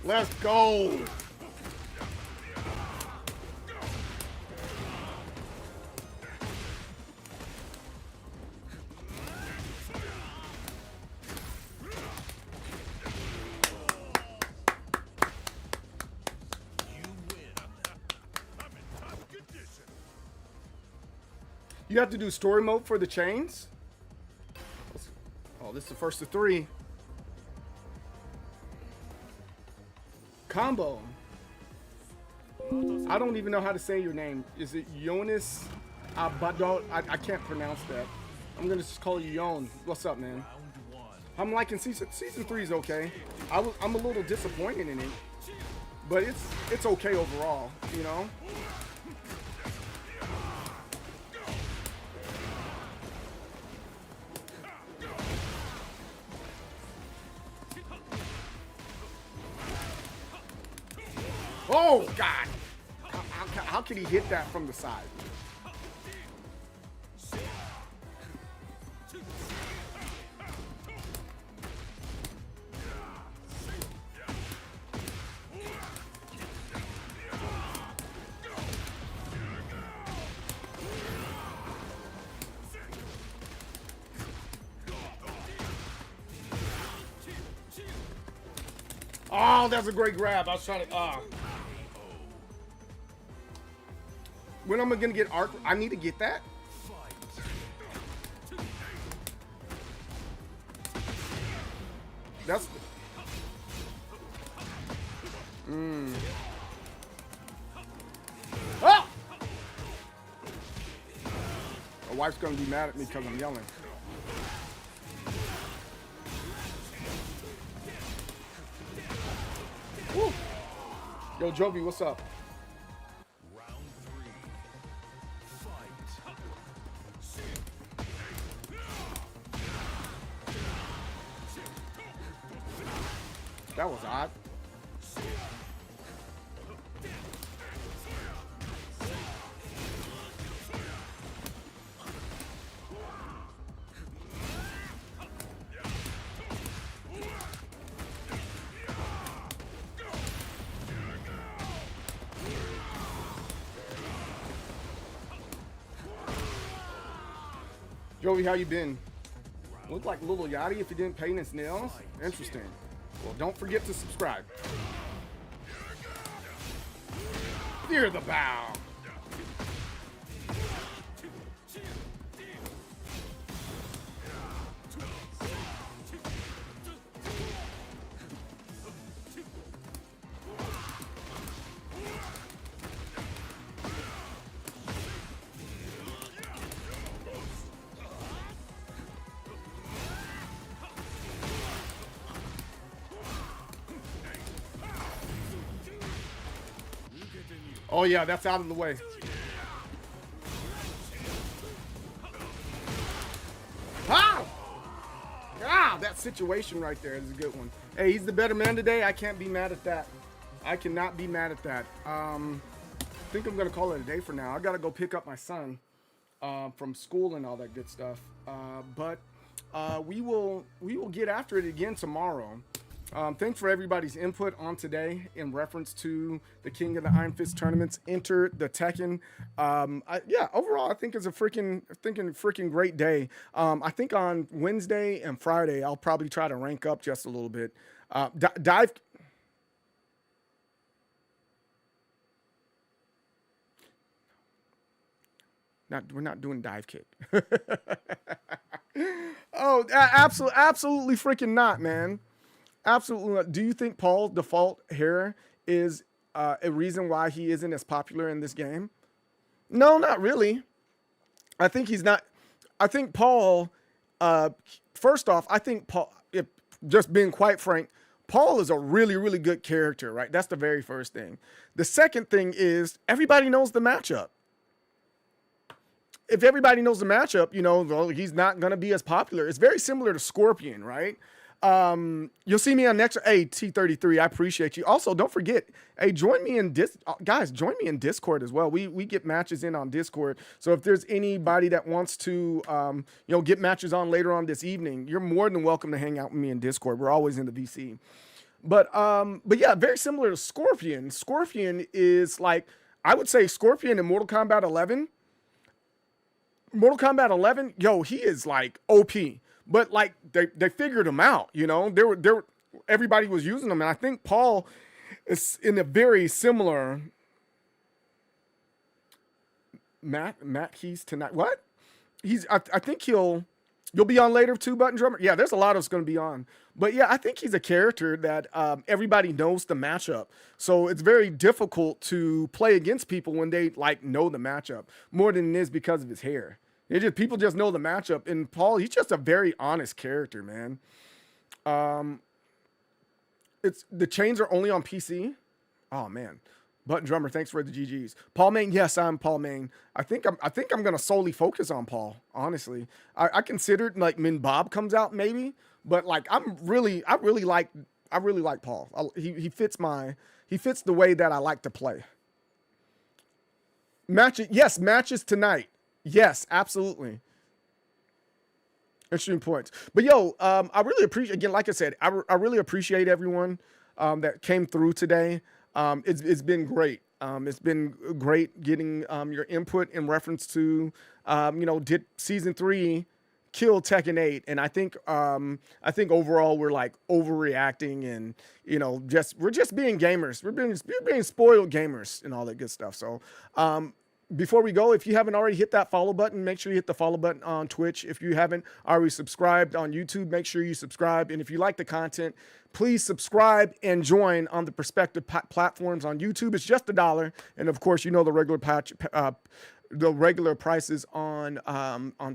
Let's go. You have to do story mode for the chains? Oh, this is the first of 3. Combo. I don't even know how to say your name. Is it Jonas Abadot? I can't pronounce that. I'm gonna just call you Yon. What's up, man? I'm liking season 3 is okay. I'm a little disappointed in it, but it's okay overall, you know. Oh, God! How can he hit that from the side? Oh, that's a great grab. I was trying to... When am I gonna get arc? I need to get that. That's. Oh! My wife's gonna be mad at me because I'm yelling. Woo. Yo, Jovi, what's up? That was odd. Joey, how you been? Look like Little Yachty if he didn't paint his nails. Interesting. Well, don't forget to subscribe. Fear the bow. Oh yeah, that's out of the way. Ah! Ah, that situation right there is a good one. Hey, he's the better man today. I can't be mad at that. I cannot be mad at that. I think I'm gonna call it a day for now. I gotta go pick up my son from school and all that good stuff. But we will get after it again tomorrow. Thanks for everybody's input on today in reference to the King of the Iron Fist tournaments. Enter the Tekken. Yeah, overall, I think it's a freaking great day. I think on Wednesday and Friday, I'll probably try to rank up just a little bit. Dive. We're not doing dive kick. Oh, absolutely freaking not, man. Absolutely not. Do you think Paul's default hair is a reason why he isn't as popular in this game? No, not really. I think he's not. I think Paul, first off, I think Paul, if just being quite frank, Paul is a really, really good character, right? That's the very first thing. The second thing is everybody knows the matchup. If everybody knows the matchup, you know, well, he's not going to be as popular. It's very similar to Scorpion, right? You'll see me on next. Hey, T33, I appreciate you. Also, don't forget, hey, join me in guys, join me in Discord as well. We get matches in on Discord. So if there's anybody that wants to, you know, get matches on later on this evening, you're more than welcome to hang out with me in Discord. We're always in the VC. But yeah, very similar to Scorpion. Scorpion is like, I would say Scorpion in Mortal Kombat 11. Mortal Kombat 11, yo, he is like OP. But like they figured him out, you know. Everybody was using him, and I think Paul is in a very similar. Matt keys tonight. What? I think you'll be on later too, Button Drummer. Yeah, there's a lot of us going to be on, but yeah, I think he's a character that everybody knows the matchup, so it's very difficult to play against people when they like know the matchup more than it is because of his hair. People just know the matchup. And Paul, he's just a very honest character, man. It's the chains are only on PC. Oh man, Button Drummer, thanks for the GGs. Paul Main, yes, I'm Paul Main. I think I'm gonna solely focus on Paul. Honestly, I considered like when Bob comes out maybe, but like I really like Paul. He fits the way that I like to play. Matches tonight. Yes, absolutely. Interesting points. But yo, I really appreciate, again, like I said, I really appreciate everyone that came through today. It's been great. It's been great getting your input in reference to, you know, did season 3 kill Tekken 8? And I think overall we're like overreacting, and you know, we're just being gamers. We're being spoiled gamers and all that good stuff. So before we go, if you haven't already hit that follow button, make sure you hit the follow button on Twitch. If you haven't already subscribed on YouTube, make sure you subscribe. And if you like the content, please subscribe and join on the respective platforms. On YouTube, it's just $1. And of course, you know the regular prices on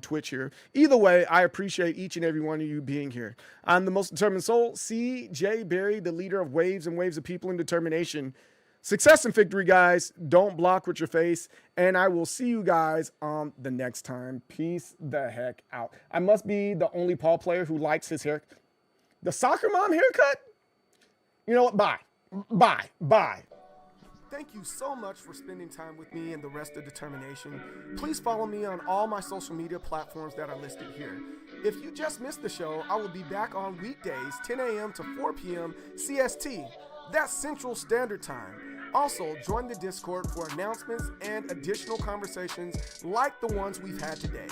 Twitch here. Either way, I appreciate each and every one of you being here. I'm the most determined soul, C.J. Berry, the leader of waves and waves of people in determination. Success and victory, guys. Don't block with your face. And I will see you guys on the next time. Peace the heck out. I must be the only Paul player who likes his hair. The soccer mom haircut? You know what? Bye. Thank you so much for spending time with me and the rest of Determination. Please follow me on all my social media platforms that are listed here. If you just missed the show, I will be back on weekdays, 10 a.m. to 4 p.m. CST. That's Central Standard Time. Also, join the Discord for announcements and additional conversations like the ones we've had today.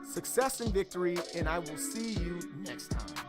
Success and victory, and I will see you next time.